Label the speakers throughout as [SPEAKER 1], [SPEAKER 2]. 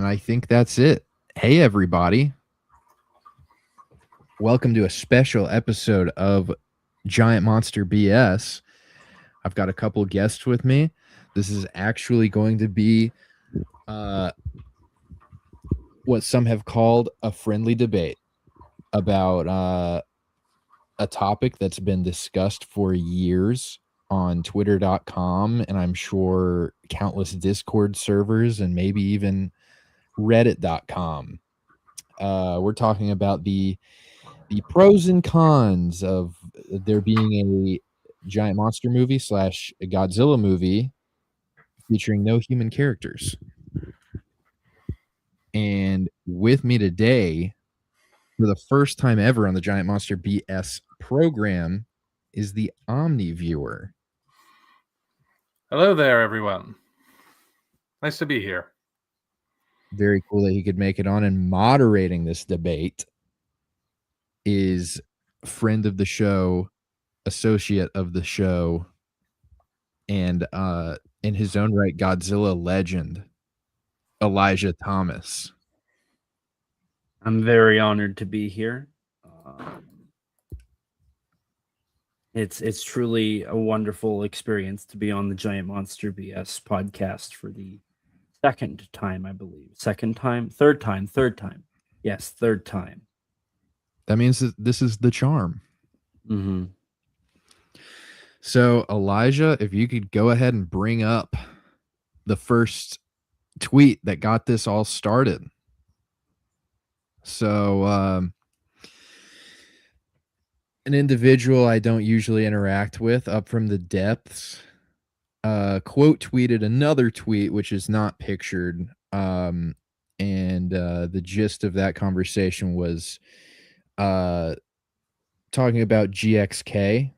[SPEAKER 1] And I think that's it. Hey, everybody. Welcome to a special episode of Giant Monster BS. I've got a couple guests with me. This is actually going to be what some have called a friendly debate about a topic that's been discussed for years on twitter.com, and I'm sure countless Discord servers and maybe even reddit.com. We're talking about the pros and cons of there being a giant monster movie / a Godzilla movie featuring no human characters. And with me today, for the first time ever on the Giant Monster BS program, is the Omni Viewer.
[SPEAKER 2] Hello there, everyone. Nice to be here.
[SPEAKER 1] Very cool that he could make it on. And moderating this debate is friend of the show, associate of the show, and in his own right, Godzilla legend, Elijah Thomas.
[SPEAKER 3] I'm very honored to be here. It's truly a wonderful experience to be on the Giant Monster BS podcast for the second time, I believe. Third time. Yes, third time.
[SPEAKER 1] That means that this is the charm.
[SPEAKER 3] Mm-hmm.
[SPEAKER 1] So, Elijah, if you could go ahead and bring up the first tweet that got this all started. So, an individual I don't usually interact with, up from the depths, quote tweeted another tweet, which is not pictured. And the gist of that conversation was talking about GXK.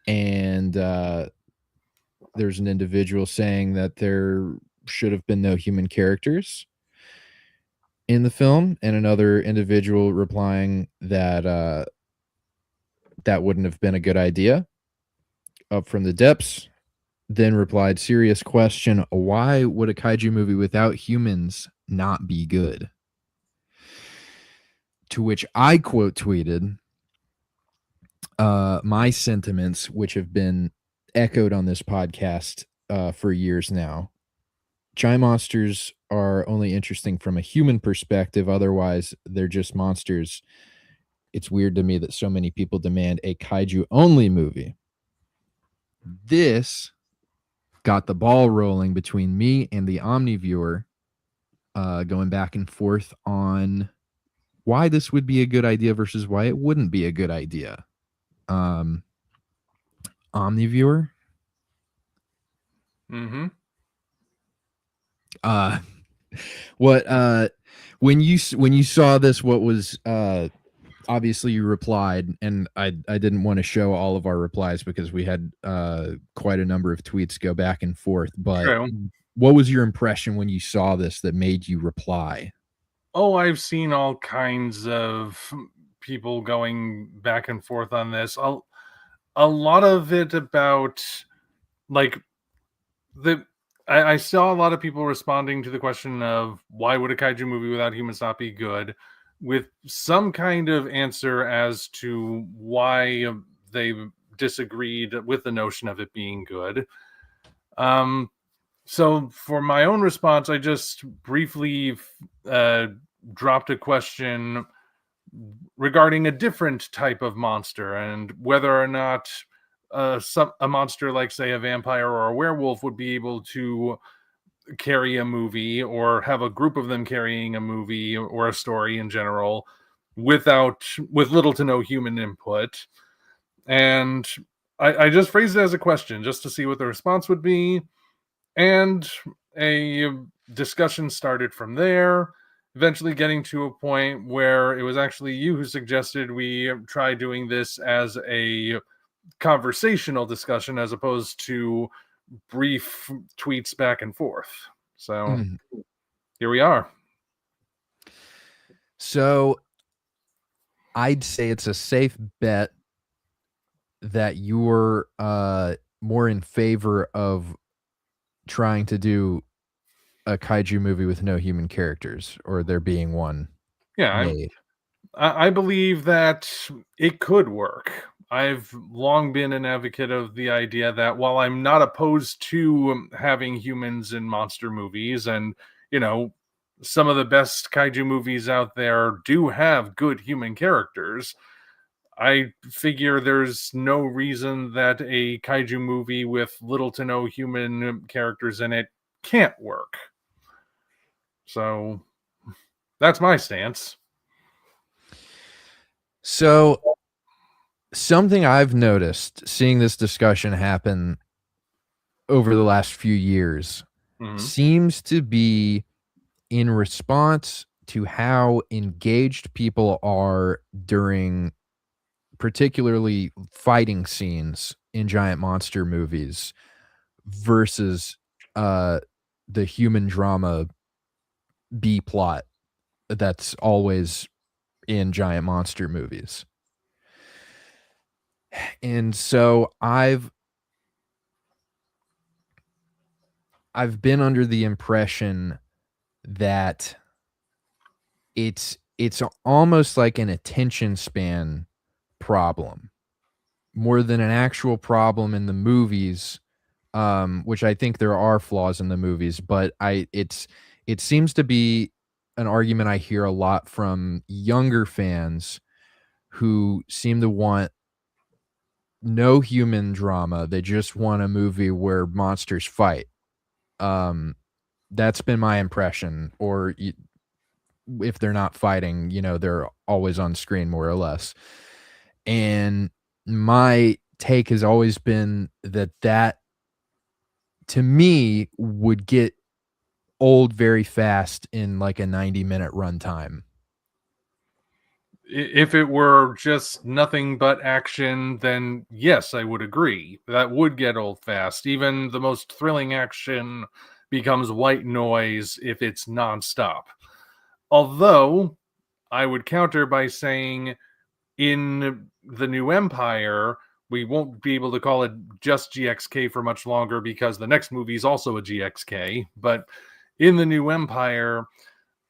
[SPEAKER 1] And there's an individual saying that there should have been no human characters in the film, and another individual replying that that wouldn't have been a good idea. Up from the depths then replied, serious question, why would a kaiju movie without humans not be good? To which I quote tweeted my sentiments, which have been echoed on this podcast for years now. Giant monsters are only interesting from a human perspective. Otherwise, they're just monsters. It's weird to me that so many people demand a kaiju-only movie. This got the ball rolling between me and the Omni Viewer, going back and forth on why this would be a good idea versus why it wouldn't be a good idea. Omni Viewer.
[SPEAKER 2] Mm-hmm.
[SPEAKER 1] What when you saw this, what was obviously you replied, and I didn't want to show all of our replies because we had quite a number of tweets go back and forth, but
[SPEAKER 2] True.
[SPEAKER 1] What was your impression when you saw this that made you reply?
[SPEAKER 2] Oh, I've seen all kinds of people going back and forth on this. A lot of it about, like, I saw a lot of people responding to the question of why would a kaiju movie without humans not be good, with some kind of answer as to why they disagreed with the notion of it being good. So for my own response, I just briefly dropped a question regarding a different type of monster and whether or not a monster like, say, a vampire or a werewolf would be able to carry a movie or have a group of them carrying a movie or a story in general with little to no human input. And I just phrased it as a question just to see what the response would be. And a discussion started from there, eventually getting to a point where it was actually you who suggested we try doing this as a conversational discussion as opposed to brief tweets back and forth. So here we are.
[SPEAKER 1] So I'd say it's a safe bet that you're more in favor of trying to do a kaiju movie with no human characters, or there being one
[SPEAKER 2] Yeah,
[SPEAKER 1] made.
[SPEAKER 2] I believe that it could work. I've long been an advocate of the idea that while I'm not opposed to having humans in monster movies, and you know, some of the best kaiju movies out there do have good human characters, I figure there's no reason that a kaiju movie with little to no human characters in it can't work. So that's my stance.
[SPEAKER 1] So something I've noticed seeing this discussion happen over the last few years seems to be in response to how engaged people are during particularly fighting scenes in giant monster movies versus the human drama B plot that's always in giant monster movies. And so I've been under the impression that it's almost like an attention span problem more than an actual problem in the movies, which I think there are flaws in the movies, but it seems to be an argument I hear a lot from younger fans who seem to want no human drama. They just want a movie where monsters fight. That's been my impression. Or if they're not fighting, they're always on screen more or less. And my take has always been that to me would get old very fast in like a 90-minute runtime.
[SPEAKER 2] If it were just nothing but action, then yes, I would agree. That would get old fast. Even the most thrilling action becomes white noise if it's nonstop. Although, I would counter by saying in the new Empire, we won't be able to call it just GXK for much longer because the next movie is also a GXK. But in the new Empire,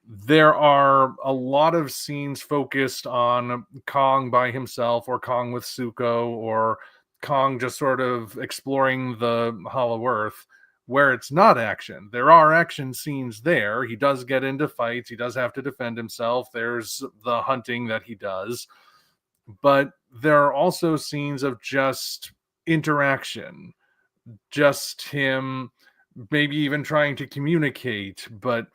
[SPEAKER 2] there are a lot of scenes focused on Kong by himself, or Kong with Zuko, or Kong just sort of exploring the Hollow Earth, where it's not action. There are action scenes there. He does get into fights. He does have to defend himself. There's the hunting that he does. But there are also scenes of just interaction, just him maybe even trying to communicate, but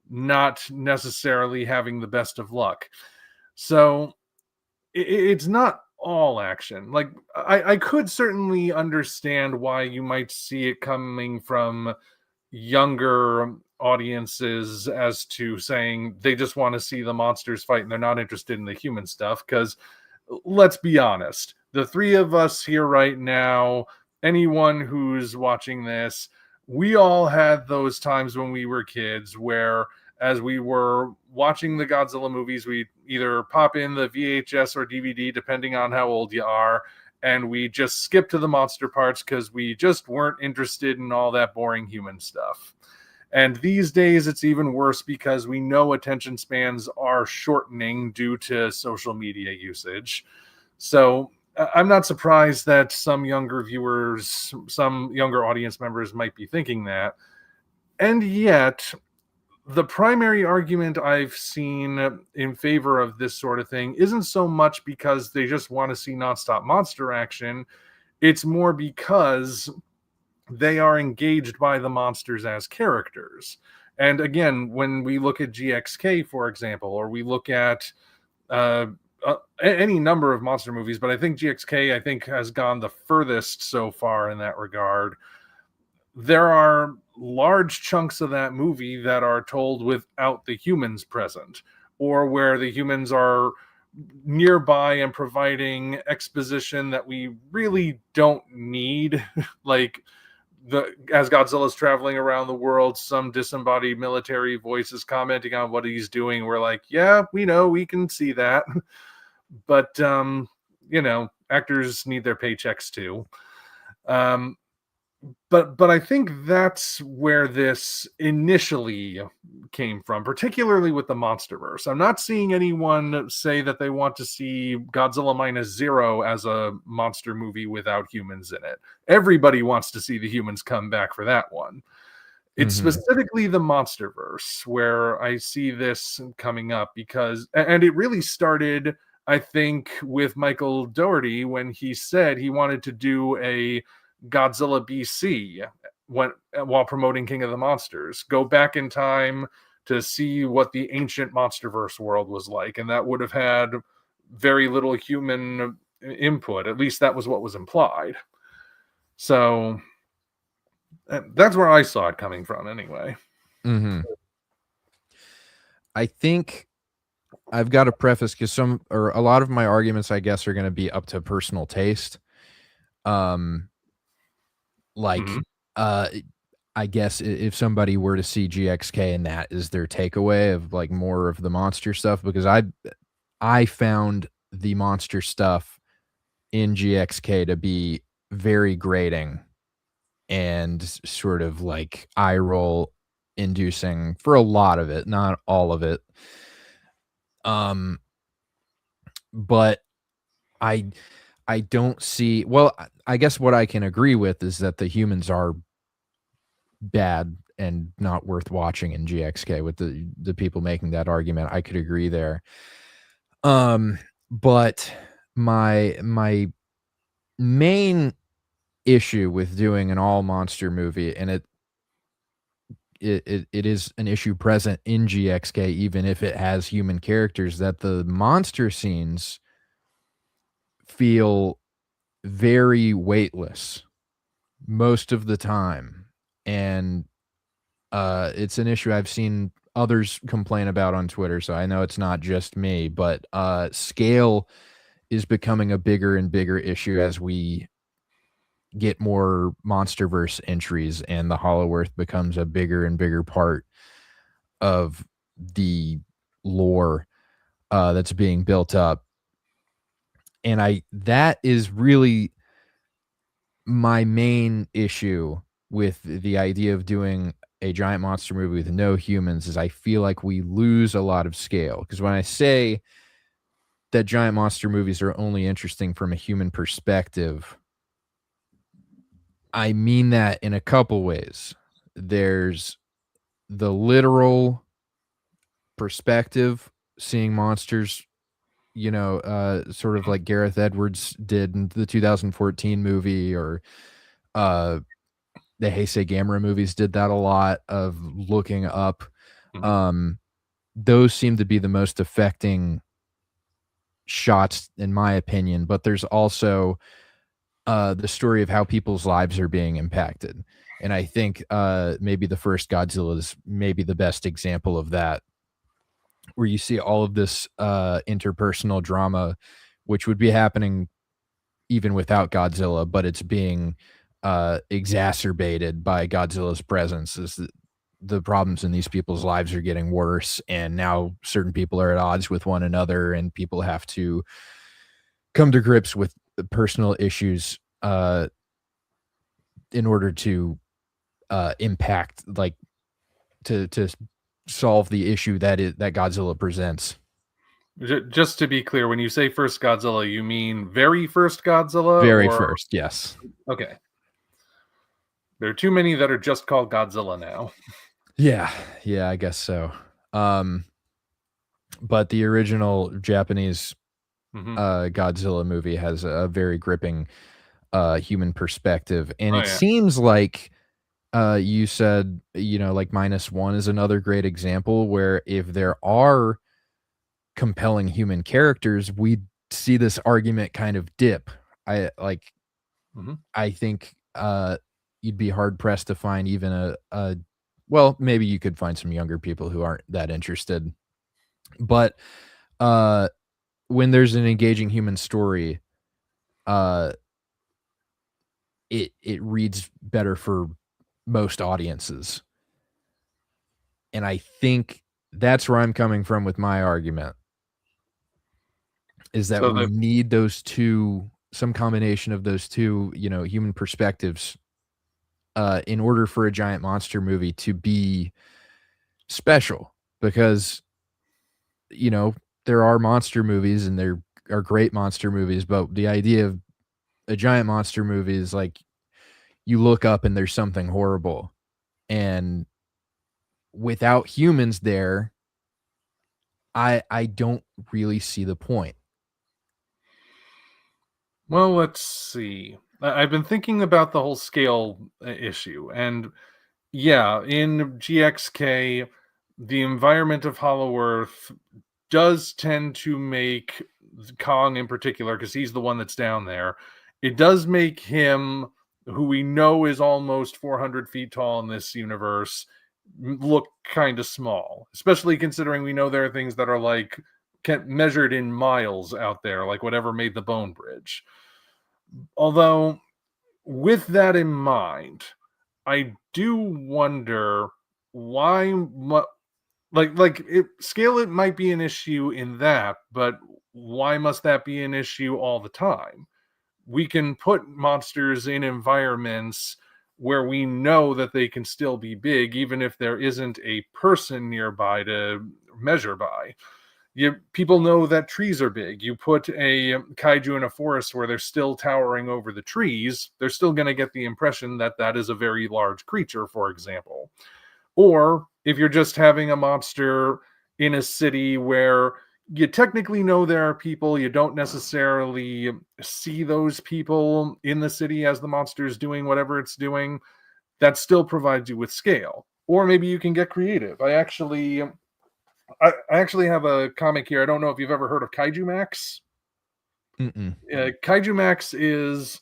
[SPEAKER 2] not necessarily having the best of luck. So it's not all action. Like, I could certainly understand why you might see it coming from younger audiences as to saying they just want to see the monsters fight and they're not interested in the human stuff. Because let's be honest, the three of us here right now, anyone who's watching this, we all had those times when we were kids where, as we were watching the Godzilla movies, we either pop in the VHS or DVD, depending on how old you are, and we just skip to the monster parts because we just weren't interested in all that boring human stuff. And these days, it's even worse because we know attention spans are shortening due to social media usage. So I'm not surprised that some younger viewers, some younger audience members might be thinking that. And yet, the primary argument I've seen in favor of this sort of thing isn't so much because they just want to see nonstop monster action. It's more because they are engaged by the monsters as characters. And again, when we look at GXK, for example, or we look at any number of monster movies, but I think GXK, has gone the furthest so far in that regard. There are large chunks of that movie that are told without the humans present, or where the humans are nearby and providing exposition that we really don't need. Like, as Godzilla's traveling around the world, some disembodied military voice is commenting on what he's doing. We're like, yeah, we know, we can see that. But, actors need their paychecks too. but I think that's where this initially came from, particularly with the MonsterVerse. I'm not seeing anyone say that they want to see Godzilla Minus Zero as a monster movie without humans in it. Everybody wants to see the humans come back for that one. It's specifically the MonsterVerse where I see this coming up, because, and it really started, I think, with Michael Dougherty when he said he wanted to do a Godzilla BC while promoting King of the Monsters. Go back in time to see what the ancient MonsterVerse world was like, and that would have had very little human input. At least that was what was implied. So that's where I saw it coming from, anyway.
[SPEAKER 1] I think I've got to preface, because a lot of my arguments, I guess, are going to be up to personal taste. I guess if somebody were to see GXK and that is their takeaway of like more of the monster stuff, because I found the monster stuff in GXK to be very grating and sort of like eye roll inducing for a lot of it, not all of it. But I don't see, well, I guess what I can agree with is that the humans are bad and not worth watching in GXK. With the people making that argument, I could agree there. But my main issue with doing an all monster movie, and it is an issue present in GXK, even if it has human characters, that the monster scenes feel very weightless most of the time. And it's an issue I've seen others complain about on Twitter, so I know it's not just me, but scale is becoming a bigger and bigger issue as we get more MonsterVerse entries, and the Hollow Earth becomes a bigger and bigger part of the lore that's being built up. And that is really my main issue with the idea of doing a giant monster movie with no humans, is I feel like we lose a lot of scale. Because when I say that giant monster movies are only interesting from a human perspective, I mean that in a couple ways. There's the literal perspective, seeing monsters, sort of like Gareth Edwards did in the 2014 movie, or the Heisei Gamera movies did that a lot, of looking up. Those seem to be the most affecting shots, in my opinion. But there's also the story of how people's lives are being impacted. And I think maybe the first Godzilla is maybe the best example of that, where you see all of this interpersonal drama, which would be happening even without Godzilla, but it's being exacerbated by Godzilla's presence. Is the problems in these people's lives are getting worse, and now certain people are at odds with one another, and people have to come to grips with personal issues in order to impact, like, to solve the issue that Godzilla presents.
[SPEAKER 2] Just to be clear, when you say first Godzilla, you mean very first Godzilla?
[SPEAKER 1] Very first, yes.
[SPEAKER 2] Okay. There are too many that are just called Godzilla now.
[SPEAKER 1] Yeah, I guess so. But the original Japanese Godzilla movie has a very gripping human perspective. And it seems like you said, like -1 is another great example, where if there are compelling human characters, we see this argument kind of dip. I think you'd be hard pressed to find even well, maybe you could find some younger people who aren't that interested, but when there's an engaging human story, it reads better for most audiences. And I think that's where I'm coming from with my argument, is that we need those two, some combination of those two, human perspectives in order for a giant monster movie to be special, because there are monster movies and there are great monster movies, but the idea of a giant monster movie is like you look up and there's something horrible, and without humans there, I don't really see the point.
[SPEAKER 2] Well, let's see. I've been thinking about the whole scale issue, and yeah, in GXK, the environment of Hollow Earth does tend to make Kong in particular, because he's the one that's down there, it does make him, who we know is almost 400 feet tall in this universe, look kind of small, especially considering we know there are things that are like measured in miles out there, like whatever made the Bone Bridge. Although, with that in mind, I do wonder why scale it might be an issue in that, but why must that be an issue all the time? We can put monsters in environments where we know that they can still be big, even if there isn't a person nearby to measure by. People know that trees are big. You put a kaiju in a forest where they're still towering over the trees, they're still going to get the impression that that is a very large creature, for example. Or if you're just having a monster in a city where you technically know there are people, you don't necessarily see those people in the city as the monster is doing whatever it's doing, that still provides you with scale. Or maybe you can get creative. I actually have a comic here. I don't know if you've ever heard of Kaiju Max. Kaiju Max is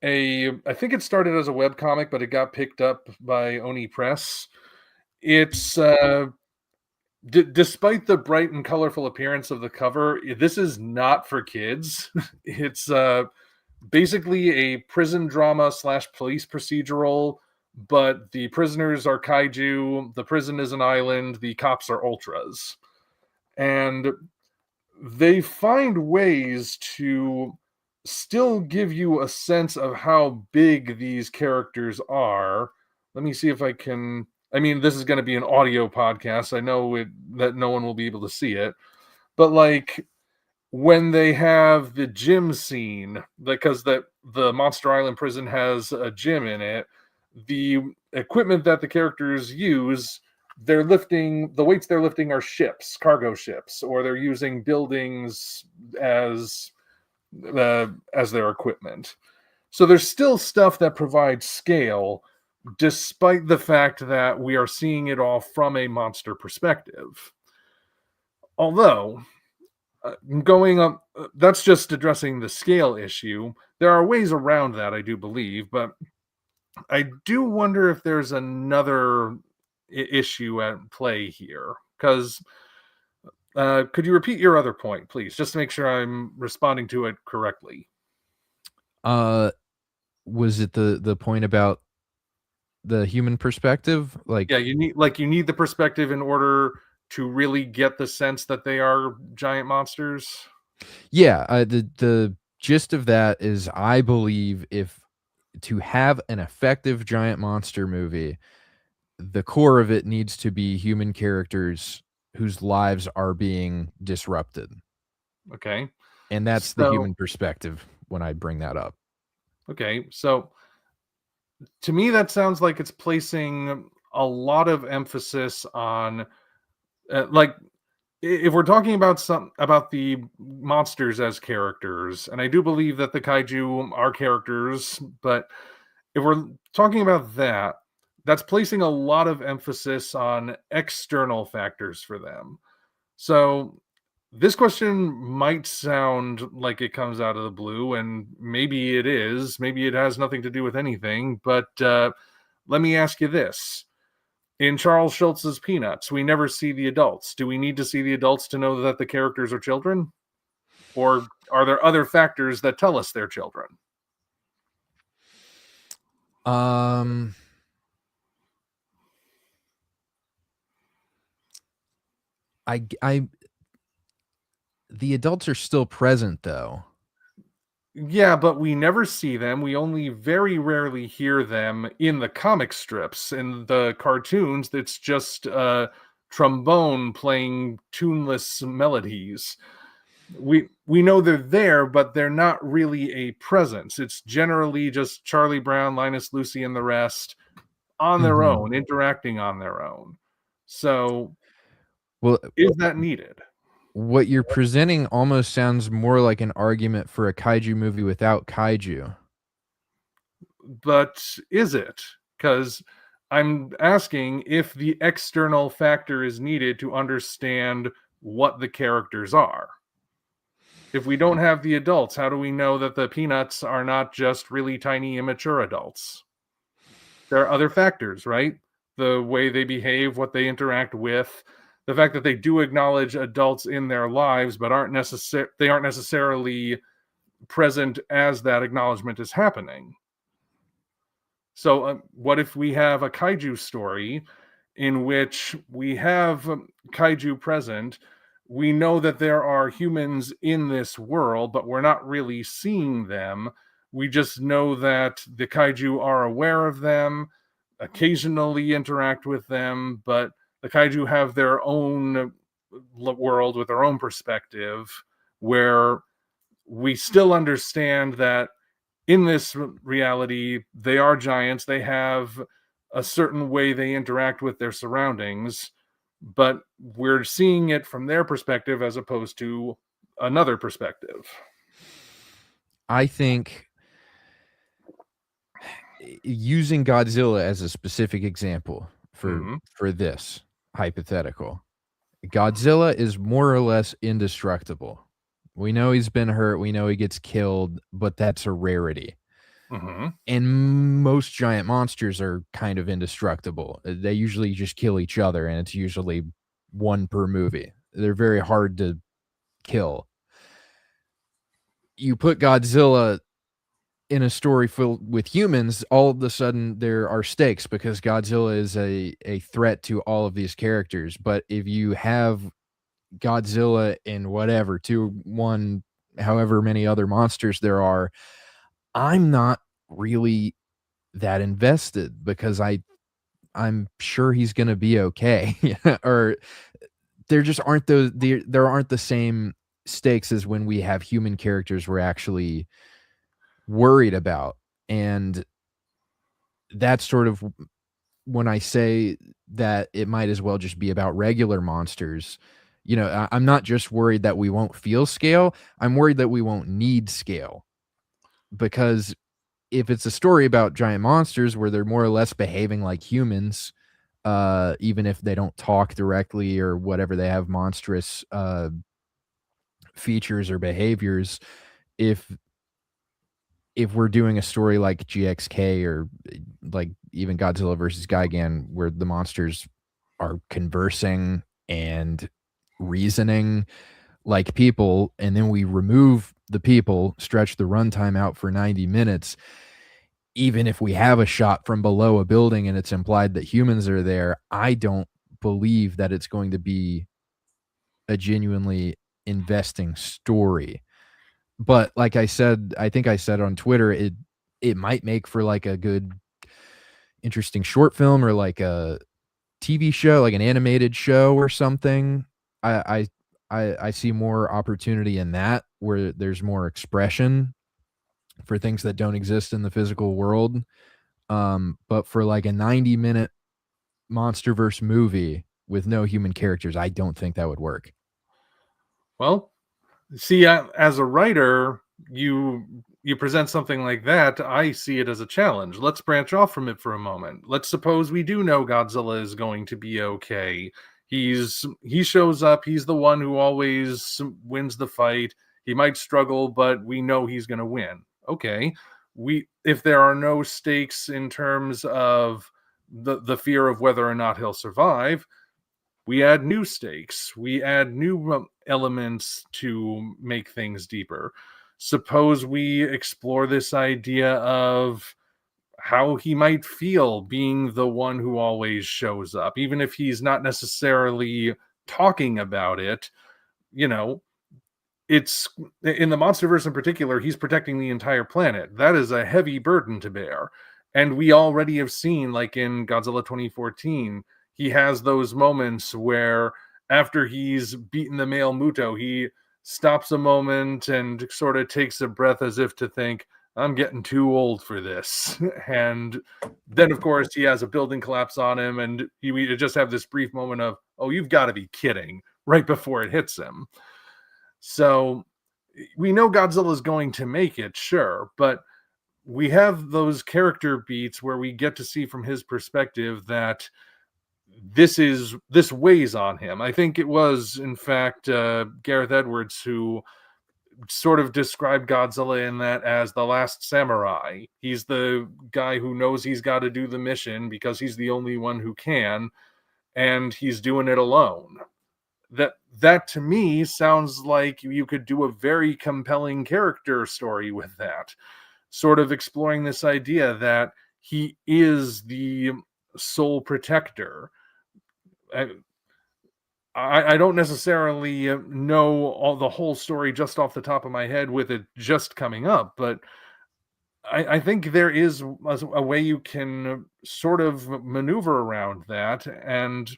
[SPEAKER 2] I think it started as a web comic, but it got picked up by Oni Press. It's despite the bright and colorful appearance of the cover, this is not for kids. It's basically a prison drama / police procedural, but the prisoners are kaiju, the prison is an island, the cops are ultras. And they find ways to still give you a sense of how big these characters are. Let me see if I can. I mean, this is going to be an audio podcast. I know that no one will be able to see it. But like when they have the gym scene, because the Monster Island prison has a gym in it, the equipment that the characters use, the weights they're lifting are ships, cargo ships, or they're using buildings as their equipment. So there's still stuff that provides scale, despite the fact that we are seeing it all from a monster perspective. Although, going up, that's just addressing the scale issue. There are ways around that, I do believe, but I do wonder if there's another issue at play here. Because, could you repeat your other point, please, just to make sure I'm responding to it correctly?
[SPEAKER 1] Was it the point about the human perspective? Like,
[SPEAKER 2] yeah, you need the perspective in order to really get the sense that they are giant monsters.
[SPEAKER 1] Yeah, the gist of that is, I believe, if to have an effective giant monster movie, the core of it needs to be human characters whose lives are being disrupted.
[SPEAKER 2] Okay.
[SPEAKER 1] And that's the human perspective when I bring that up.
[SPEAKER 2] Okay, so to me that sounds like it's placing a lot of emphasis on like if we're talking about the monsters as characters, and I do believe that the kaiju are characters, but if we're talking about that, that's placing a lot of emphasis on external factors for them. So this question might sound like it comes out of the blue, and maybe it is. Maybe it has nothing to do with anything, but let me ask you this. In Charles Schultz's Peanuts, we never see the adults. Do we need to see the adults to know that the characters are children? Or are there other factors that tell us they're children?
[SPEAKER 1] The adults are still present, though.
[SPEAKER 2] Yeah, but we never see them. We only very rarely hear them in the comic strips. In the cartoons, it's just a trombone playing tuneless melodies. We know they're there, but they're not really a presence. It's generally just Charlie Brown, Linus, Lucy, and the rest on their
[SPEAKER 1] Mhm.
[SPEAKER 2] own, interacting on their own. So,
[SPEAKER 1] Well,
[SPEAKER 2] is that needed?
[SPEAKER 1] what you're presenting almost sounds more like an argument for a kaiju movie without kaiju.
[SPEAKER 2] But is it? Because I'm asking if the external factor is needed to understand what the characters are. If we don't have the adults, how do we know that the peanuts are not just really tiny, immature adults? There are other factors, right? The way they behave, what they interact with, the fact that they do acknowledge adults in their lives, but aren't necessarily present as that acknowledgement is happening. So, what if we have a kaiju story in which we have kaiju present? We know that there are humans in this world, but we're not really seeing them. We just know that the kaiju are aware of them, occasionally interact with them, but the kaiju have their own world with their own perspective, where we still understand that in this reality, they are giants. They have a certain way they interact with their surroundings, but we're seeing it from their perspective as opposed to another perspective.
[SPEAKER 1] I think using Godzilla as a specific example
[SPEAKER 2] Mhm.
[SPEAKER 1] for this hypothetical, Godzilla is more or less indestructible. We know he's been hurt, we know he gets killed, but that's a rarity.
[SPEAKER 2] Mhm.
[SPEAKER 1] And most giant monsters are kind of indestructible. They usually just kill each other, and it's usually one per movie. They're very hard to kill. You put Godzilla in a story filled with humans, all of a sudden there are stakes because Godzilla is a threat to all of these characters. But if you have Godzilla and whatever, 2, 1, however many other monsters there are, I'm not really that invested because I'm sure he's gonna be okay. Or there just aren't there aren't the same stakes as when we have human characters we're actually worried about. And that's sort of when I say that it might as well just be about regular monsters. I'm not just worried that we won't feel scale, I'm worried that we won't need scale. Because if it's a story about giant monsters where they're more or less behaving like humans, even if they don't talk directly or whatever, they have monstrous, features or behaviors. If we're doing a story like GXK or, like, even Godzilla versus Gigan, where the monsters are conversing and reasoning like people, and then we remove the people, stretch the runtime out for 90 minutes, even if we have a shot from below a building and it's implied that humans are there, I don't believe that it's going to be a genuinely investing story. But like I said, I think I said on Twitter, it might make for like a good, interesting short film or like a TV show, like an animated show or something. I see more opportunity in that where there's more expression for things that don't exist in the physical world. But for like a 90-minute MonsterVerse movie with no human characters, I don't think that would work.
[SPEAKER 2] Well, see, as a writer, you present something like that. I see it as a challenge. Let's branch off from it for a moment. Let's suppose we do know Godzilla is going to be okay. He shows up. He's the one who always wins the fight. He might struggle, but we know he's going to win. Okay, if there are no stakes in terms of the fear of whether or not he'll survive, we add new stakes, we add new elements to make things deeper. Suppose we explore this idea of how he might feel being the one who always shows up, even if he's not necessarily talking about it. You know, it's in the MonsterVerse in particular, he's protecting the entire planet. That is a heavy burden to bear. And we already have seen, like in Godzilla 2014, he has those moments where after he's beaten the male Muto, he stops a moment and sort of takes a breath as if to think, I'm getting too old for this. And then, of course, he has a building collapse on him, and we just have this brief moment of, oh, you've got to be kidding, right before it hits him. So we know Godzilla's going to make it, sure, but we have those character beats where we get to see from his perspective that this weighs on him. I think it was, in fact, Gareth Edwards who sort of described Godzilla in that as the last samurai. He's the guy who knows he's got to do the mission because he's the only one who can, and he's doing it alone. That to me sounds like you could do a very compelling character story with that, sort of exploring this idea that he is the sole protector. I don't necessarily know the whole story just off the top of my head with it just coming up, but I think there is a way you can sort of maneuver around that and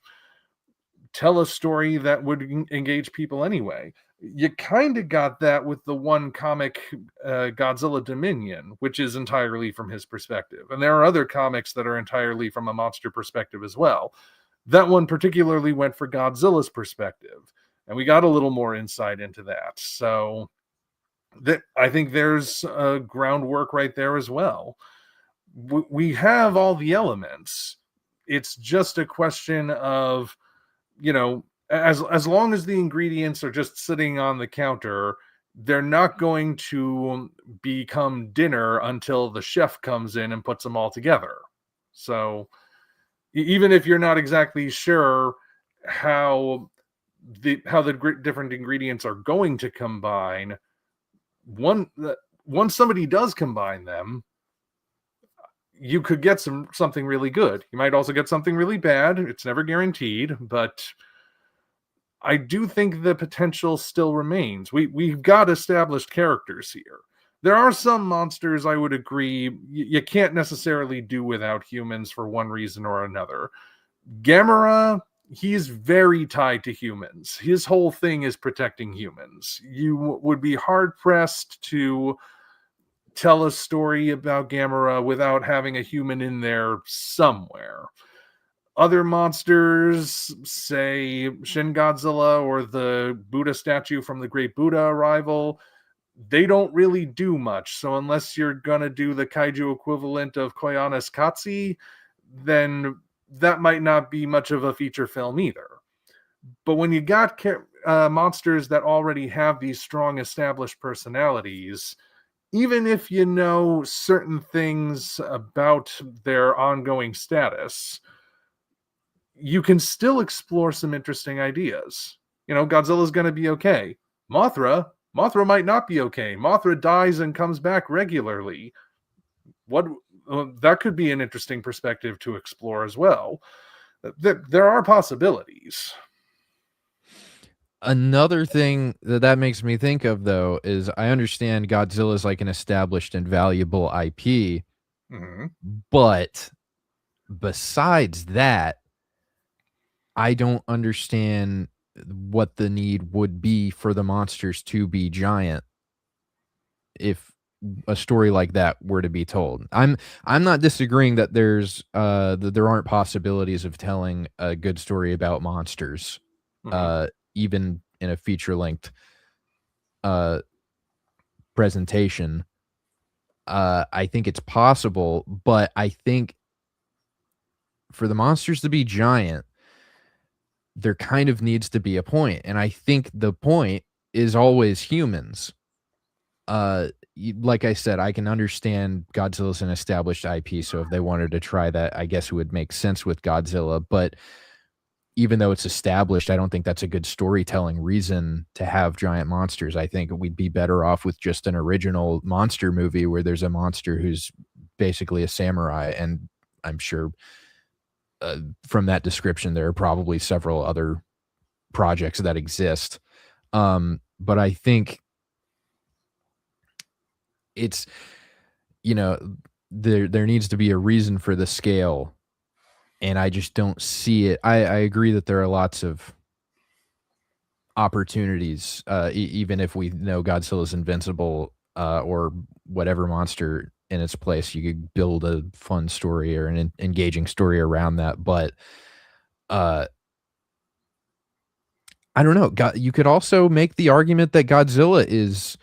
[SPEAKER 2] tell a story that would engage people anyway. You kind of got that with the one comic, Godzilla Dominion, which is entirely from his perspective. And there are other comics that are entirely from a monster perspective as well. That one particularly went for Godzilla's perspective, and we got a little more insight into that. So I think there's a groundwork right there as well. We have all the elements. It's just a question of, as long as the ingredients are just sitting on the counter, they're not going to become dinner until the chef comes in and puts them all together. So even if you're not exactly sure how the different ingredients are going to combine, once somebody does combine them, you could get something really good. You might also get something really bad. It's never guaranteed, but I do think the potential still remains. We've got established characters here. There are some monsters, I would agree, you can't necessarily do without humans for one reason or another. Gamera, he's very tied to humans. His whole thing is protecting humans. You would be hard-pressed to tell a story about Gamera without having a human in there somewhere. Other monsters, say Shin Godzilla or the Buddha statue from the Great Buddha Arrival, they don't really do much. So unless you're going to do the kaiju equivalent of Koyanis Katsi, then that might not be much of a feature film either. But when you got monsters that already have these strong established personalities, even if you know certain things about their ongoing status, you can still explore some interesting ideas. Godzilla's going to be okay. Mothra might not be okay. Mothra dies and comes back regularly. That could be an interesting perspective to explore as well. There are possibilities.
[SPEAKER 1] Another thing that makes me think of, though, is I understand Godzilla is like an established and valuable IP, but besides that, I don't understand what the need would be for the monsters to be giant if a story like that were to be told. I'm not disagreeing that there aren't possibilities of telling a good story about monsters, even in a feature-length presentation. I think it's possible, but I think for the monsters to be giant, there kind of needs to be a point, and I think the point is always humans. Like I said, I can understand Godzilla's an established IP, so if they wanted to try that, I guess it would make sense with Godzilla, but even though it's established, I don't think that's a good storytelling reason to have giant monsters. I think we'd be better off with just an original monster movie where there's a monster who's basically a samurai, and I'm sure from that description, there are probably several other projects that exist. But I think it's, you know, there needs to be a reason for the scale, and I just don't see it. I agree that there are lots of opportunities, even if we know Godzilla's invincible, or whatever monster in its place, you could build a fun story or an engaging story around that. But uh, I don't know. You could also make the argument that Godzilla is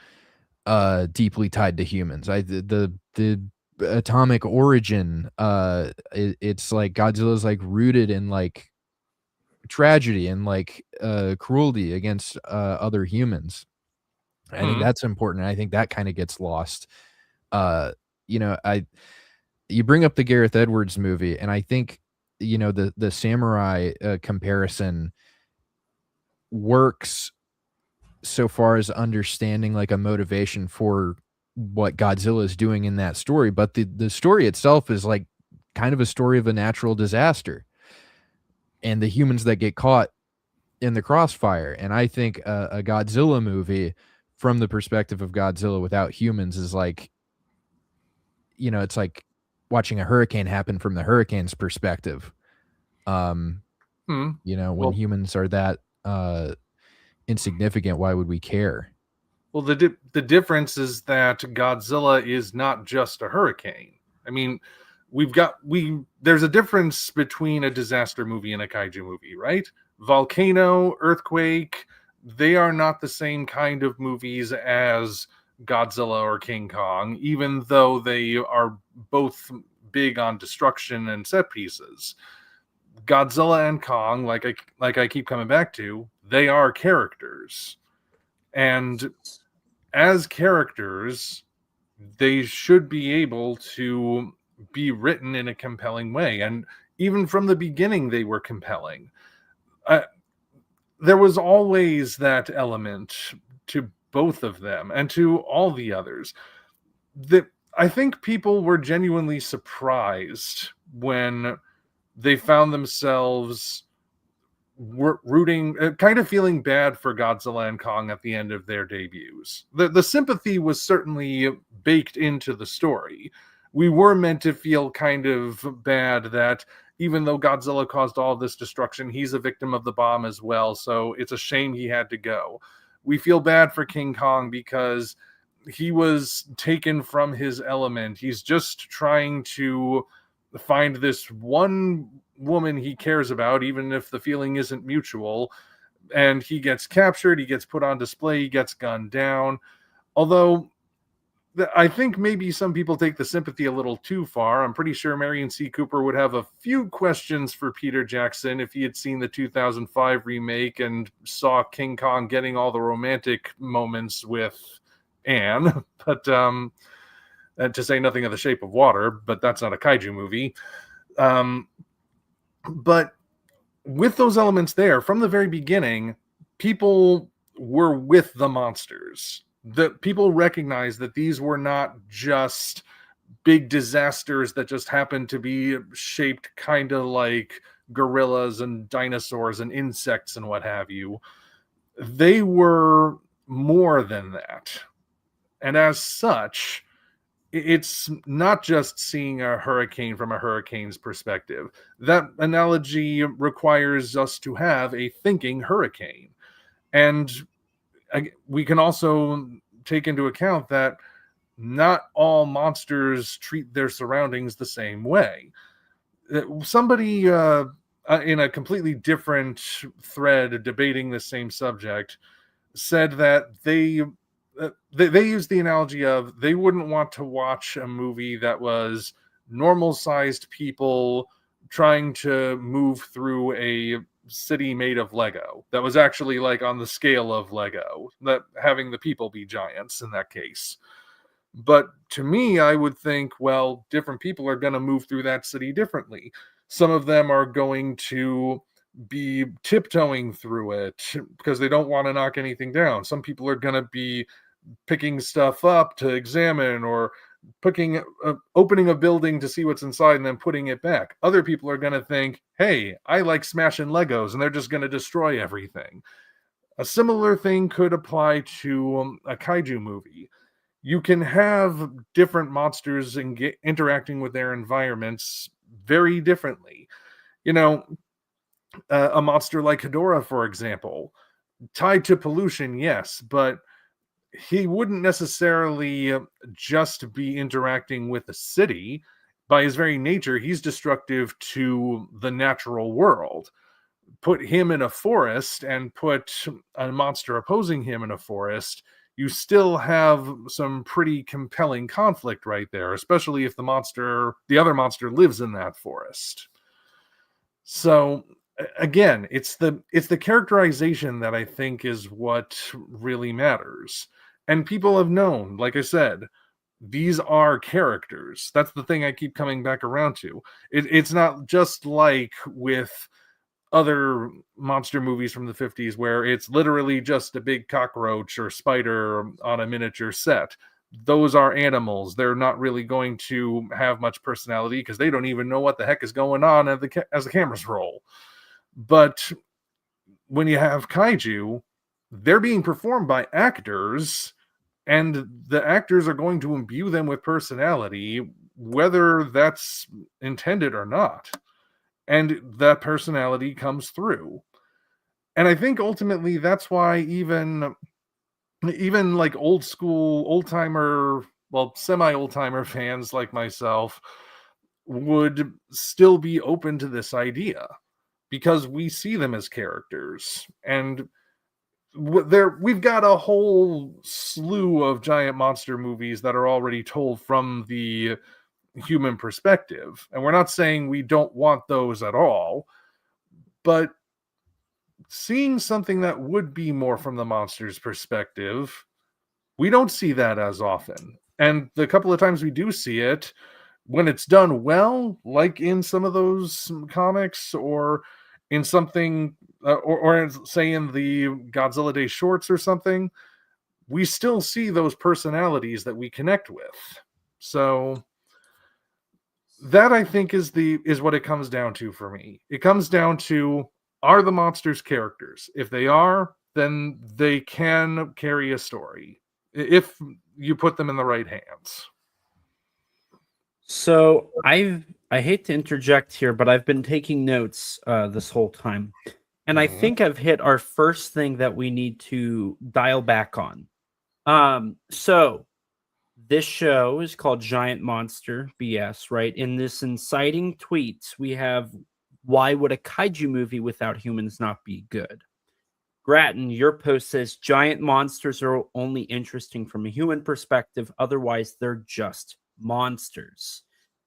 [SPEAKER 1] deeply tied to humans. The atomic origin, it's like Godzilla's like rooted in like tragedy and like cruelty against other humans. I think that's important. I think that kind of gets lost. Uh, you bring up the Gareth Edwards movie, and I think the samurai comparison works so far as understanding like a motivation for what Godzilla is doing in that story, but the story itself is like kind of a story of a natural disaster and the humans that get caught in the crossfire. And I think a Godzilla movie from the perspective of Godzilla without humans is like, it's like watching a hurricane happen from the hurricane's perspective. When humans are that insignificant, why would we care?
[SPEAKER 2] Well, the difference is that Godzilla is not just a hurricane. I mean, there's a difference between a disaster movie and a kaiju movie, right? Volcano, earthquake, they are not the same kind of movies as Godzilla or King Kong, even though they are both big on destruction and set pieces. Godzilla and Kong, like I keep coming back to, they are characters. And as characters, they should be able to be written in a compelling way. And even from the beginning, they were compelling. There was always that element to both of them and to all the others that I think people were genuinely surprised when they found themselves rooting, kind of feeling bad for Godzilla and Kong at the end of their debuts. The sympathy was certainly baked into the story. We were meant to feel kind of bad that even though Godzilla caused all this destruction, he's a victim of the bomb as well, so it's a shame he had to go. We feel bad for King Kong because he was taken from his element. He's just trying to find this one woman he cares about, even if the feeling isn't mutual, and he gets captured, he gets put on display, he gets gunned down. Although I think maybe some people take the sympathy a little too far. I'm pretty sure Marion C. Cooper would have a few questions for Peter Jackson if he had seen the 2005 remake and saw King Kong getting all the romantic moments with Anne. But to say nothing of The Shape of Water, but that's not a kaiju movie. But with those elements there, from the very beginning, people were with the monsters. That people recognized that these were not just big disasters that just happened to be shaped kind of like gorillas and dinosaurs and insects and what have you. They were more than that. And as such, it's not just seeing a hurricane from a hurricane's perspective. That analogy requires us to have a thinking hurricane. And we can also take into account that not all monsters treat their surroundings the same way. Somebody in a completely different thread debating the same subject said that they used the analogy of they wouldn't want to watch a movie that was normal-sized people trying to move through a city made of Lego that was actually like on the scale of Lego, that having the people be giants in that case. But to me, I would think, well, different people are going to move through that city differently. Some of them are going to be tiptoeing through it because they don't want to knock anything down. Some people are going to be picking stuff up to examine, or opening a building to see what's inside and then putting it back. Other people are going to think, hey, I like smashing Legos, and they're just going to destroy everything. A similar thing could apply to a kaiju movie. You can have different monsters interacting with their environments very differently. A monster like Hedorah, for example, tied to pollution, yes, but he wouldn't necessarily just be interacting with the city. By his very nature, he's destructive to the natural world. Put him in a forest and put a monster opposing him in a forest, you still have some pretty compelling conflict right there, especially if the other monster lives in that forest. So again, it's the characterization that I think is what really matters. And people have known, like I said, these are characters. That's the thing I keep coming back around to. It's not just like with other monster movies from the 50s where it's literally just a big cockroach or spider on a miniature set. Those are animals. They're not really going to have much personality because they don't even know what the heck is going on as the cameras roll. But when you have kaiju, they're being performed by actors, and the actors are going to imbue them with personality, whether that's intended or not. And that personality comes through. And I think ultimately that's why even like old school, old timer, well, semi old timer fans like myself would still be open to this idea because we see them as characters. And we've got a whole slew of giant monster movies that are already told from the human perspective. And we're not saying we don't want those at all, but seeing something that would be more from the monster's perspective, we don't see that as often. And the couple of times we do see it, when it's done well, like in some of those comics or in something, or say in the Godzilla Day shorts or something, we still see those personalities that we connect with. So that, I think, is what it comes down to for me. It comes down to, are the monsters characters? If they are, then they can carry a story if you put them in the right hands.
[SPEAKER 3] So I hate to interject here, but I've been taking notes this whole time, and I think I've hit our first thing that we need to dial back on. So this show is called Giant Monster BS, right? In this inciting tweets, we have, why would a kaiju movie without humans not be good? Gratton, your post says giant monsters are only interesting from a human perspective. Otherwise, they're just monsters.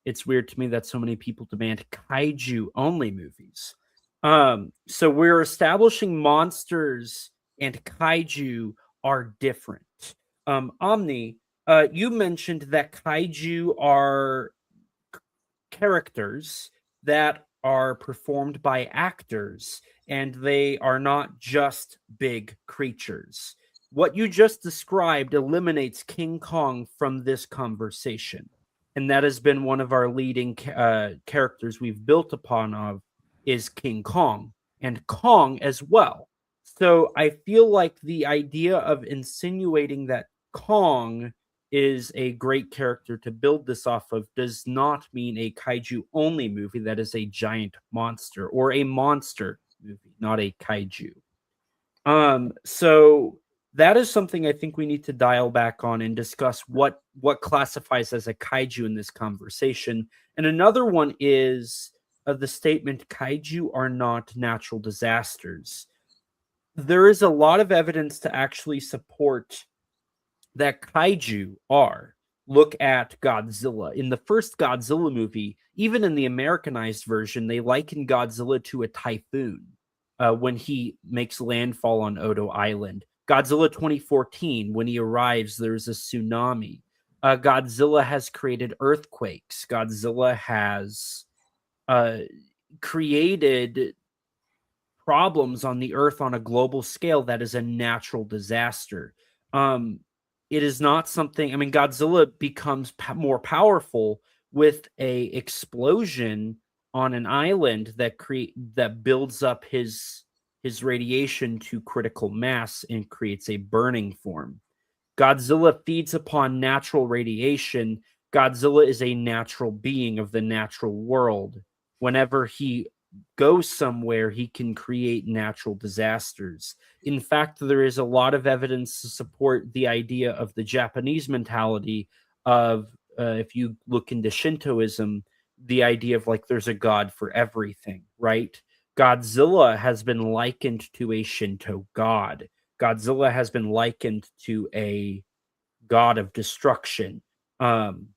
[SPEAKER 3] It's weird to me that so many people demand kaiju only movies. So we're establishing monsters and kaiju are different. Omni, you mentioned that kaiju are characters that are performed by actors, and they are not just big creatures. What you just described eliminates King Kong from this conversation, and that has been one of our leading characters we've built upon of is King Kong, and Kong as well. So I feel like the idea of insinuating that Kong is a great character to build this off of does not mean a kaiju only movie that is a giant monster, or a monster movie, not a kaiju. So that is something I think we need to dial back on and discuss what classifies as a kaiju in this conversation. And another one is the statement, kaiju are not natural disasters. There is a lot of evidence to actually support that kaiju are. Look at Godzilla. In the first Godzilla movie, even in the Americanized version, they liken Godzilla to a typhoon when he makes landfall on Odo Island. Godzilla 2014, when he arrives, there's a tsunami. Godzilla has created earthquakes. Godzilla has created problems on the earth on a global scale that is a natural disaster. It is not something, I mean, Godzilla becomes more powerful with a explosion on an island that builds up his his radiation to critical mass and creates a burning form. Godzilla feeds upon natural radiation. Godzilla is a natural being of the natural world. Whenever he goes somewhere, he can create natural disasters. In fact, there is a lot of evidence to support the idea of the Japanese mentality of, if you look into Shintoism, the idea of like there's a god for everything, right? Godzilla has been likened to a Shinto god. Godzilla has been likened to a god of destruction, um,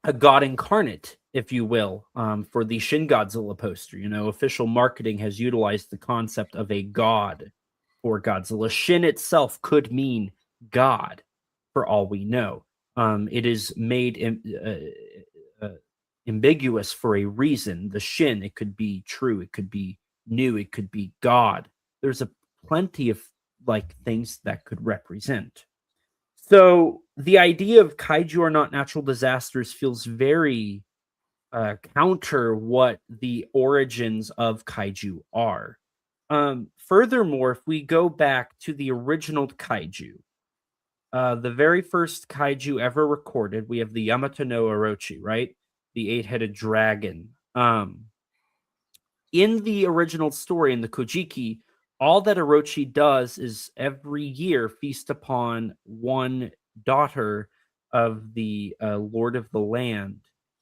[SPEAKER 3] a god incarnate, if you will, for the Shin Godzilla poster. You know, official marketing has utilized the concept of a god for Godzilla. Shin itself could mean God, for all we know. It is made ambiguous for a reason. The Shin, it could be true, it could be new, it could be God. There's a plenty of like things that could represent. So the idea of kaiju are not natural disasters feels very counter what the origins of kaiju are. Furthermore, if we go back to the original kaiju, the very first kaiju ever recorded, we have the Yamato no Orochi, right? The eight-headed dragon. In the original story, in the Kojiki, all that Orochi does is every year feast upon one daughter of the Lord of the Land.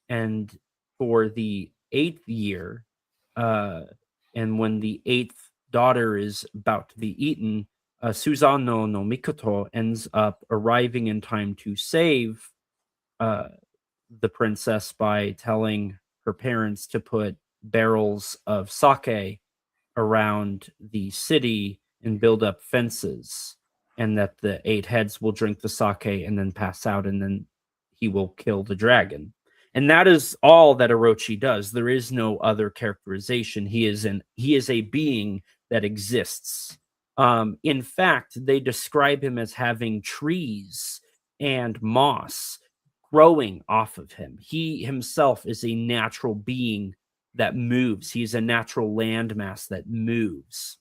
[SPEAKER 3] And for the 8th year, and when the 8th daughter is about to be eaten, Suzano no Mikoto ends up arriving in time to save the princess by telling her parents to put barrels of sake around the city and build up fences, and that the 8 heads will drink the sake and then pass out, and then he will kill the dragon. And that is all that Orochi does. There is no other characterization. He is a being that exists. In fact, they describe him as having trees and moss growing off of him. He himself is a natural being that moves. He's a natural landmass that moves.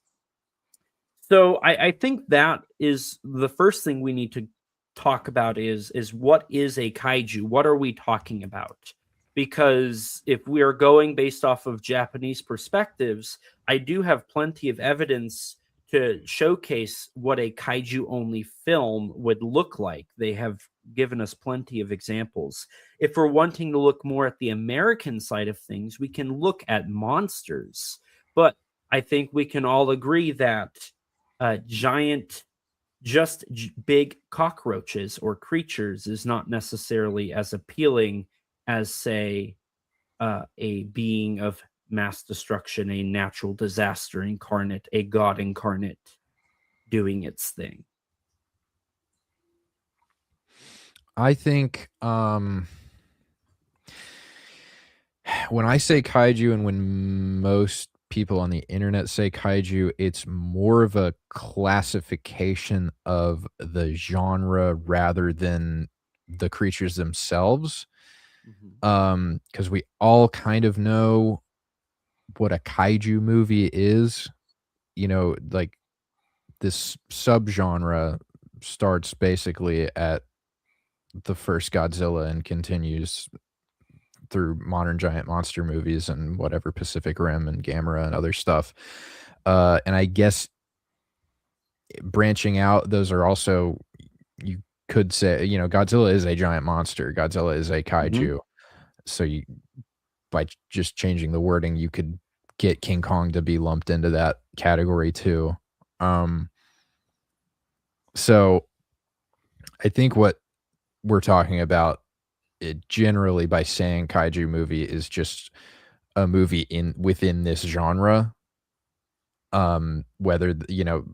[SPEAKER 3] So I think that is the first thing we need to talk about is what is a kaiju? What are we talking about? Because if we are going based off of Japanese perspectives, I do have plenty of evidence to showcase what a kaiju only film would look like. They have given us plenty of examples. If we're wanting to look more at the American side of things, we can look at monsters. But I think we can all agree that giant, big cockroaches or creatures is not necessarily as appealing as, say, a being of mass destruction, a natural disaster incarnate, a god incarnate doing its thing.
[SPEAKER 1] I think when I say kaiju and when most people on the internet say kaiju, it's more of a classification of the genre rather than the creatures themselves. Because we all kind of know what a kaiju movie is. You know, like this subgenre starts basically at the first Godzilla and continues through modern giant monster movies and whatever Pacific Rim and Gamera and other stuff. And I guess branching out, those are also, you could say, you know, Godzilla is a giant monster. Godzilla is a kaiju. So you, by just changing the wording, you could get King Kong to be lumped into that category too. So I think what we're talking about it generally by saying kaiju movie is just a movie within this genre, whether, you know,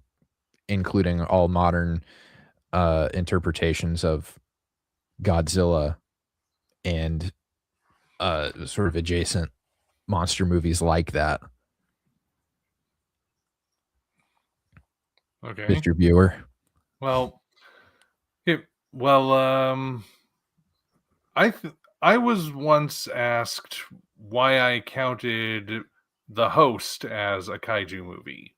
[SPEAKER 1] including all modern interpretations of Godzilla and sort of adjacent monster movies like that.
[SPEAKER 2] Okay,
[SPEAKER 1] Mr. Viewer.
[SPEAKER 2] well, I was once asked why I counted The Host as a kaiju movie.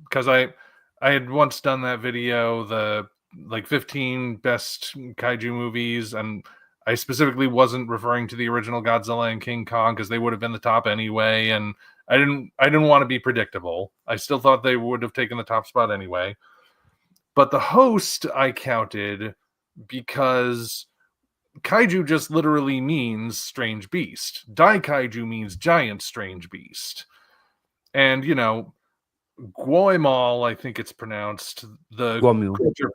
[SPEAKER 2] because I had once done that video, the like 15 best kaiju movies, and I specifically wasn't referring to the original Godzilla and King Kong because they would have been the top anyway, and I didn't want to be predictable. I still thought they would have taken the top spot anyway. But the host I counted because kaiju just literally means strange beast. Daikaiju means giant strange beast. And, you know, Guaimol, I think it's pronounced, the
[SPEAKER 3] Guamule.
[SPEAKER 2] creature.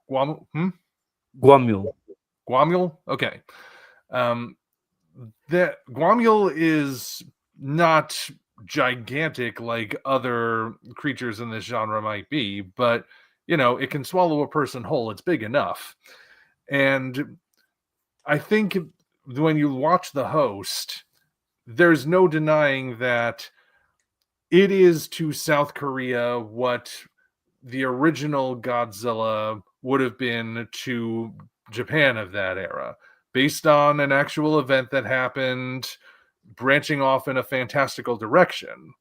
[SPEAKER 3] Guamule.
[SPEAKER 2] Guamule? Okay. That Guamule is not gigantic like other creatures in this genre might be, but, you know, it can swallow a person whole. It's big enough. And I think when you watch the host, there's no denying that it is to South Korea what the original Godzilla would have been to Japan of that era, based on an actual event that happened, branching off in a fantastical direction.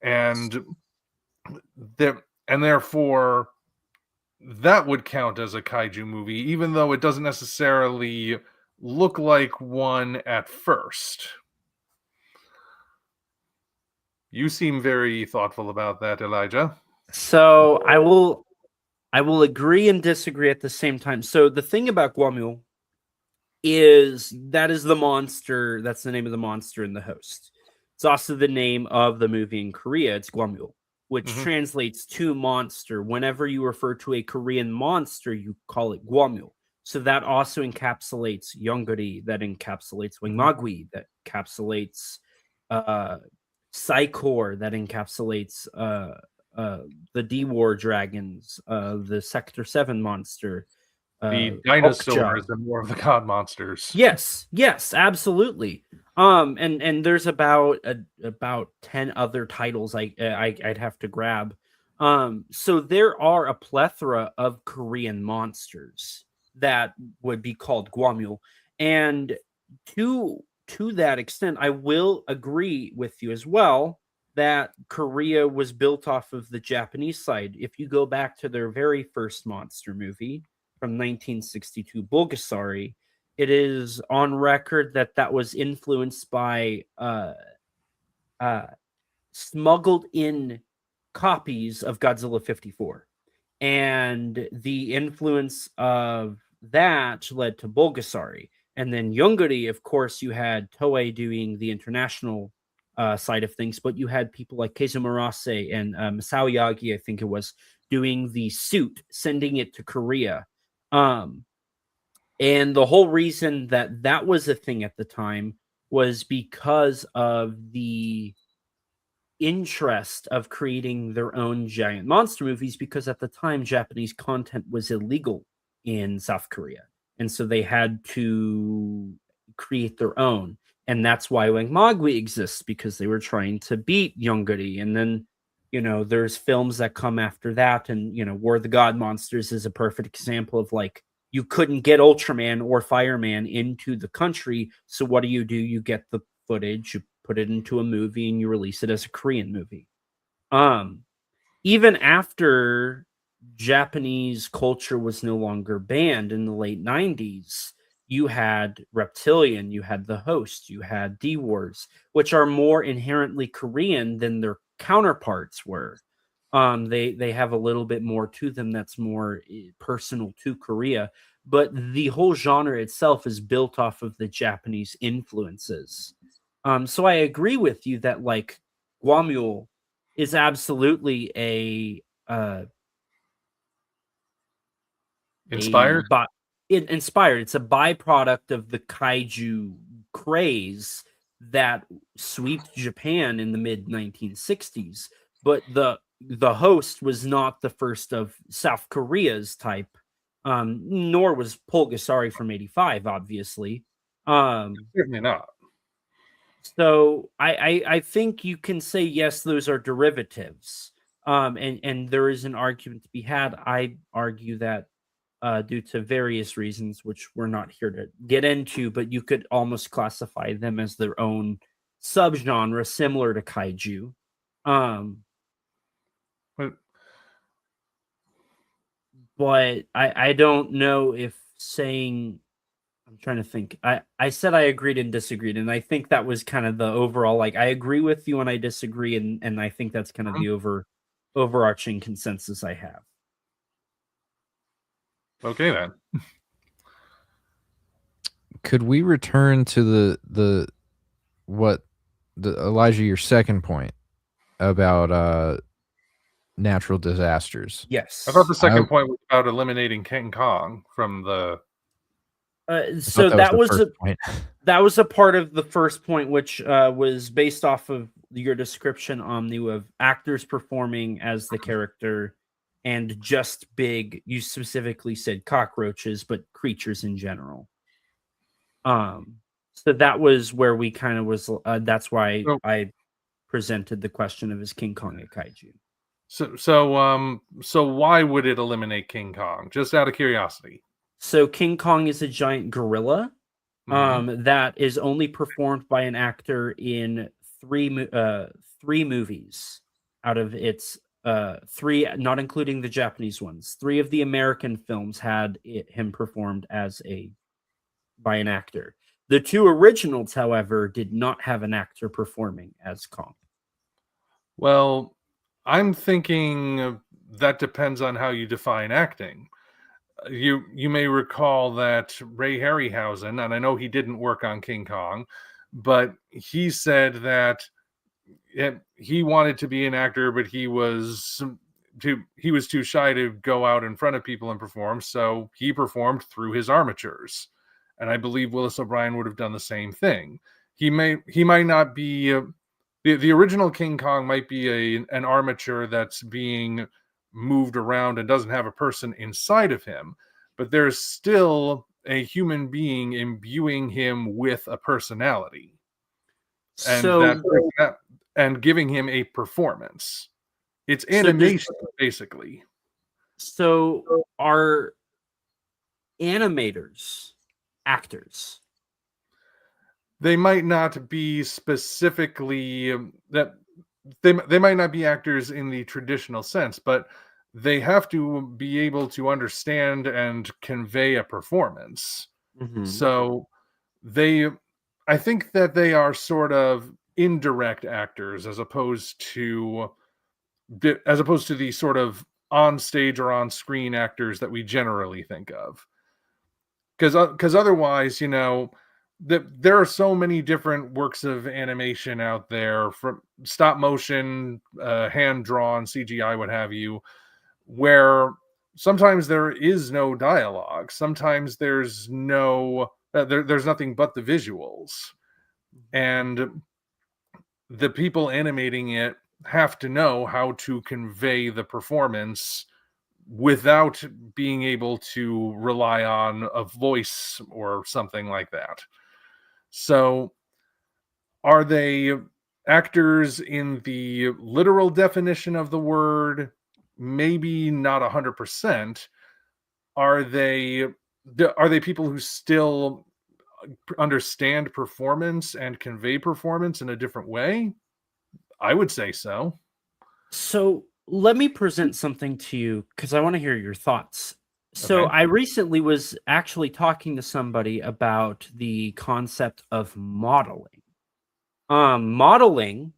[SPEAKER 2] And therefore, that would count as a kaiju movie, even though it doesn't necessarily look like one at first. You seem very thoughtful about that, Elijah.
[SPEAKER 3] So I will agree and disagree at the same time. So the thing about Guamule is that is the monster. That's the name of the monster in the host. It's also the name of the movie in Korea. It's Guamule, which translates to monster. Whenever you refer to a Korean monster, you call it Guamule. So that also encapsulates Yongari, that encapsulates Wingmagwi, that encapsulates Psychor, that encapsulates the D-War dragons, the Sector 7 monster,
[SPEAKER 2] the dinosaurs
[SPEAKER 3] Okja.
[SPEAKER 2] and more of the god monsters.
[SPEAKER 3] Yes, absolutely. And there's about 10 other titles I'd have to grab. So there are a plethora of Korean monsters that would be called Guamule, and to that extent, I will agree with you as well that Korea was built off of the Japanese side. If you go back to their very first monster movie from 1962, Bulgasari, it is on record that was influenced by smuggled in copies of Godzilla 54. And the influence of that led to Bulgasari. And then Yongari, of course, you had Toei doing the international side of things, but you had people like Keizo Murase and Masao Yagi, I think it was, doing the suit, sending it to Korea. And the whole reason that was a thing at the time was because of the interest of creating their own giant monster movies, because at the time Japanese content was illegal in South Korea. And so they had to create their own. And that's why Wangmagwi exists, because they were trying to beat Yongari. And then, you know, there's films that come after that. And, you know, War of the God Monsters is a perfect example of, like, you couldn't get Ultraman or Fireman into the country. So what do? You get the footage, you put it into a movie, and you release it as a Korean movie. Even after Japanese culture was no longer banned in the late 90s, you had Reptilian, you had The Host, you had D-Wars, which are more inherently Korean than their counterparts were. They have a little bit more to them that's more personal to Korea, but the whole genre itself is built off of the Japanese influences. So I agree with you that, like, Guamule is absolutely
[SPEAKER 2] Inspired?
[SPEAKER 3] Inspired. It's a byproduct of the kaiju craze that swept Japan in the mid 1960s. But the host was not the first of South Korea's type, nor was Pulgasari from '85, obviously.
[SPEAKER 2] Certainly not.
[SPEAKER 3] So I think you can say, yes, those are derivatives. And there is an argument to be had. I argue that due to various reasons, which we're not here to get into, but you could almost classify them as their own subgenre, similar to kaiju. But I don't know if saying, I'm trying to think. I said I agreed and disagreed, and I think that was kind of the overall, like, I agree with you and I disagree, and I think that's kind of the overarching consensus I have.
[SPEAKER 2] Okay, then.
[SPEAKER 1] Could we return to the Elijah, your second point about natural disasters?
[SPEAKER 3] Yes.
[SPEAKER 2] I thought the second point was about eliminating King Kong from the...
[SPEAKER 3] So that was
[SPEAKER 1] the first point.
[SPEAKER 3] That was a part of the first point, which was based off of your description, Omni, of actors performing as the character and just big. You specifically said cockroaches, but creatures in general. So that was where we kind of was. That's why I presented the question of, is King Kong a kaiju?
[SPEAKER 2] So why would it eliminate King Kong? Just out of curiosity.
[SPEAKER 3] So King Kong is a giant gorilla. That is only performed by an actor in three movies out of its three, not including the Japanese ones. 3 of the American films had him performed by an actor. The 2 originals, however, did not have an actor performing as Kong.
[SPEAKER 2] Well, I'm thinking that depends on how you define acting. You may recall that Ray Harryhausen, and I know he didn't work on King Kong, but he said that he wanted to be an actor, but he was too shy to go out in front of people and perform, so he performed through his armatures. And I believe Willis O'Brien would have done the same thing. He might not be the original King Kong might be an armature that's being moved around and doesn't have a person inside of him, but there's still a human being imbuing him with a personality, and and giving him a performance. It's animation, basically.
[SPEAKER 3] So are animators actors?
[SPEAKER 2] They might not be specifically that. They might not be actors in the traditional sense, but they have to be able to understand and convey a performance. So I think that they are sort of indirect actors as opposed to the sort of on stage or on screen actors that we generally think of. Because otherwise, there are so many different works of animation out there, from stop motion, hand drawn, CGI, what have you, where sometimes there is no dialogue. Sometimes there's there's nothing but the visuals, and the people animating it have to know how to convey the performance without being able to rely on a voice or something like that. So, are they actors in the literal definition of the word? Maybe not 100%. Are they people who still understand performance and convey performance in a different way? I would say so.
[SPEAKER 3] So let me present something to you, because I want to hear your thoughts. So
[SPEAKER 2] Okay.
[SPEAKER 3] I recently was actually talking to somebody about the concept of modeling. Modeling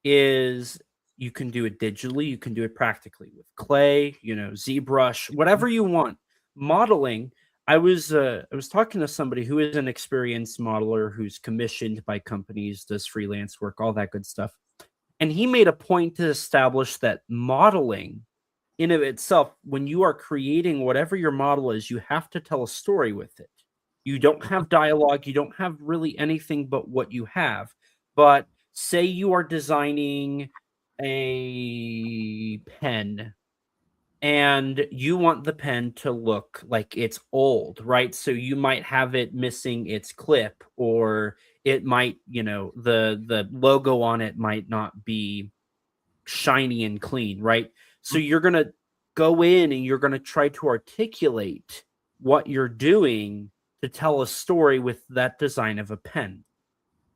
[SPEAKER 3] is, you can do it digitally, you can do it practically with clay, ZBrush, whatever you want. Modeling, I was talking to somebody who is an experienced modeler who's commissioned by companies, does freelance work, all that good stuff. And he made a point to establish that modeling in of itself, when you are creating whatever your model is, you have to tell a story with it. You don't have dialogue, you don't have really anything but what you have. But say you are designing a pen and you want the pen to look like it's old, right? So you might have it missing its clip, or it might, the logo on it might not be shiny and clean, right? So you're going to go in and you're going to try to articulate what you're doing to tell a story with that design of a pen.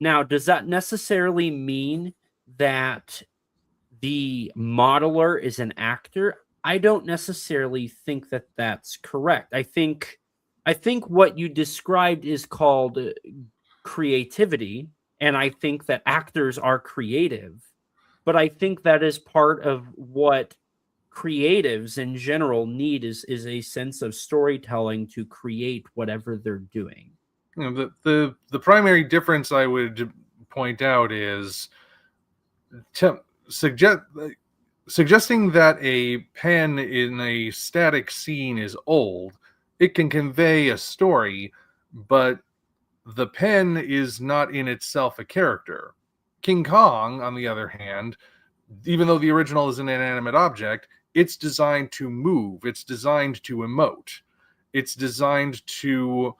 [SPEAKER 3] Now, does that necessarily mean that the modeler is an actor, I don't necessarily think that that's correct. I think what you described is called creativity, and I think that actors are creative, but I think that is part of what creatives in general need is a sense of storytelling to create whatever they're doing.
[SPEAKER 2] You know, the primary difference I would point out is suggesting that a pen in a static scene is old. It can convey a story, but the pen is not in itself a character. King Kong, on the other hand, even though the original is an inanimate object, it's designed to move, it's designed to emote, it's designed to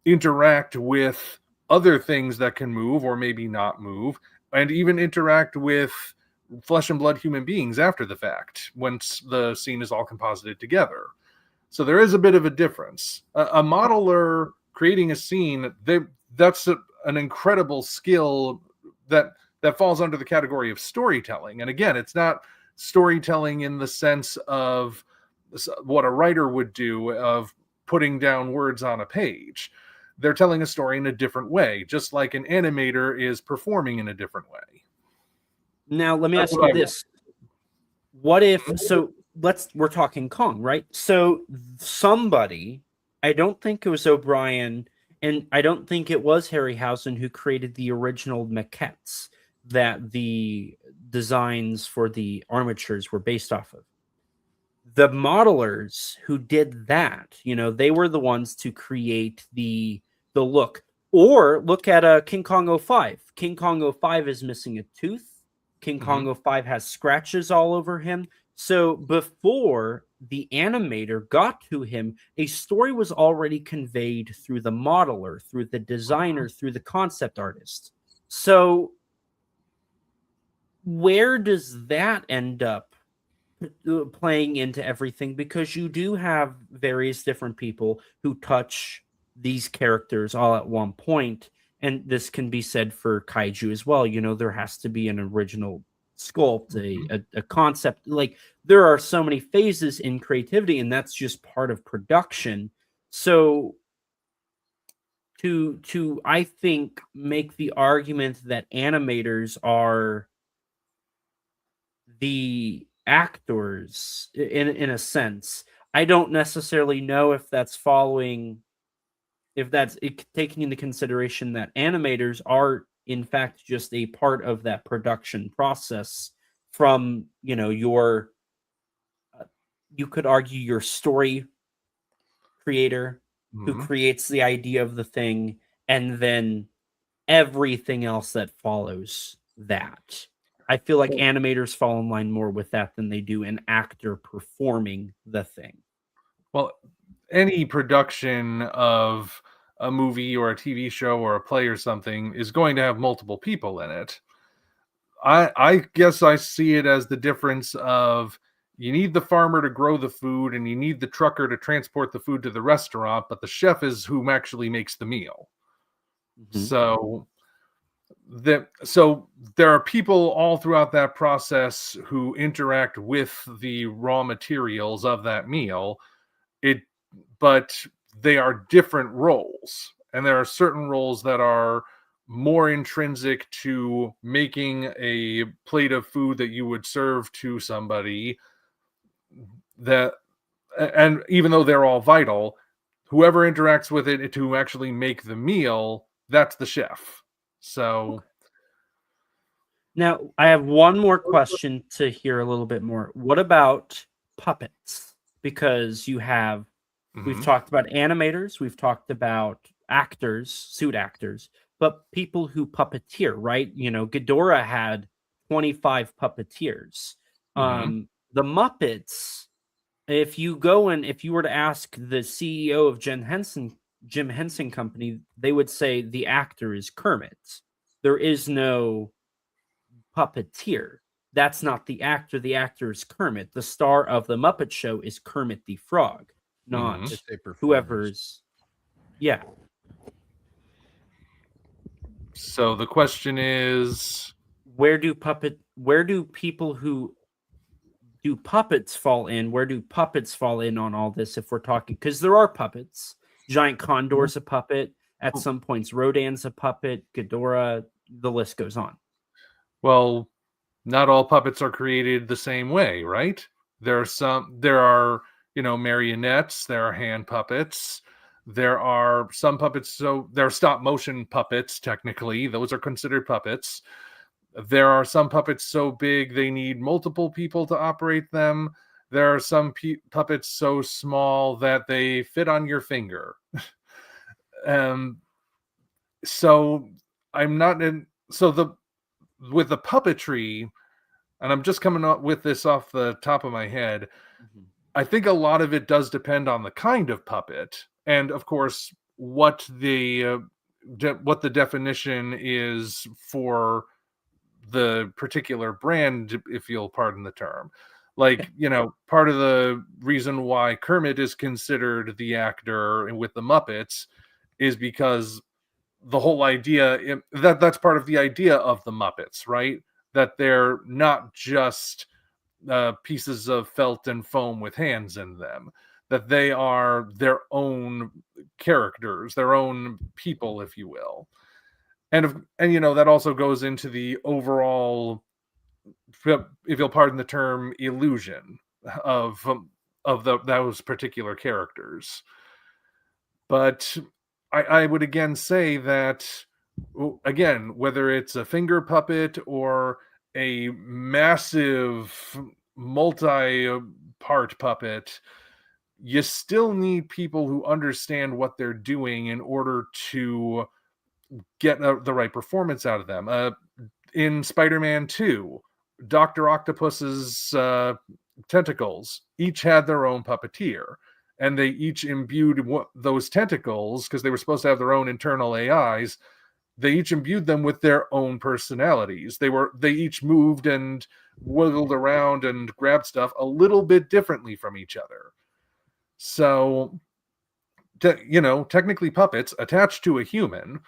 [SPEAKER 2] interact with other things that can move or maybe not move, and even interact with flesh and blood human beings after the fact, once the scene is all composited together. So there is a bit of a difference. A modeler creating a scene, that's an incredible skill that falls under the category of storytelling. And again, it's not storytelling in the sense of what a writer would do, of putting down words on a page. They're telling a story in a different way, just like an animator is performing in a different way.
[SPEAKER 3] Now, let me ask you this. What if, so we're talking Kong, right? So somebody, I don't think it was O'Brien, and I don't think it was Harryhausen who created the original maquettes that the designs for the armatures were based off of. The modelers who did that, they were the ones to create the look. Or look at King Kong 05. King Kong 05 is missing a tooth. King Kong 05 has scratches all over him. So before the animator got to him, a story was already conveyed through the modeler, through the designer, through the concept artist. So where does that end up playing into everything? Because you do have various different people who touch these characters all at one point. And this can be said for kaiju as well. There has to be an original sculpt, a concept. Like, there are so many phases in creativity, and that's just part of production. So to I think make the argument that animators are the actors in a sense, I don't necessarily know if that's taking into consideration that animators are in fact just a part of that production process from, your you could argue your story creator who creates the idea of the thing, and then everything else that follows that. I feel like animators fall in line more with that than they do an actor performing the thing.
[SPEAKER 2] Well, any production of a movie or a TV show or a play or something is going to have multiple people in it. I guess I see it as the difference of, you need the farmer to grow the food and you need the trucker to transport the food to the restaurant, but the chef is who actually makes the meal. So there are people all throughout that process who interact with the raw materials of that meal. But they are different roles, and there are certain roles that are more intrinsic to making a plate of food that you would serve to somebody, and even though they're all vital, whoever interacts with it to actually make the meal, that's the chef. So
[SPEAKER 3] now I have one more question to hear a little bit more. What about puppets? Because you have, we've talked about animators, we've talked about actors, suit actors, but people who puppeteer, right? Ghidorah had 25 puppeteers. The Muppets, if you were to ask the CEO of Jim Henson Company, they would say the actor is Kermit. There is no puppeteer. That's not the actor. The actor is Kermit. The star of the Muppet Show is Kermit the Frog, not whoever's. Yeah.
[SPEAKER 2] So the question is,
[SPEAKER 3] where do people who do puppets fall in? Where do puppets fall in on all this? If we're talking, because there are puppets. Giant Condor's a puppet. At some points, Rodan's a puppet. Ghidorah. The list goes on.
[SPEAKER 2] Well, not all puppets are created the same way, right? There are marionettes. There are hand puppets. There are some puppets. So there are stop motion puppets. Technically, those are considered puppets. There are some puppets so big they need multiple people to operate them. There are some puppets so small that they fit on your finger. So I'm not in. So with the puppetry, and I'm just coming up with this off the top of my head. I think a lot of it does depend on the kind of puppet, and of course, what the definition is for the particular brand, if you'll pardon the term. Like, part of the reason why Kermit is considered the actor with the Muppets is because the whole idea that's part of the idea of the Muppets, right? That they're not just pieces of felt and foam with hands in them, that they are their own characters, their own people, if you will. And that also goes into the overall, if you'll pardon the term, illusion of those particular characters. But I would again say that, again, whether it's a finger puppet or a massive multi-part puppet, you still need people who understand what they're doing in order to get the right performance out of them. In Spider-Man 2, Dr. Octopus's tentacles each had their own puppeteer, and they each imbued those tentacles, because they were supposed to have their own internal AIs. They each imbued them with their own personalities. They each moved and wiggled around and grabbed stuff a little bit differently from each other. So, technically puppets attached to a human,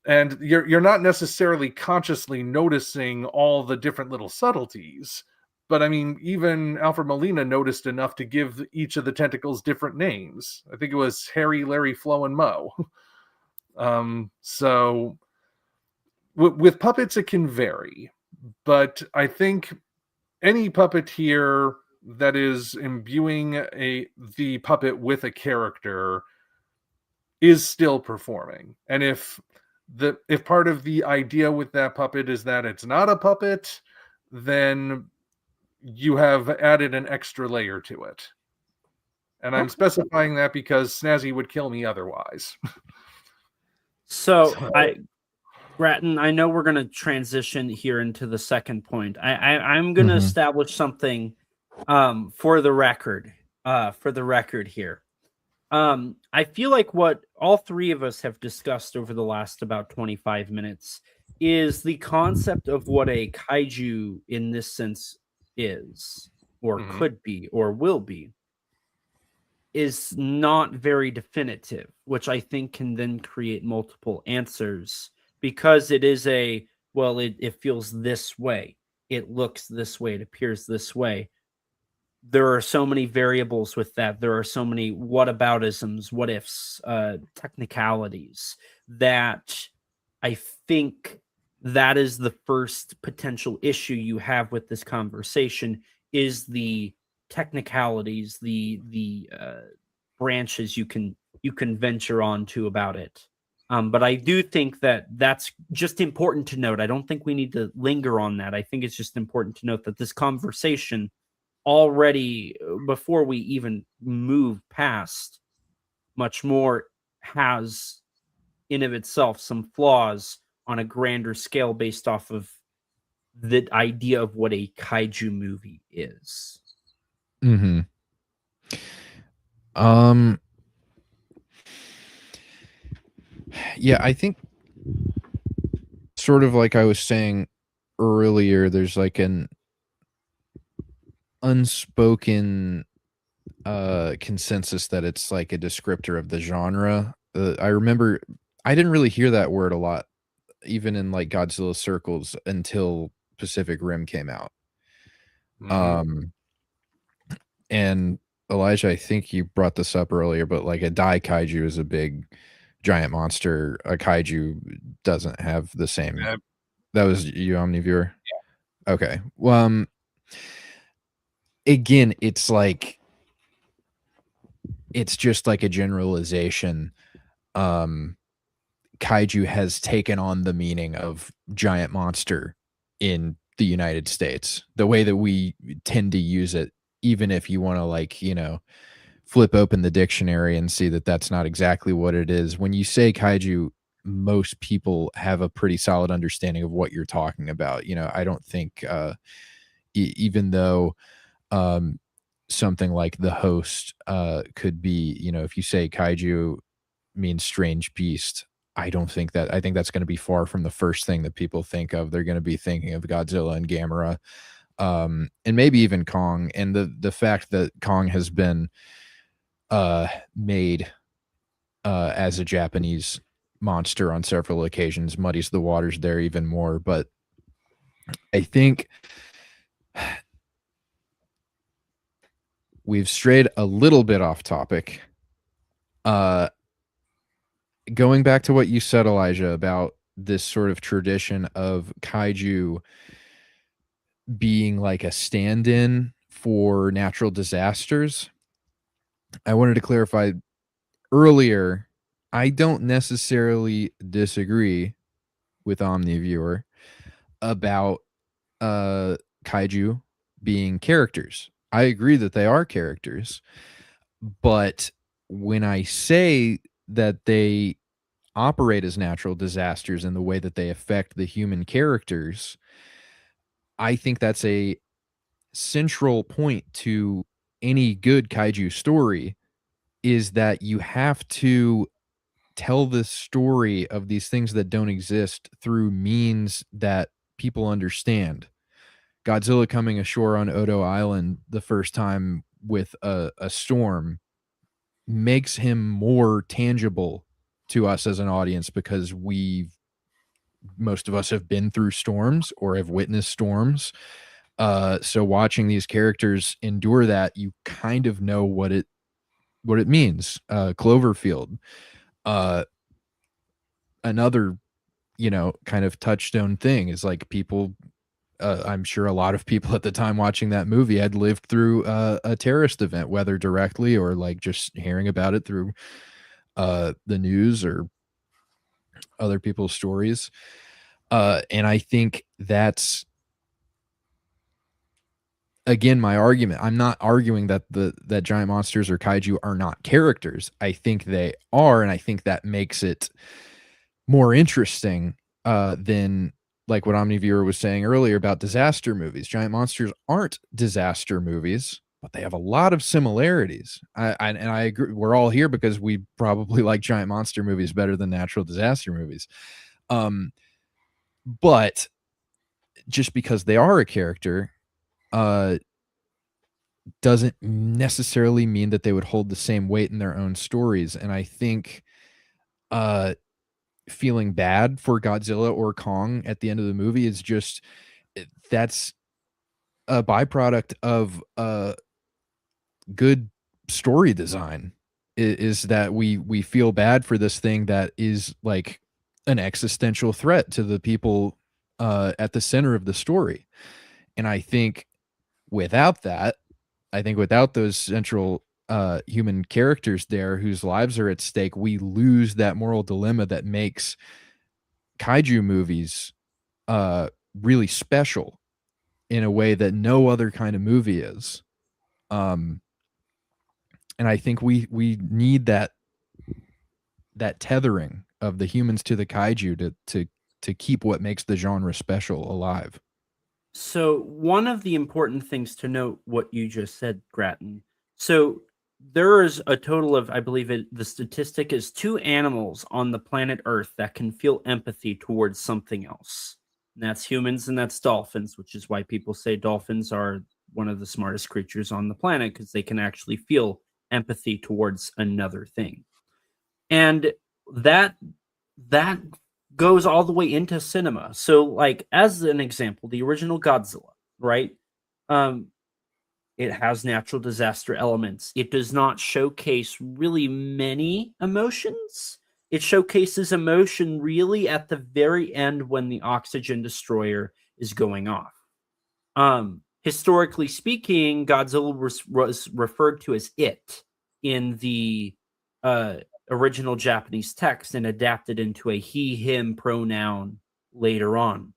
[SPEAKER 2] and you're not necessarily consciously noticing all the different little subtleties. But I mean, even Alfred Molina noticed enough to give each of the tentacles different names. I think it was Harry, Larry, Flo, and Mo. So with puppets, it can vary. But I think any puppeteer that is imbuing the puppet with a character is still performing. And if part of the idea with that puppet is that it's not a puppet, then you have added an extra layer to it. And I'm specifying that because Snazzy would kill me otherwise.
[SPEAKER 3] So Gratton, I know we're going to transition here into the second point. I'm going to establish something for the record here. I feel like what all three of us have discussed over the last about 25 minutes is the concept of what a kaiju in this sense is, or could be, or will be, is not very definitive, which I think can then create multiple answers, because it is it feels this way, it looks this way, it appears this way. There are so many variables with that. There are so many whataboutisms, what ifs, technicalities, that I think that is the first potential issue you have with this conversation, is the technicalities, the branches you can venture onto about it. But I do think that that's just important to note. I don't think we need to linger on that. I think it's just important to note that this conversation already, before we even move past much more, has in of itself some flaws on a grander scale based off of the idea of what a kaiju movie is.
[SPEAKER 1] Yeah, I think sort of like I was saying earlier, there's like an unspoken consensus that it's like a descriptor of the genre. I remember I didn't really hear that word a lot even in like Godzilla circles until Pacific Rim came out.
[SPEAKER 2] Mhm.
[SPEAKER 1] And Elijah, I think you brought this up earlier, but like a Dai kaiju is a big giant monster. A kaiju doesn't have the same.
[SPEAKER 2] Yeah.
[SPEAKER 1] That was you, Omni Viewer? Yeah. Okay. Well, again, it's like, it's just like a generalization. Kaiju has taken on the meaning of giant monster in the United States, the way that we tend to use it, even if you want to, like, you know, flip open the dictionary and see that that's not exactly what it is. When you say kaiju, most people have a pretty solid understanding of what you're talking about. You know, I don't think, even though, something like the host, could be, you know, if you say kaiju means strange beast, I don't think that, I think that's going to be far from the first thing that people think of. They're going to be thinking of Godzilla and Gamera, and maybe even Kong. And the fact that Kong has been made as a Japanese monster on several occasions muddies the waters there even more. But I think we've strayed a little bit off topic. Going back to what you said, Elijah, about this sort of tradition of kaiju being like a stand-in for natural disasters, I wanted to clarify earlier, I don't necessarily disagree with Omni Viewer about kaiju being characters. I agree that they are characters, but when I say that they operate as natural disasters in the way that they affect the human characters, I think that's a central point to any good kaiju story, is that you have to tell the story of these things that don't exist through means that people understand. Godzilla coming ashore on Odo Island the first time with a storm makes him more tangible to us as an audience, because most of us have been through storms or have witnessed storms. So watching these characters endure that, you kind of know what it means. Cloverfield, another, you know, kind of touchstone thing is like people, I'm sure a lot of people at the time watching that movie had lived through a terrorist event, whether directly or like just hearing about it through the news or other people's stories. And I think that's, again, my argument. I'm not arguing that that giant monsters or kaiju are not characters. I think they are, and I think that makes it more interesting than like what Omni Viewer was saying earlier about disaster movies. Giant monsters aren't disaster movies, but they have a lot of similarities. And I agree. We're all here because we probably like giant monster movies better than natural disaster movies. But just because they are a character, doesn't necessarily mean that they would hold the same weight in their own stories. And I think feeling bad for Godzilla or Kong at the end of the movie is just, that's a byproduct of good story design, is that we feel bad for this thing that is like an existential threat to the people at the center of the story. And I think without that, without those central human characters there whose lives are at stake, we lose that moral dilemma that makes kaiju movies really special in a way that no other kind of movie is. And I think we need that tethering of the humans to the kaiju to keep what makes the genre special alive.
[SPEAKER 3] So one of the important things to note what you just said, Gratton. So there is a total of, I believe the statistic is 2 animals on the planet Earth that can feel empathy towards something else. And that's humans and that's dolphins, which is why people say dolphins are one of the smartest creatures on the planet, because they can actually feel empathy towards another thing. And that goes all the way into cinema. So, like, as an example, the original Godzilla, right? It has natural disaster elements. It does not showcase really many emotions. It showcases emotion really at the very end when the oxygen destroyer is going off. Historically speaking, Godzilla was referred to as it in the uh, original Japanese text and adapted into a he, him pronoun later on,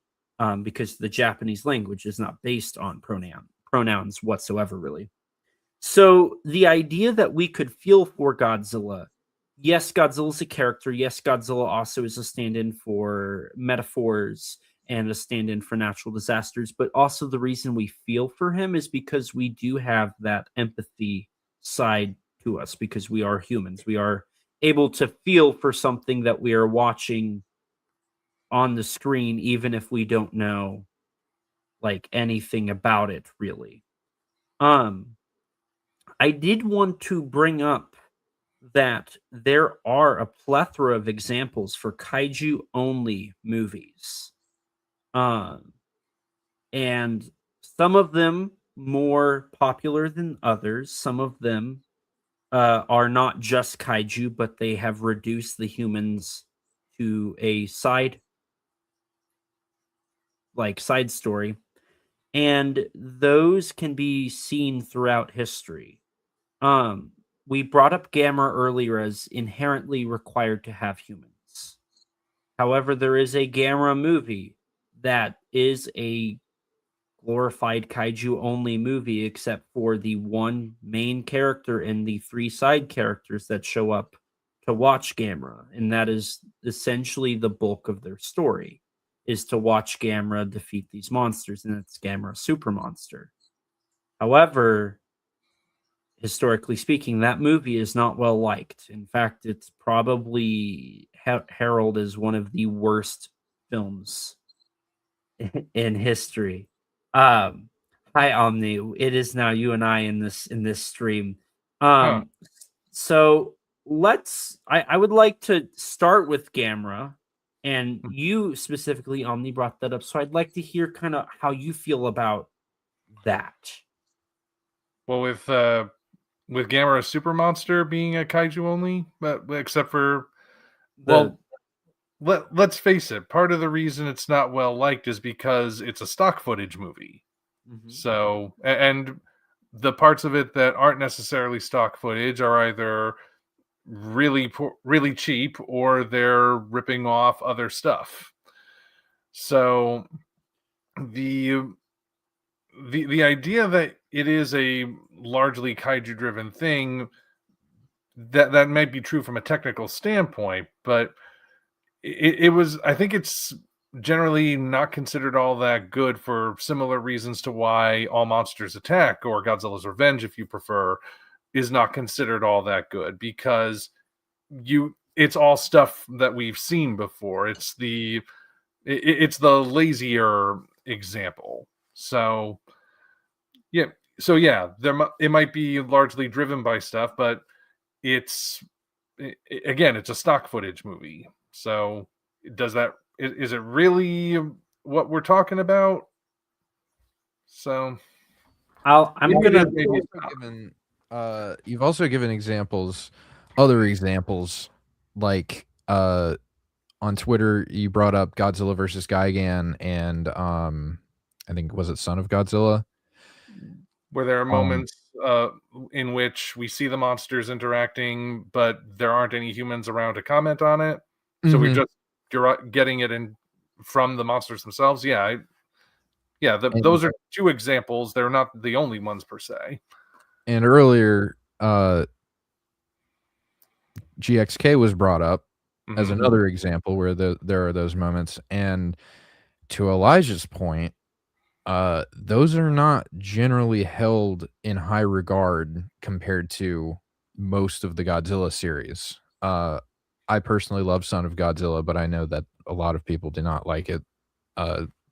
[SPEAKER 3] because the Japanese language is not based on pronouns whatsoever, really. So the idea that we could feel for Godzilla, yes, Godzilla's a character. Yes, Godzilla also is a stand-in for metaphors and a stand-in for natural disasters. But also the reason we feel for him is because we do have that empathy side to us because we are humans. We are able to feel for something that we are watching on the screen, even if we don't know like anything about it really. I did want to bring up that there are a plethora of examples for kaiju only movies. And some of them more popular than others. Some of them are not just kaiju, but they have reduced the humans to a side story. And those can be seen throughout history. We brought up Gamera earlier as inherently required to have humans. However, there is a Gamera movie that is a glorified kaiju only movie, except for the one main character and the three side characters that show up to watch Gamera. And that is essentially the bulk of their story, is to watch Gamera defeat these monsters, and it's Gamera Super Monster. However, historically speaking, that movie is not well liked. In fact, it's probably heralded as one of the worst films in history. Hi Omni, it is now you and I in this stream.
[SPEAKER 2] Huh.
[SPEAKER 3] So I would like to start with Gamera, and you specifically, Omni, brought that up. So I'd like to hear kind of how you feel about that.
[SPEAKER 2] Well, with Gamera Super Monster being a kaiju only, but except for let's face it, part of the reason it's not well liked is because it's a stock footage movie.
[SPEAKER 3] Mhm.
[SPEAKER 2] So, and the parts of it that aren't necessarily stock footage are either really cheap or they're ripping off other stuff. So the the idea that it is a largely kaiju driven thing, that might be true from a technical standpoint, but it was, I think it's generally not considered all that good for similar reasons to why All Monsters Attack, or Godzilla's Revenge if you prefer, is not considered all that good, because it's all stuff that we've seen before. It's the lazier example. So yeah, it might be largely driven by stuff, but again, it's a stock footage movie. So is it really what we're talking about? So
[SPEAKER 1] you've also given other examples, like on Twitter you brought up Godzilla versus Gigan, and I think, was it Son of Godzilla,
[SPEAKER 2] where there are moments in which we see the monsters interacting, but there aren't any humans around to comment on it. So you're getting it from the monsters themselves. Those are two examples. They're not the only ones per se.
[SPEAKER 1] And earlier, GXK was brought up as another example where there are those moments. And to Elijah's point, those are not generally held in high regard compared to most of the Godzilla series. I personally love Son of Godzilla, but I know that a lot of people do not like it,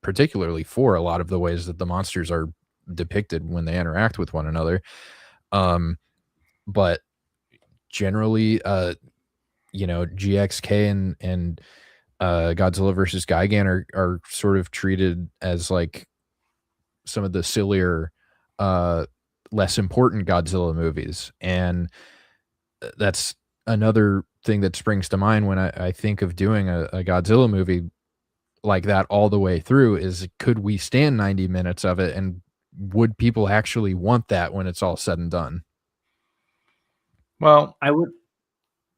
[SPEAKER 1] particularly for a lot of the ways that the monsters are depicted when they interact with one another. But generally, GXK and Godzilla versus Gigan are sort of treated as like some of the sillier, less important Godzilla movies. And that's another thing that springs to mind when I think of doing a Godzilla movie like that all the way through is, could we stand 90 minutes of it, and would people actually want that when it's all said and done?
[SPEAKER 2] Well,
[SPEAKER 3] I would.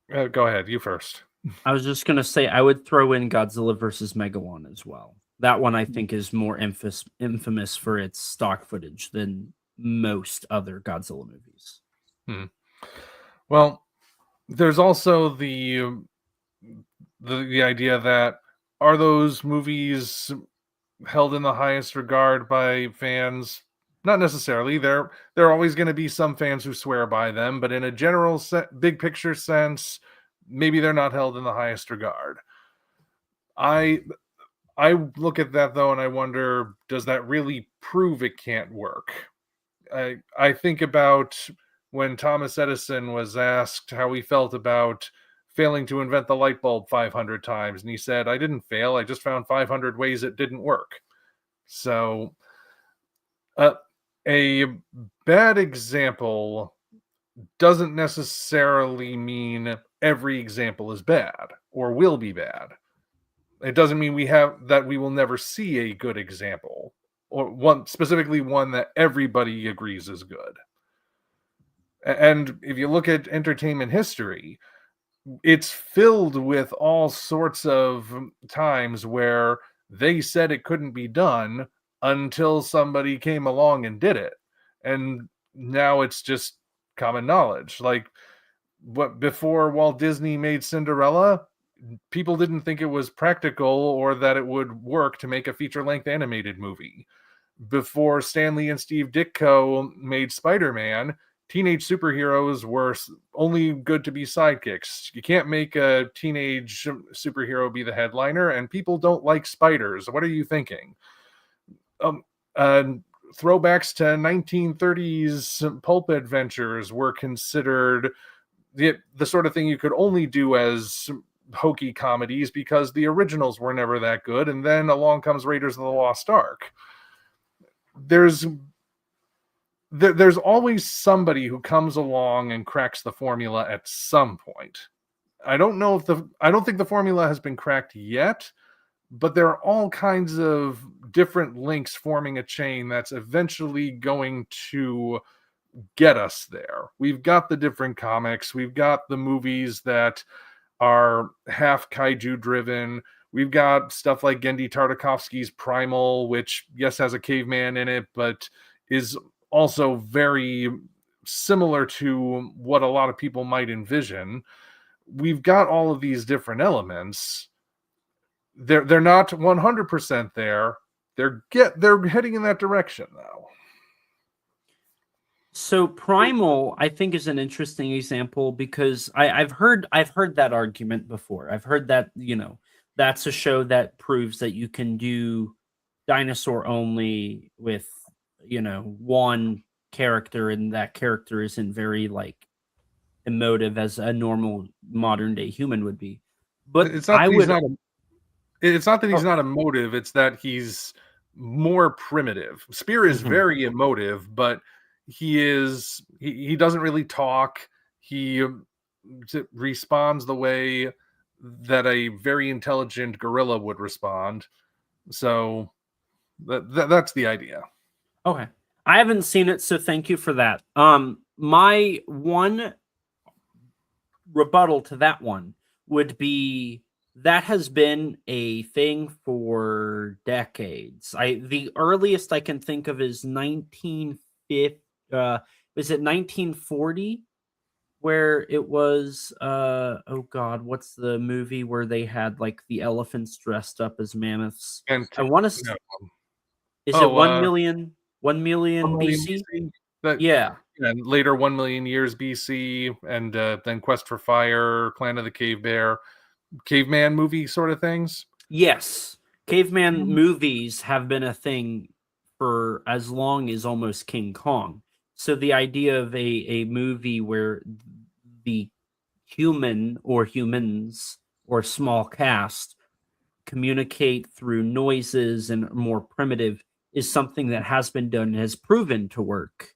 [SPEAKER 2] go ahead. You first.
[SPEAKER 3] I was just gonna say I would throw in Godzilla versus Megalon as well. That one I think is more infamous for its stock footage than most other Godzilla movies.
[SPEAKER 2] Well, there's also the idea that, are those movies held in the highest regard by fans? Not necessarily. There are always going to be some fans who swear by them, but in a general big picture sense, maybe they're not held in the highest regard. I look at that though, and I wonder, does that really prove it can't work? I think about when Thomas Edison was asked how he felt about failing to invent the light bulb 500 times, and he said, "I didn't fail. I just found 500 ways it didn't work." So, a bad example doesn't necessarily mean every example is bad or will be bad. It doesn't mean we will never see a good example, or specifically one that everybody agrees is good. And if you look at entertainment history, it's filled with all sorts of times where they said it couldn't be done until somebody came along and did it. And now it's just common knowledge. Like, before Walt Disney made Cinderella, people didn't think it was practical or that it would work to make a feature-length animated movie. Before Stanley and Steve Ditko made Spider-Man, teenage superheroes were only good to be sidekicks. You can't make a teenage superhero be the headliner, and people don't like spiders. What are you thinking? Throwbacks to 1930s pulp adventures were considered the sort of thing you could only do as hokey comedies because the originals were never that good. And then along comes Raiders of the Lost Ark. There's always somebody who comes along and cracks the formula at some point. I don't think the formula has been cracked yet, but there are all kinds of different links forming a chain that's eventually going to get us there. We've got the different comics, we've got the movies that are half kaiju driven. We've got stuff like Gendy Tartakovsky's Primal, which, yes, has a caveman in it, but is also very similar to what a lot of people might envision. We've got all of these different elements. They're not 100% there. They're heading in that direction now.
[SPEAKER 3] So Primal, I think, is an interesting example because I've heard that argument before. I've heard that, that's a show that proves that you can do dinosaur only with, one character, and that character isn't very like emotive as a normal modern day human would be. But
[SPEAKER 2] it's not that he's not emotive, it's that he's more primitive. Spear is very emotive, but he doesn't really talk. He responds the way that a very intelligent gorilla would respond. So that's the idea.
[SPEAKER 3] Okay. I haven't seen it, so thank you for that. My one rebuttal to that one would be that has been a thing for decades. The earliest I can think of is 1950. Was it 1940? Where it was oh god, what's the movie where they had like the elephants dressed up as mammoths? I want to say, is it 1 million BC? Yeah.
[SPEAKER 2] And later 1 million years BC, and then Quest for Fire, Clan of the Cave Bear, caveman movie sort of things.
[SPEAKER 3] Yes. Caveman movies have been a thing for as long as almost King Kong. So the idea of a movie where the human or humans or small cast communicate through noises and more primitive is something that has been done and has proven to work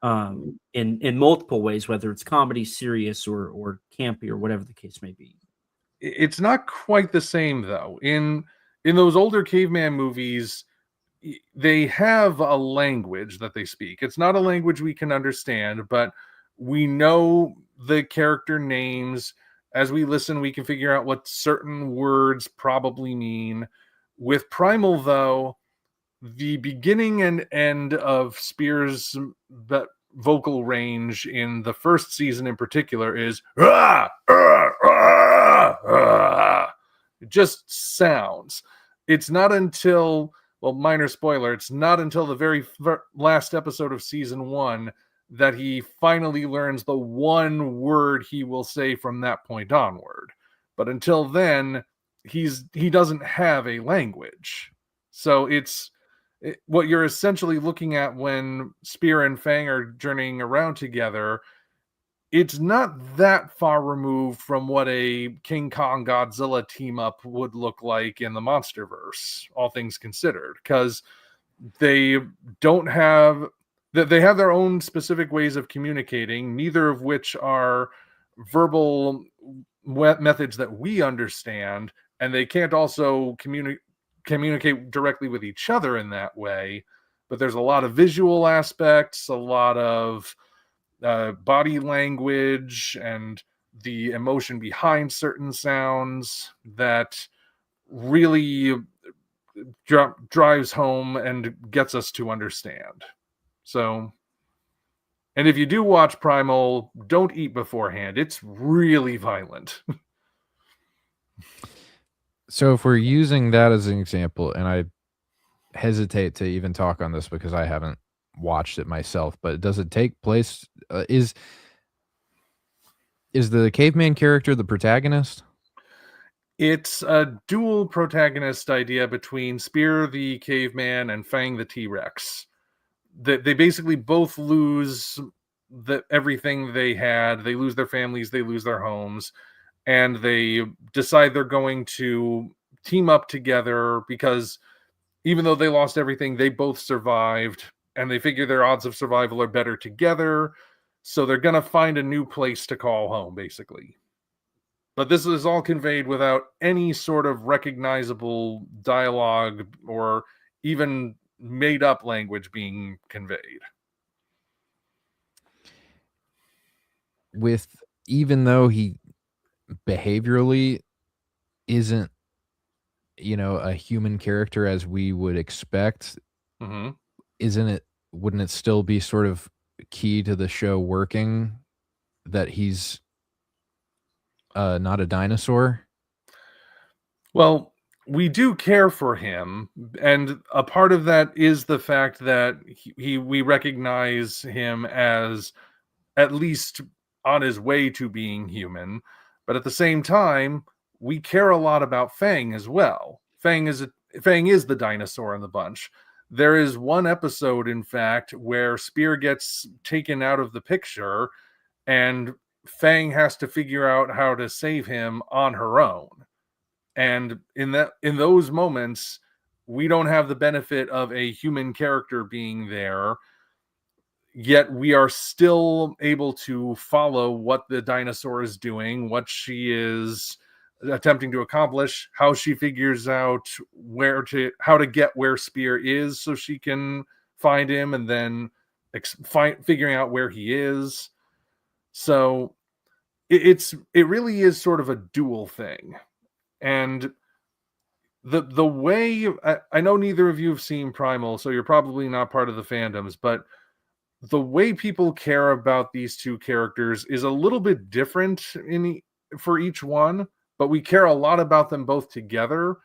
[SPEAKER 3] in multiple ways, whether it's comedy, serious, or campy, or whatever the case may be.
[SPEAKER 2] It's not quite the same though. In those older caveman movies, they have a language that they speak. It's not a language we can understand, but we know the character names. As we listen, we can figure out what certain words probably mean. With Primal, though, the beginning and end of Spear's vocal range in the first season in particular is ah, ah, ah, ah. It just sounds. It's not until, well, minor spoiler, it's not until the very last episode of season 1 that he finally learns the one word he will say from that point onward. But until then, he doesn't have a language. So what you're essentially looking at when Spear and Fang are journeying around together, it's not that far removed from what a King Kong Godzilla team up would look like in the MonsterVerse, all things considered, because they have their own specific ways of communicating, neither of which are verbal methods that we understand, and they can't also communicate directly with each other in that way. But there's a lot of visual aspects, a lot of body language, and the emotion behind certain sounds that really drives home and gets us to understand. So, and if you do watch Primal, don't eat beforehand. It's really violent.
[SPEAKER 1] So if we're using that as an example, and I hesitate to even talk on this because I haven't watched it myself, but does it take place, is the caveman character the protagonist?
[SPEAKER 2] It's a dual protagonist idea between Spear the caveman and Fang the T-Rex. They basically both lose everything they had. They lose their families, they lose their homes, and they decide they're going to team up together because even though they lost everything, they both survived, and they figure their odds of survival are better together. So they're going to find a new place to call home, basically. But this is all conveyed without any sort of recognizable dialogue or even made up language being conveyed.
[SPEAKER 1] Even though he behaviorally isn't, a human character as we would expect,
[SPEAKER 2] Mm-hmm.
[SPEAKER 1] wouldn't it still be sort of key to the show working that he's not a dinosaur?
[SPEAKER 2] Well, we do care for him, and a part of that is the fact that we recognize him as at least on his way to being human. But at the same time, we care a lot about Fang as well. Fang is the dinosaur in the bunch. There is one episode, in fact, where Spear gets taken out of the picture, and Fang has to figure out how to save him on her own. And in those moments, we don't have the benefit of a human character being there, yet we are still able to follow what the dinosaur is doing, what she is attempting to accomplish, how she figures out how to get where Spear is so she can find him, and then figuring out where he is. So it really is sort of a dual thing. And the way, I know neither of you have seen Primal, so you're probably not part of the fandoms, but the way people care about these two characters is a little bit different for each one, but we care a lot about them both together.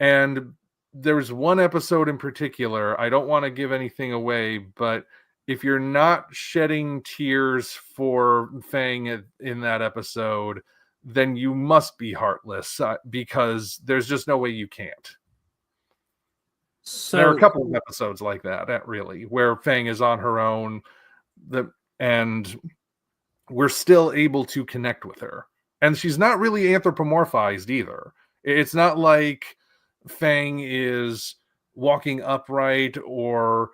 [SPEAKER 2] And there's one episode in particular, I don't want to give anything away, but if you're not shedding tears for Fang in that episode, then you must be heartless, because there's just no way you can't. So there are a couple of episodes like that really, where Fang is on her own, and we're still able to connect with her. And she's not really anthropomorphized either. It's not like Fang is walking upright or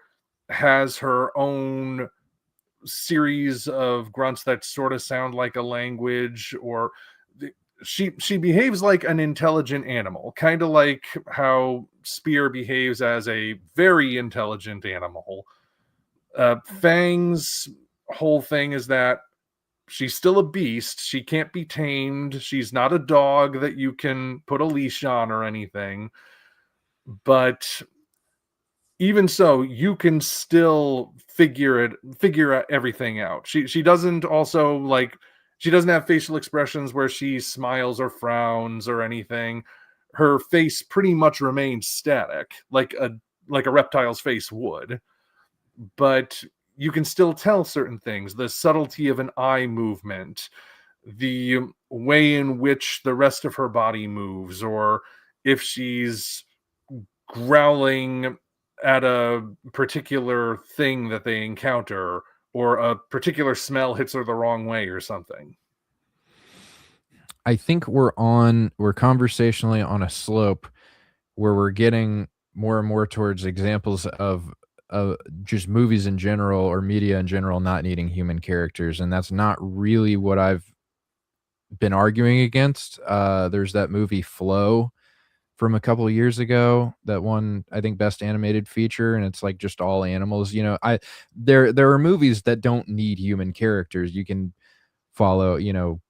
[SPEAKER 2] has her own series of grunts that sort of sound like a language, or she behaves like an intelligent animal, kind of like how Spear behaves as a very intelligent animal. Fang's whole thing is that she's still a beast. She can't be tamed. She's not a dog that you can put a leash on or anything. But even so, you can still figure everything out. She doesn't also like she doesn't have facial expressions where she smiles or frowns or anything. Her face pretty much remains static, like a reptile's face would. But you can still tell certain things, the subtlety of an eye movement, the way in which the rest of her body moves, or if she's growling at a particular thing that they encounter, or a particular smell hits her the wrong way or something.
[SPEAKER 1] I think we're conversationally on a slope where we're getting more and more towards examples of just movies in general or media in general not needing human characters, and that's not really what I've been arguing against. There's that movie Flow from a couple of years ago that won, I think, best animated feature, and it's like just all animals. You know, there are movies that don't need human characters. You can follow, you know,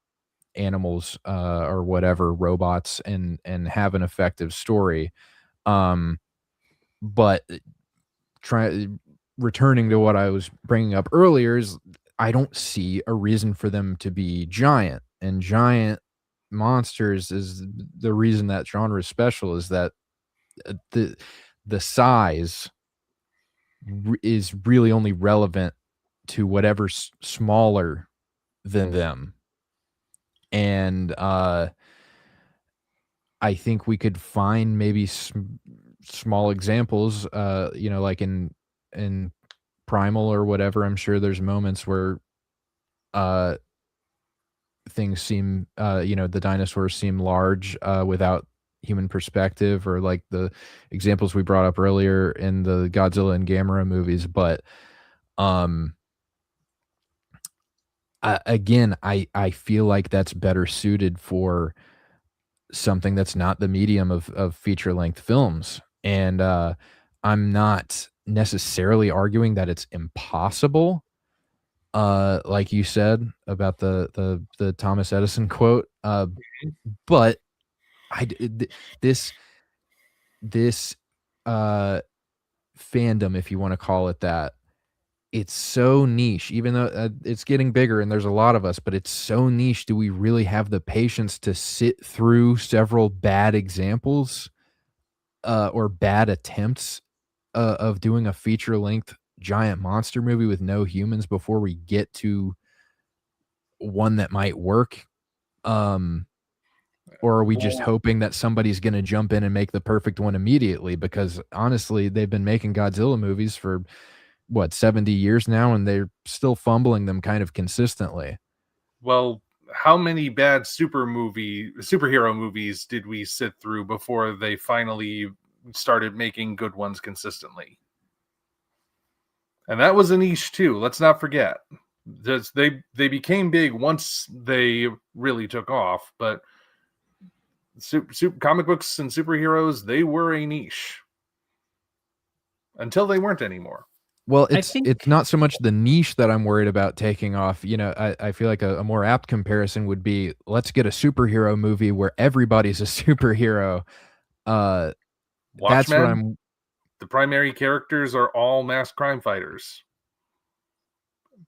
[SPEAKER 1] animals or whatever, robots, and have an effective story. But returning to what I was bringing up earlier is I don't see a reason for them to be giant, and giant monsters is the reason that genre is special, is that the size is really only relevant to whatever's smaller than them. And I think we could find maybe small examples, you know, like in Primal or whatever. I'm sure there's moments where things seem, you know, the dinosaurs seem large without human perspective, or like the examples we brought up earlier in the Godzilla and Gamera movies. But again, I feel like that's better suited for something that's not the medium of feature length films. And I'm not necessarily arguing that it's impossible, like you said about the Thomas Edison quote, but this fandom, if you want to call it that, it's so niche, even though it's getting bigger and there's a lot of us, but it's so niche. Do we really have the patience to sit through several bad examples or bad attempts of doing a feature length giant monster movie with no humans before we get to one that might work? Or are we just hoping that somebody's going to jump in and make the perfect one immediately? Because honestly, they've been making Godzilla movies for what, 70 years now, and they're still fumbling them kind of consistently.
[SPEAKER 2] Well, how many bad superhero movies did we sit through before they finally started making good ones consistently? And that was a niche too. Let's not forget. They became big once they really took off, but comic books and superheroes, they were a niche until they weren't anymore.
[SPEAKER 1] Well, it's not so much the niche that I'm worried about taking off. You know, I feel like a more apt comparison would be, let's get a superhero movie where everybody's a superhero.
[SPEAKER 2] Watchmen,
[SPEAKER 1] that's what I'm.
[SPEAKER 2] The primary characters are all masked crime fighters.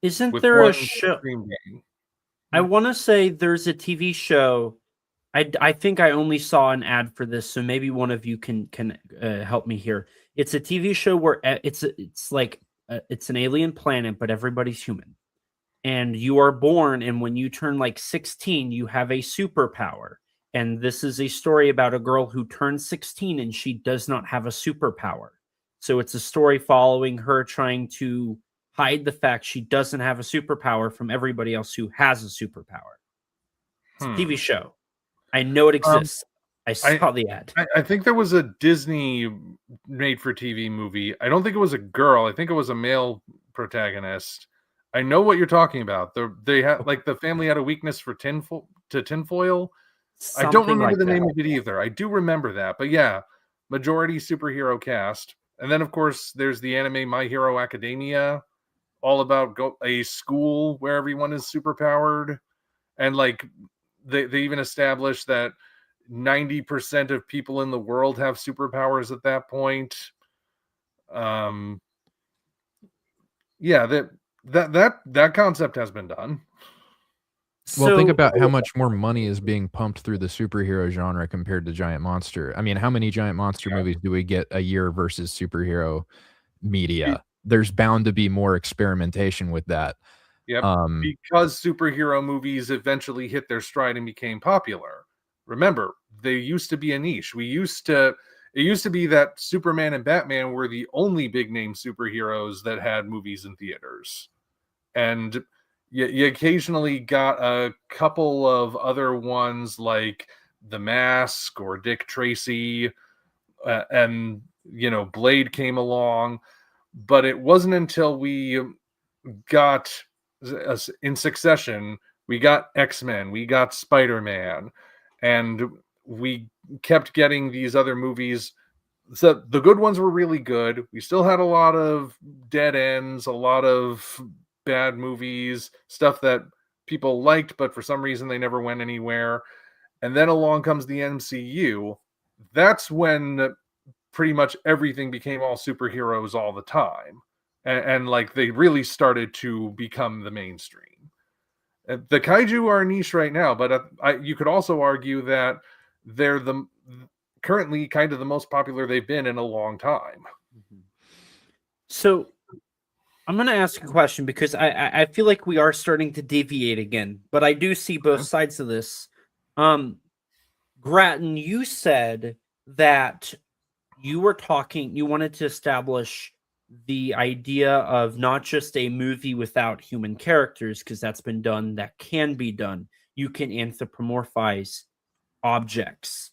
[SPEAKER 3] Isn't there a show? I want to say there's a TV show. I think I only saw an ad for this, so maybe one of you can help me here. It's a TV show where it's an alien planet, but everybody's human, and you are born, and when you turn like 16, you have a superpower. And this is a story about a girl who turns 16 and she does not have a superpower. So it's a story following her trying to hide the fact she doesn't have a superpower from everybody else who has a superpower. It's a TV show. I know it exists. I saw the ad.
[SPEAKER 2] I think there was a Disney made-for-TV movie. I don't think it was a girl. I think it was a male protagonist. I know what you're talking about. They had like the family had a weakness for tinfoil. I don't
[SPEAKER 3] Something
[SPEAKER 2] remember
[SPEAKER 3] like
[SPEAKER 2] the
[SPEAKER 3] that.
[SPEAKER 2] name of it either. I do remember that, but yeah, majority superhero cast. And then of course there's the anime My Hero Academia, all about a school where everyone is superpowered, and like they even established that 90% of people in the world have superpowers at that point. Yeah, that concept has been done.
[SPEAKER 1] Well, think
[SPEAKER 3] So
[SPEAKER 1] about how much more money is being pumped through the superhero genre compared to giant monster. I mean, how many giant monster movies do we get a year versus superhero media? There's bound to be more experimentation with that.
[SPEAKER 2] Yep. Because superhero movies eventually hit their stride and became popular. Remember, they used to be a niche. It used to be that Superman and Batman were the only big name superheroes that had movies in theaters. And you occasionally got a couple of other ones like The Mask or Dick Tracy, and Blade came along. But it wasn't until we got in succession, we got X-Men, we got Spider-Man, and we kept getting these other movies. So the good ones were really good. We still had a lot of dead ends, a lot of bad movies, stuff that people liked, but for some reason they never went anywhere. And then along comes the MCU. That's when pretty much everything became all superheroes all the time. And like they really started to become the mainstream. The kaiju are niche right now, but you could also argue that they're currently kind of the most popular they've been in a long time.
[SPEAKER 3] So I'm going to ask a question because I feel like we are starting to deviate again, but I do see both sides of this. Gratton, you said that you wanted to establish the idea of not just a movie without human characters, because that's been done, that can be done. You can anthropomorphize objects,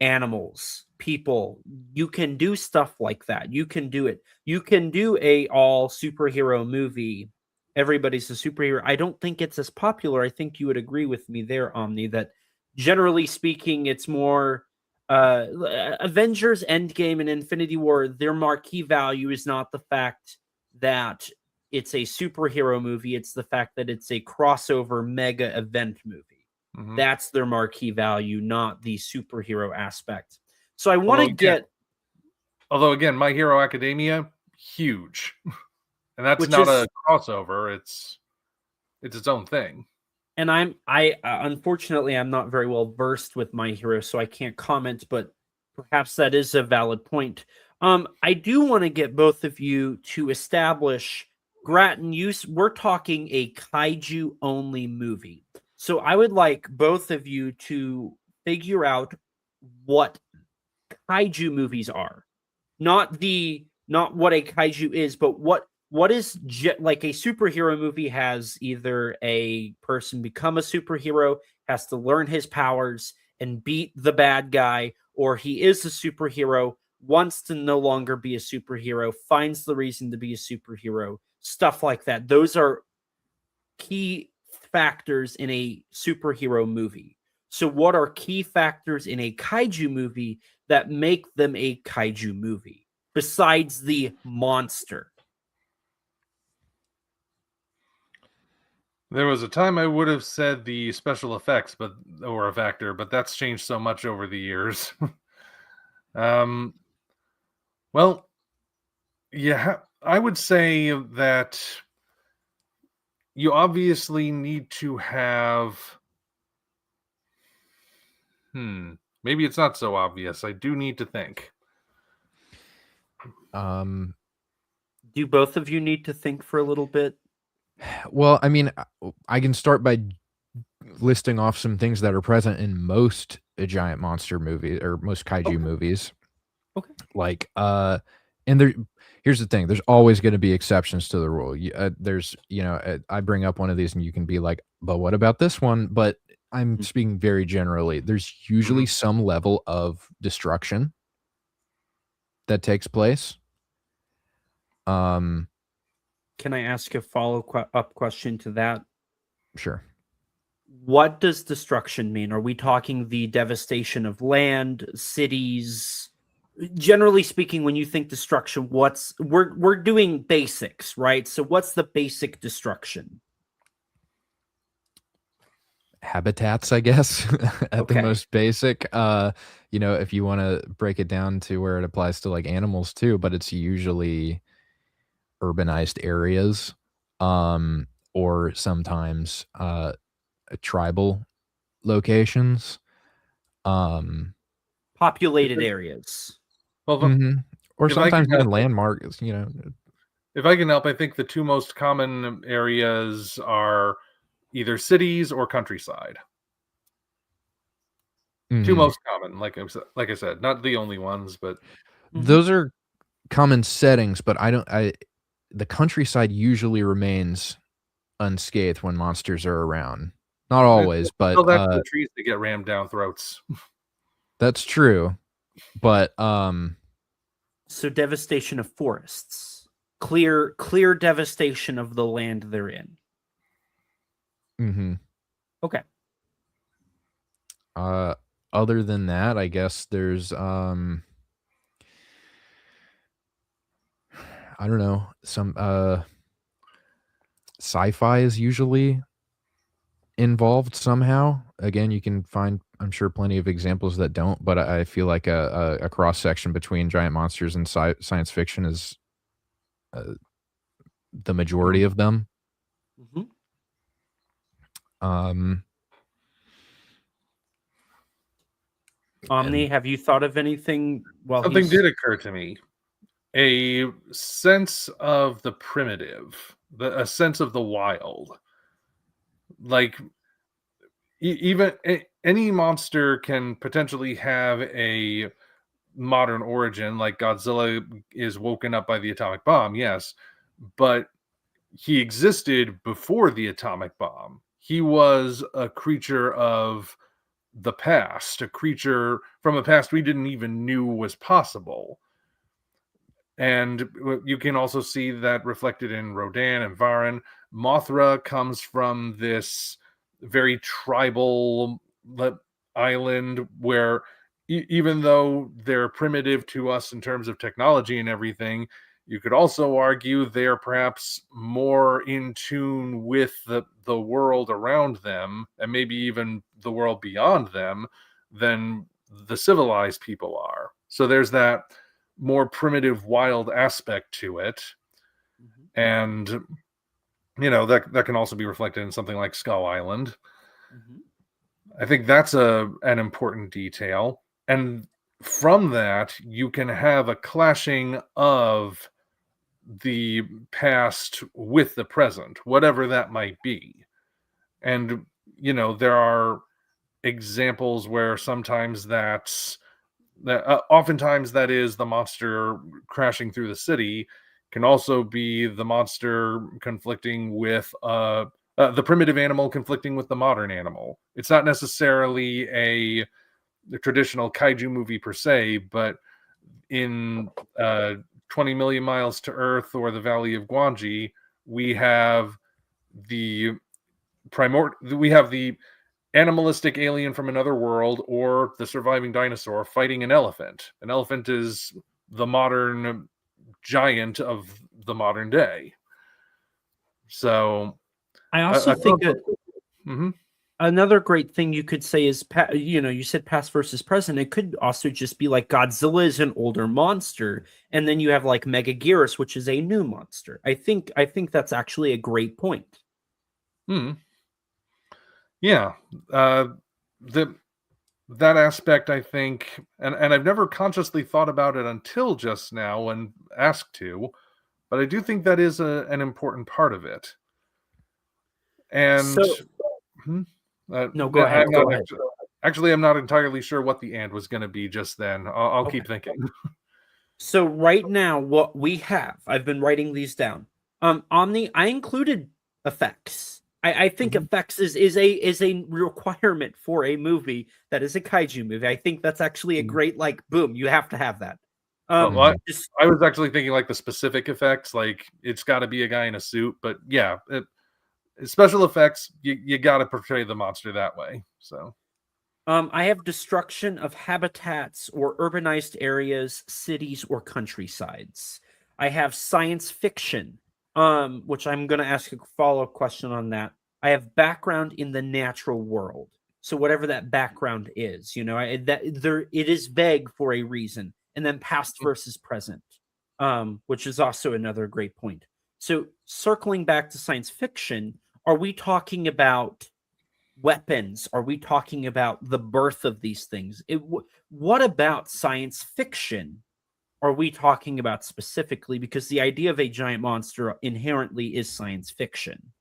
[SPEAKER 3] animals, people. You can do stuff like that. You can do it. You can do a all superhero movie. Everybody's a superhero. I don't think it's as popular. I think you would agree with me there, Omni, that generally speaking, it's more Avengers Endgame and Infinity War. Their marquee value is not the fact that it's a superhero movie. It's the fact that it's a crossover mega event movie. Mm-hmm. That's their marquee value, not the superhero aspect. So I want to get...
[SPEAKER 2] Although, again, My Hero Academia, huge. And that's not a crossover. It's its own thing.
[SPEAKER 3] And I unfortunately, I'm not very well versed with My Hero, so I can't comment, but perhaps that is a valid point. I do want to get both of you to establish, Gratton, we're talking a kaiju-only movie. So I would like both of you to figure out what kaiju movies are. Not what a kaiju is, but what is like a superhero movie has either a person become a superhero, has to learn his powers and beat the bad guy, or he is a superhero, wants to no longer be a superhero, finds the reason to be a superhero, stuff like that. Those are key factors in a superhero movie. So what are key factors in a kaiju movie that make them a kaiju movie besides the monster?
[SPEAKER 2] There was a time I would have said the special effects, or a factor, but that's changed so much over the years. Well, yeah, I would say that you obviously need to have... maybe it's not so obvious. I do need to think.
[SPEAKER 3] Do both of you need to think for a little bit?
[SPEAKER 1] Well, I mean, I can start by listing off some things that are present in most giant monster movies or most kaiju movies.
[SPEAKER 3] Okay.
[SPEAKER 1] Like, and here's the thing: there's always going to be exceptions to the rule. I bring up one of these, and you can be like, "But what about this one?" But I'm speaking very generally. There's usually some level of destruction that takes place.
[SPEAKER 3] Can I ask a follow-up question to that?
[SPEAKER 1] Sure.
[SPEAKER 3] What does destruction mean? Are we talking the devastation of land, cities? Generally speaking, when you think destruction, we're doing basics, right? So what's the basic destruction?
[SPEAKER 1] Habitats, I guess, at the
[SPEAKER 3] Okay.
[SPEAKER 1] most basic. If you want to break it down to where it applies to like animals too, but it's usually urbanized areas, or sometimes tribal locations,
[SPEAKER 3] Populated areas.
[SPEAKER 2] Well,
[SPEAKER 1] or
[SPEAKER 2] if I can
[SPEAKER 1] sometimes even
[SPEAKER 2] help,
[SPEAKER 1] landmarks.
[SPEAKER 2] if I can help, I think the two most common areas are either cities or countryside. Two most common, like I said, not the only ones, but
[SPEAKER 1] those are common settings. But the countryside usually remains unscathed when monsters are around. Not always, but
[SPEAKER 2] tell that to the trees to get rammed down throats.
[SPEAKER 1] that's true. But
[SPEAKER 3] So devastation of forests, clear devastation of the land they're in. Okay.
[SPEAKER 1] Other than that, I guess there's I don't know, some sci-fi is usually involved somehow. Again, you can find, I'm sure, plenty of examples that don't, but I feel like a cross section between giant monsters and science fiction is the majority of them.
[SPEAKER 3] Omni, have you thought of anything?
[SPEAKER 2] Something did occur to me. A sense of the primitive, a sense of the wild. Like, even any monster can potentially have a modern origin, like Godzilla is woken up by the atomic bomb, yes, but he existed before the atomic bomb. He was a creature of the past, a creature from a past we didn't even knew was possible. And you can also see that reflected in Rodan and Varan. Mothra comes from this very tribal island where even though they're primitive to us in terms of technology and everything, you could also argue they're perhaps more in tune with the world around them, and maybe even the world beyond them, than the civilized people are. So there's that more primitive, wild aspect to it. And that can also be reflected in something like Skull Island. I think that's an important detail. And from that, you can have a clashing of the past with the present, whatever that might be. And, there are examples where sometimes oftentimes that is the monster crashing through the city, can also be the monster conflicting with the primitive animal conflicting with the modern animal. It's not necessarily a traditional kaiju movie per se, but in 20 Million Miles to Earth or the Valley of Guanji, we have the animalistic alien from another world or the surviving dinosaur fighting an elephant. An elephant is the modern giant of the modern day. So
[SPEAKER 3] I also think
[SPEAKER 2] mm-hmm.
[SPEAKER 3] Another great thing you could say is, you said past versus present. It could also just be like Godzilla is an older monster, and then you have like Megaguirus, which is a new monster. I think that's actually a great point.
[SPEAKER 2] Yeah, that aspect, I think, and I've never consciously thought about it until just now when asked to, but I do think that is an important part of it. And
[SPEAKER 3] no, go ahead.
[SPEAKER 2] Actually, I'm not entirely sure what the "and" was going to be just then. I'll keep thinking.
[SPEAKER 3] So right now, what we have, I've been writing these down. Omni, I included effects. I think effects is a requirement for a movie that is a kaiju movie. I think that's actually a great, like, boom, you have to have that.
[SPEAKER 2] Well, I was actually thinking like the specific effects, like it's got to be a guy in a suit, but yeah, special effects, you got to portray the monster that way. So,
[SPEAKER 3] I have destruction of habitats or urbanized areas, cities, or countrysides. I have science fiction, which I'm going to ask a follow-up question on that. I have background in the natural world. So whatever that background is, it is vague for a reason. And then past versus present, which is also another great point. So circling back to science fiction, are we talking about weapons? Are we talking about the birth of these things? What about science fiction are we talking about specifically? Because the idea of a giant monster inherently is science fiction.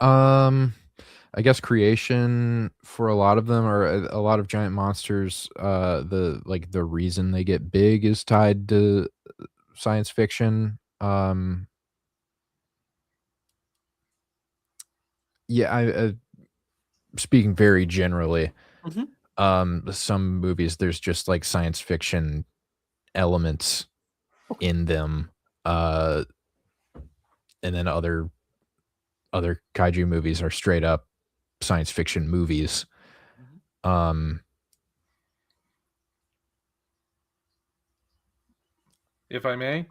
[SPEAKER 1] I guess creation for a lot of them, or a lot of giant monsters, the reason they get big is tied to science fiction. Yeah, I speaking very generally, some movies there's just like science fiction elements in them, and then other kaiju movies are straight up science fiction movies.
[SPEAKER 2] If I may,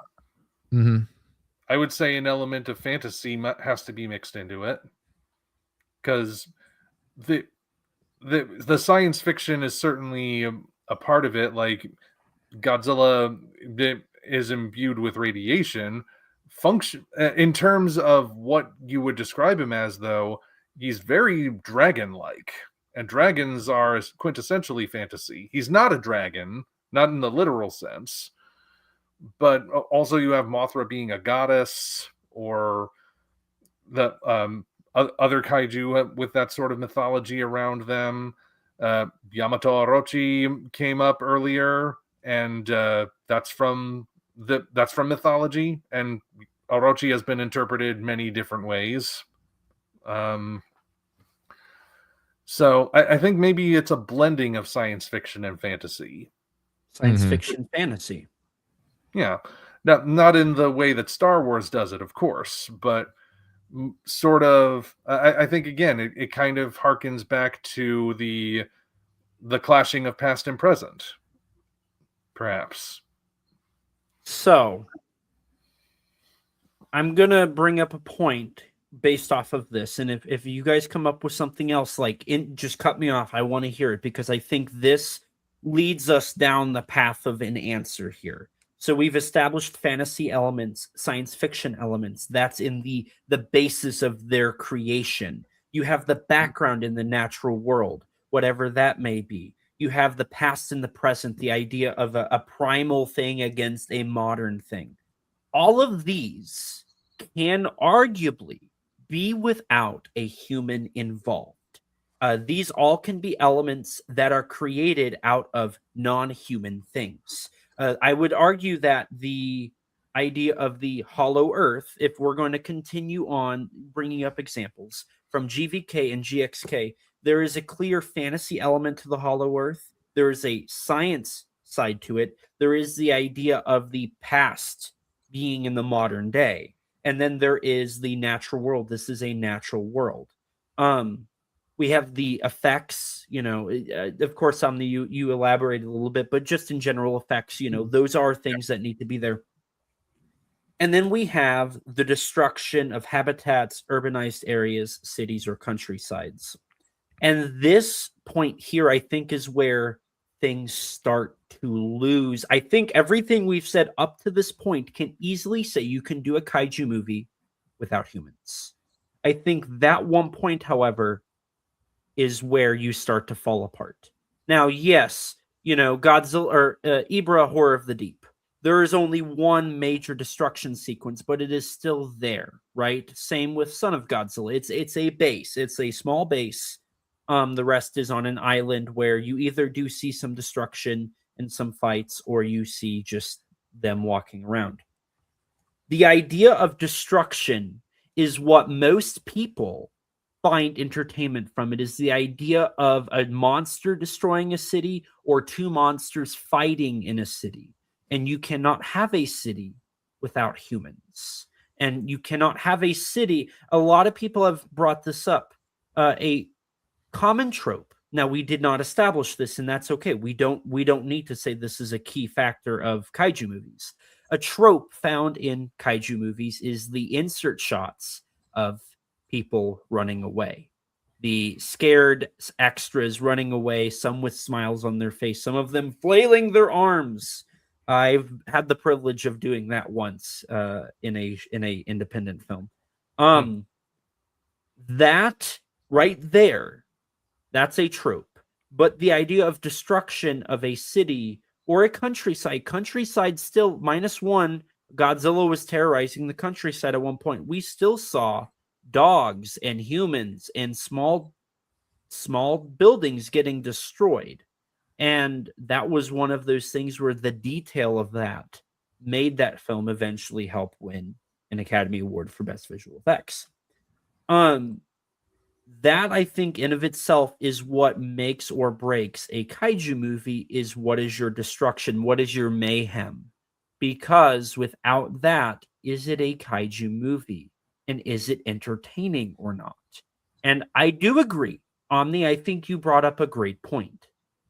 [SPEAKER 1] Mhm.
[SPEAKER 2] I would say an element of fantasy has to be mixed into it, because the science fiction is certainly a part of it. Like Godzilla is imbued with radiation. Function in terms of what you would describe him as, though, he's very dragon-like, and dragons are quintessentially fantasy. He's not a dragon, not in the literal sense, but also you have Mothra being a goddess, or the other kaiju with that sort of mythology around them. Yamato Orochi came up earlier, and that's from mythology, and Orochi has been interpreted many different ways. So I think maybe it's a blending of science fiction and fantasy.
[SPEAKER 3] Science fiction fantasy.
[SPEAKER 2] Yeah, not in the way that Star Wars does it, of course, but sort of. I think again, it kind of harkens back to the clashing of past and present, perhaps.
[SPEAKER 3] So I'm gonna bring up a point based off of this, and if you guys come up with something else, just cut me off. I want to hear it, because I think this leads us down the path of an answer here. So we've established fantasy elements, science fiction elements. That's in the basis of their creation. You have the background in the natural world, whatever that may be. You have the past and the present, the idea of a primal thing against a modern thing. All of these can arguably be without a human involved. These all can be elements that are created out of non-human things. I would argue that the idea of the hollow earth, if we're going to continue on bringing up examples from GVK and GXK, there is a clear fantasy element to the hollow earth. There is a science side to it. There is the idea of the past being in the modern day. And then there is the natural world. This is a natural world. We have the effects, of course, you elaborated a little bit, but just in general effects, those are things that need to be there. And then we have the destruction of habitats, urbanized areas, cities, or countrysides. And this point here, I think, is where things start to lose. I think everything we've said up to this point can easily say you can do a kaiju movie without humans. I think that one point, however, is where you start to fall apart. Now, yes, Godzilla or Ibra Horror of the Deep. There is only one major destruction sequence, but it is still there, right? Same with Son of Godzilla. It's a base. It's a small base. The rest is on an island where you either do see some destruction and some fights, or you see just them walking around. The idea of destruction is what most people find entertainment from. It is the idea of a monster destroying a city or two monsters fighting in a city. And you cannot have a city without humans. And you cannot have a city. A lot of people have brought this up. A common trope. Now, we did not establish this, and that's okay. We don't need to say this is a key factor of kaiju movies. A trope found in kaiju movies is the insert shots of people running away. The scared extras running away, some with smiles on their face, some of them flailing their arms. I've had the privilege of doing that once in a independent film. That right there, that's a trope. But the idea of destruction of a city or a countryside still -1. Godzilla was terrorizing the countryside at one point. We still saw dogs and humans and small buildings getting destroyed. And that was one of those things where the detail of that made that film eventually help win an Academy Award for Best Visual Effects. That, I think, in of itself is what makes or breaks a kaiju movie, is what is your destruction, what is your mayhem. Because without that, is it a kaiju movie? And is it entertaining or not? And I do agree, Omni, I think you brought up a great point.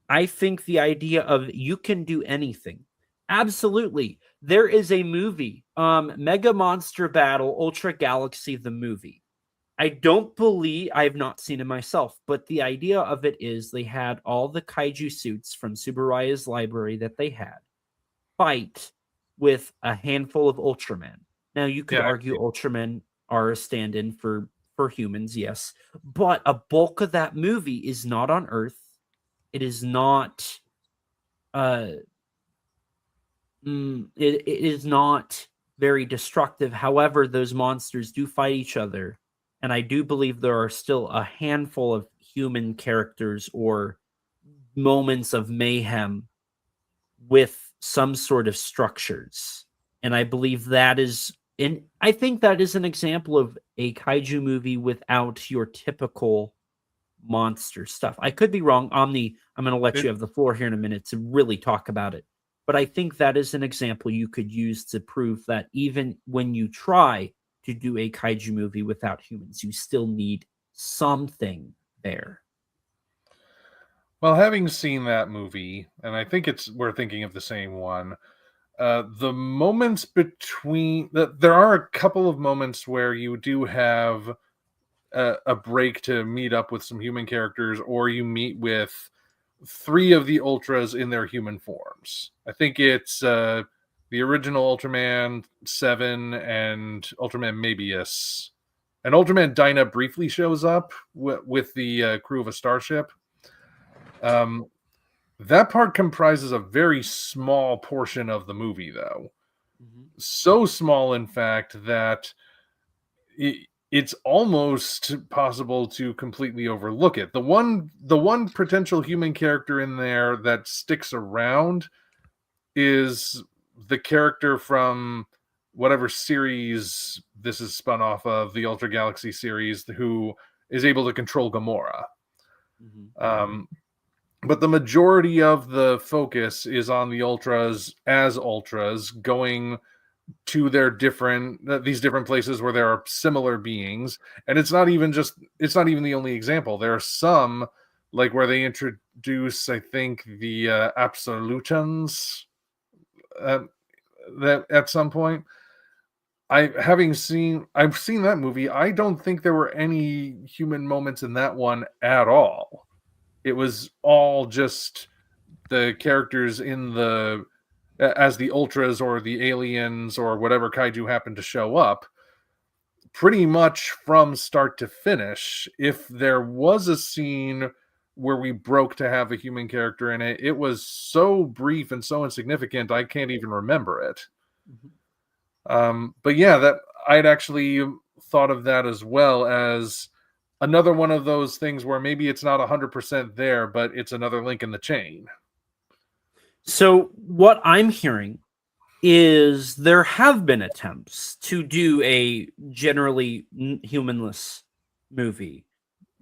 [SPEAKER 3] I think the idea of you can do anything. Absolutely. There is a movie, Mega Monster Battle Ultra Galaxy, the movie. I don't believe, I have not seen it myself, but the idea of it is they had all the kaiju suits from Tsuburaya's library that they had fight with a handful of Ultramen. Now, you could argue Ultramen are a stand-in for humans, yes, but a bulk of that movie is not on Earth. It is not, it is not very destructive. However, those monsters do fight each other. And I do believe there are still a handful of human characters or moments of mayhem with some sort of structures. And I believe that is, and I think that is an example of a kaiju movie without your typical monster stuff. I could be wrong. Omni, I'm going to let you have the floor here in a minute to really talk about it. But I think that is an example you could use to prove that even when you try to do a kaiju movie without humans, you still need something there.
[SPEAKER 2] Well, having seen that movie, and I think we're thinking of the same one, the moments between, there are a couple of moments where you do have a break to meet up with some human characters, or you meet with 3 of the Ultras in their human forms. I think it's the original Ultraman 7 and Ultraman Mabius. And Ultraman Dyna briefly shows up with the crew of a starship. That part comprises a very small portion of the movie, though. Mm-hmm. So small, in fact, that it's almost possible to completely overlook it. The one potential human character in there that sticks around is the character from whatever series this is spun off of, the Ultra Galaxy series, who is able to control Gamora. Mm-hmm. But the majority of the focus is on the Ultras as Ultras going to these different places where there are similar beings. And it's not even the only example. There are some, like where they introduce, I think, the Absolutans that at some point. I've seen that movie. I don't think there were any human moments in that one at all. It was all just the characters as the Ultras or the aliens or whatever kaiju happened to show up, pretty much from start to finish. If there was a scene where we broke to have a human character in it, it was so brief and so insignificant, I can't even remember it. Mm-hmm. But yeah, that I'd actually thought of that as well as another one of those things where maybe it's not 100% there, but it's another link in the chain.
[SPEAKER 3] So what I'm hearing is there have been attempts to do a generally humanless movie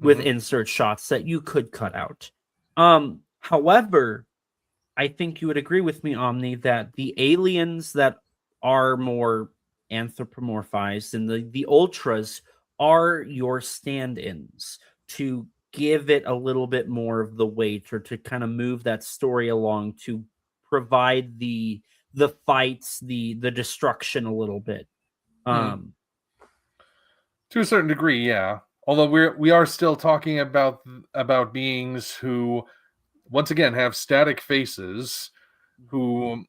[SPEAKER 3] with insert shots that you could cut out. However, I think you would agree with me, Omni, that the aliens that are more anthropomorphized and the ultras are your stand-ins to give it a little bit more of the weight, or to kind of move that story along, to provide the fights, the destruction a little bit.
[SPEAKER 2] To a certain degree, yeah. Although we are still talking about beings who, once again, have static faces, who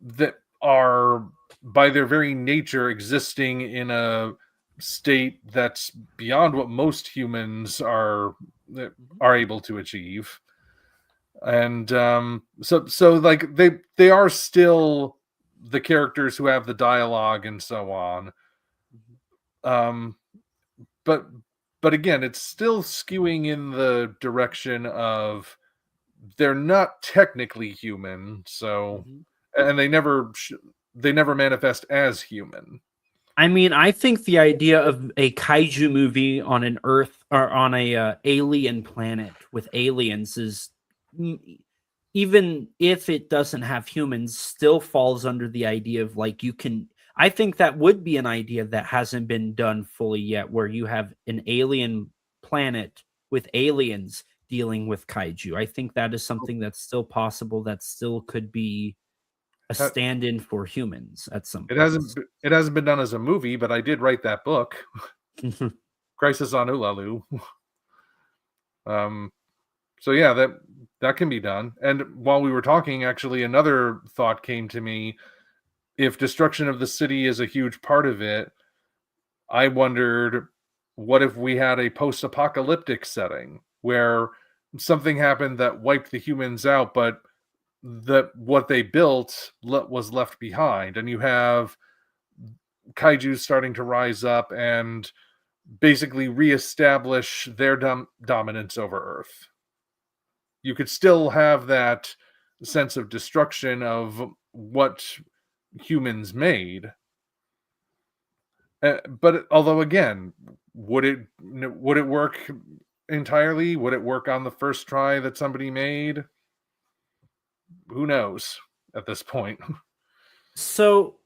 [SPEAKER 2] that are by their very nature existing in a state that's beyond what most humans are able to achieve. And so like they are still the characters who have the dialogue and so on. But again, it's still skewing in the direction of they're not technically human, so and they never manifest as human.
[SPEAKER 3] I mean, I think the idea of a kaiju movie on an Earth or on a alien planet with aliens is, even if it doesn't have humans, still falls under the idea of like you can. I think that would be an idea that hasn't been done fully yet, where you have an alien planet with aliens dealing with kaiju. I think that is something that's still possible, that still could be a stand-in for humans at some point.
[SPEAKER 2] It hasn't been done as a movie, but I did write that book, Crisis on Ulalu. So yeah, that can be done. And while we were talking, actually, another thought came to me. If destruction of the city is a huge part of it, I wondered, what if we had a post-apocalyptic setting where something happened that wiped the humans out, but what they built was left behind, and you have kaiju starting to rise up and basically reestablish their dominance over Earth. You could still have that sense of destruction of what humans made, but although again, would it work entirely? Would it work on the first try that somebody made? Who knows at this point.
[SPEAKER 3] So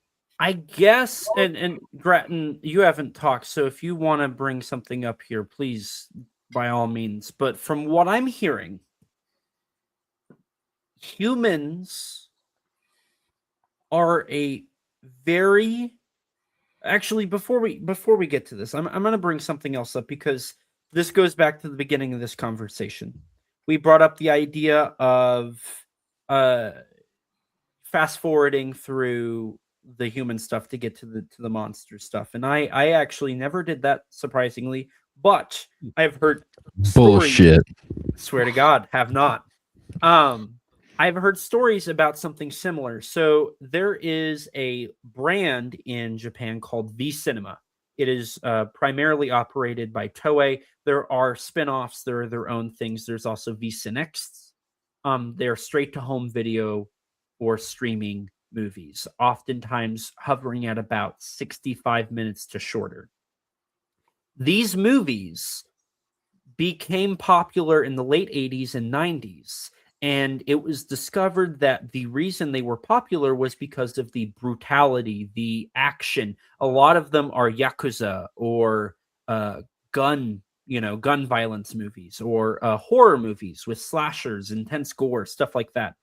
[SPEAKER 3] I guess, and Gratton, you haven't talked, so if you want to bring something up here, please, by all means. But from what I'm hearing, humans are a very, actually, before we get to this, I'm going to bring something else up, because this goes back to the beginning of this conversation. We brought up the idea of fast forwarding through the human stuff to get to the monster stuff, and I actually never did that, surprisingly, but I've heard
[SPEAKER 1] bullshit.
[SPEAKER 3] Swear to God, have not. I've heard stories about something similar. So there is a brand in Japan called V Cinema. It is primarily operated by Toei. There are spin-offs. There are their own things. There's also V Cinex. They're straight-to-home video or streaming movies, oftentimes hovering at about 65 minutes to shorter. These movies became popular in the late 80s and 90s. And it was discovered that the reason they were popular was because of the brutality, the action. A lot of them are Yakuza or gun violence movies, or horror movies with slashers, intense gore, stuff like that.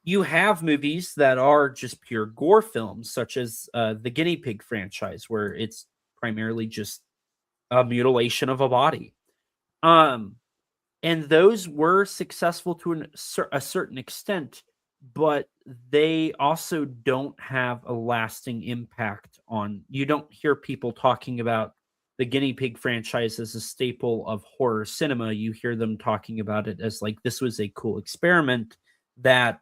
[SPEAKER 3] You have movies that are just pure gore films, such as the Guinea Pig franchise, where it's primarily just a mutilation of a body. And those were successful to a certain extent, but they also don't have a lasting impact on... You don't hear people talking about the Guinea Pig franchise as a staple of horror cinema. You hear them talking about it as like, this was a cool experiment that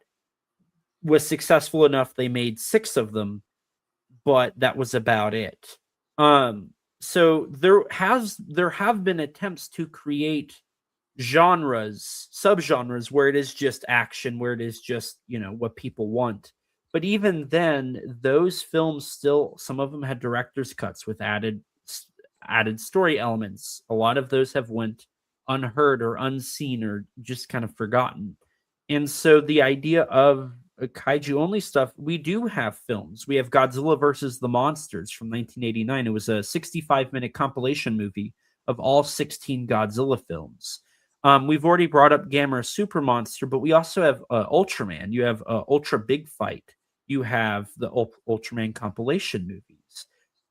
[SPEAKER 3] was successful enough. They made 6 of them, but that was about it. So there have been attempts to create subgenres where it is just action, where it is just, what people want. But even then, those films still, some of them had director's cuts with added story elements. A lot of those have went unheard or unseen or just kind of forgotten. And so the idea of kaiju only stuff, we do have films. We have Godzilla versus the Monsters from 1989. It was a 65-minute compilation movie of all 16 Godzilla films. We've already brought up Gamera Super Monster, but we also have Ultraman. You have Ultra Big Fight. You have the Ultraman compilation movies.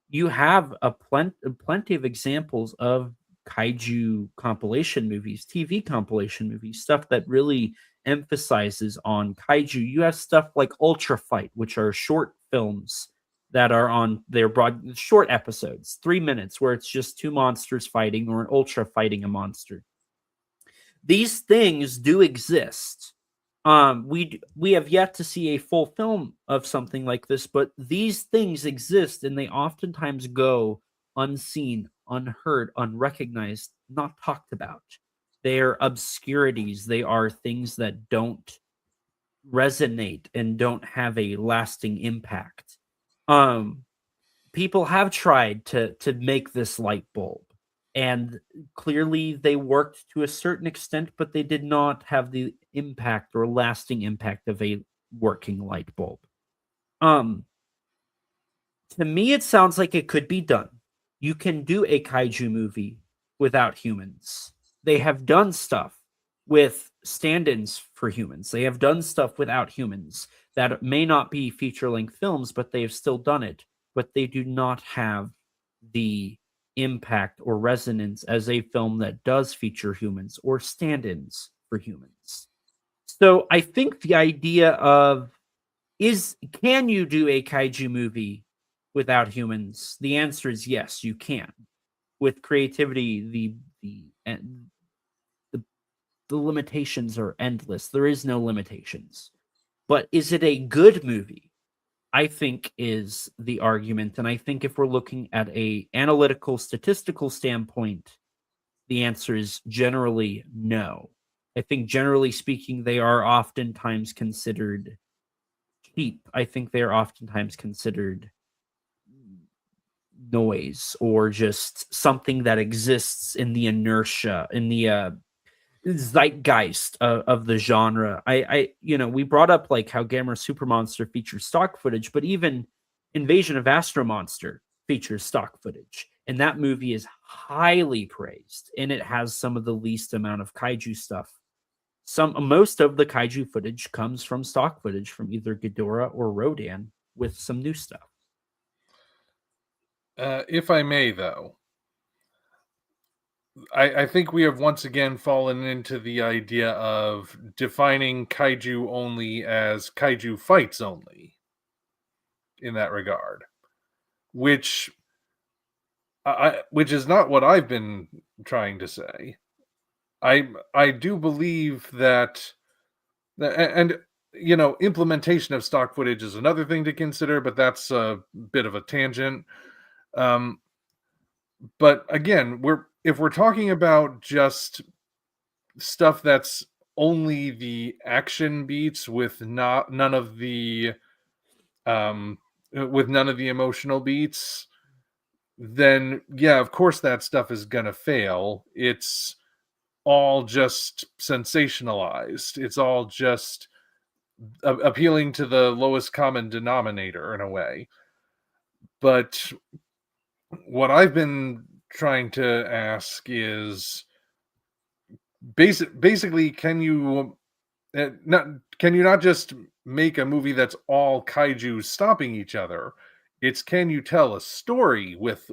[SPEAKER 3] You have plenty of examples of kaiju compilation movies, TV compilation movies, stuff that really emphasizes on kaiju. You have stuff like Ultra Fight, which are short films that are on their short episodes, 3 minutes, where it's just two monsters fighting or an ultra fighting a monster. These things do exist. We have yet to see a full film of something like this, but these things exist, and they oftentimes go unseen, unheard, unrecognized, not talked about. They are obscurities. They are things that don't resonate and don't have a lasting impact. People have tried to make this light bulb, and clearly they worked to a certain extent, but they did not have the impact or lasting impact of a working light bulb. To me, it sounds like it could be done. You can do a kaiju movie without humans. They have done stuff with stand-ins for humans. They have done stuff without humans that may not be feature-length films, but they have still done it. But they do not have the impact or resonance as a film that does feature humans or stand-ins for humans. So I think the idea of can you do a kaiju movie without humans? The answer is yes, you can. With creativity, the limitations are endless. There is no limitations. But is it a good movie? I think is the argument. And I think if we're looking at a analytical, statistical standpoint, the answer is generally no. I think generally speaking, they are oftentimes considered cheap. I think they are oftentimes considered noise or just something that exists in the inertia, in the zeitgeist of the genre. We brought up like how Gamera Super Monster features stock footage, but even Invasion of Astro Monster features stock footage, and that movie is highly praised, and it has some of the least amount of kaiju stuff. Most of the kaiju footage comes from stock footage from either Ghidorah or Rodan with some new stuff.
[SPEAKER 2] If I may, though, I think we have once again fallen into the idea of defining kaiju only as kaiju fights only in that regard, which is not what I've been trying to say. I do believe that, and implementation of stock footage is another thing to consider, but that's a bit of a tangent. But again, if we're talking about just stuff that's only the action beats with none of the emotional beats, then yeah, of course that stuff is gonna fail. It's all just sensationalized. It's all just appealing to the lowest common denominator in a way. But what I've been trying to ask is basically, can you not just make a movie that's all kaiju stopping each other? It's, can you tell a story with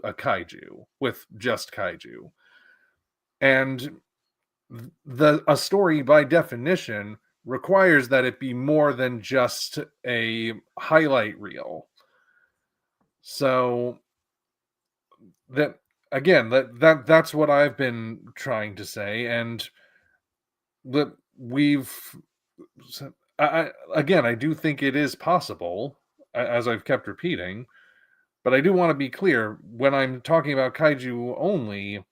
[SPEAKER 2] just kaiju? And a story by definition requires that it be more than just a highlight reel. So that's what I've been trying to say, and that I do think it is possible, as I've kept repeating, but I do want to be clear, when I'm talking about kaiju only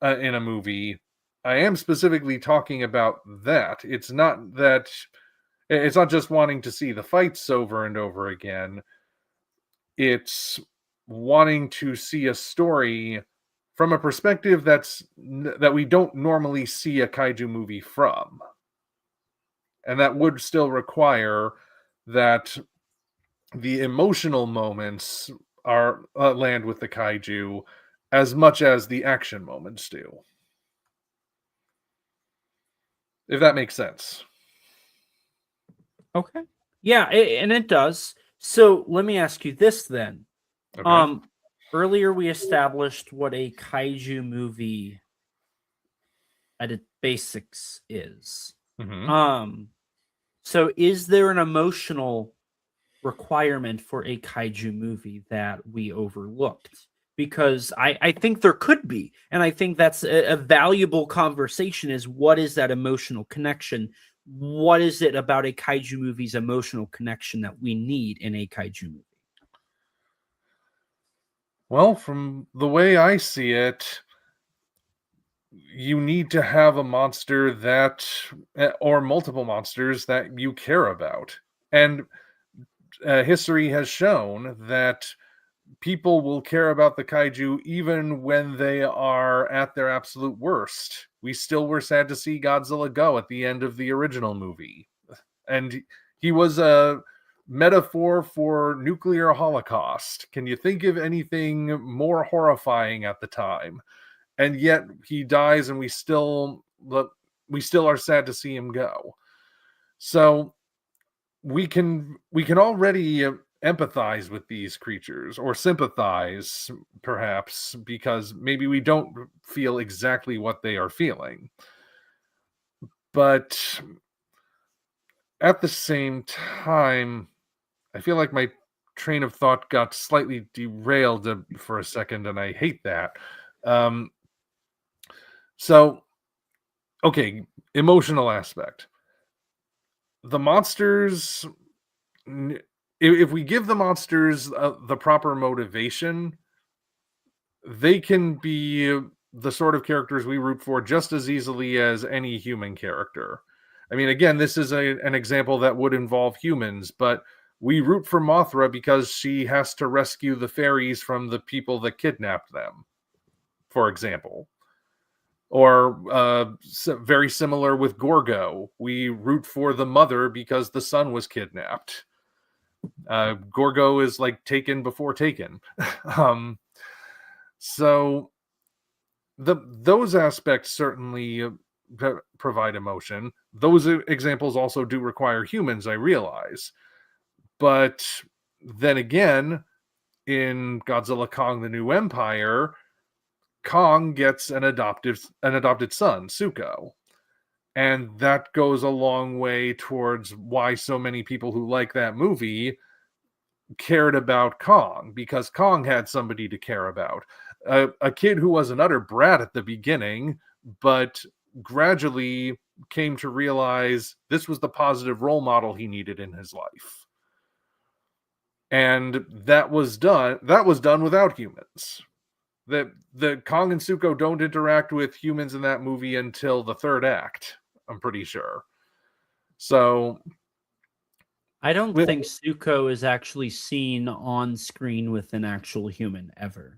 [SPEAKER 2] in a movie, I am specifically talking about that. It's not It's not just wanting to see the fights over and over again. It's wanting to see a story from a perspective that we don't normally see a kaiju movie from. And that would still require that the emotional moments are land with the kaiju as much as the action moments do. If that makes sense.
[SPEAKER 3] Okay. Yeah, and it does. So let me ask you this then.
[SPEAKER 2] Okay.
[SPEAKER 3] Earlier we established what a kaiju movie at its basics is.
[SPEAKER 2] Mm-hmm.
[SPEAKER 3] So is there an emotional requirement for a kaiju movie that we overlooked? Because I think there could be, and I think that's a valuable conversation. Is what is that emotional connection? What is it about a kaiju movie's emotional connection that we need in a kaiju movie?
[SPEAKER 2] Well, from the way I see it, you need to have a monster that, or multiple monsters that you care about. And history has shown that people will care about the kaiju even when they are at their absolute worst. We still were sad to see Godzilla go at the end of the original movie. And he was a metaphor for nuclear holocaust. Can you think of anything more horrifying at the time? And yet he dies, and we still are sad to see him go. So we can already empathize with these creatures, or sympathize, perhaps, because maybe we don't feel exactly what they are feeling. But at the same time, I feel like my train of thought got slightly derailed for a second, and I hate that. So, okay, emotional aspect. The monsters, if we give the monsters the proper motivation, they can be the sort of characters we root for just as easily as any human character. I mean, again, this is an example that would involve humans, but we root for Mothra because she has to rescue the fairies from the people that kidnapped them, for example. Or very similar with Gorgo. We root for the mother because the son was kidnapped. Gorgo is like Taken before Taken. So those aspects certainly provide emotion. Those examples also do require humans, I realize. But then again, in Godzilla Kong: The New Empire, Kong gets an adopted son, Suko. And that goes a long way towards why so many people who like that movie cared about Kong, because Kong had somebody to care about. A kid who was an utter brat at the beginning, but gradually came to realize this was the positive role model he needed in his life. And that was done without humans. The Kong and Suko don't interact with humans in that movie until the third act, I'm pretty sure. So
[SPEAKER 3] I don't think Suko is actually seen on screen with an actual human ever.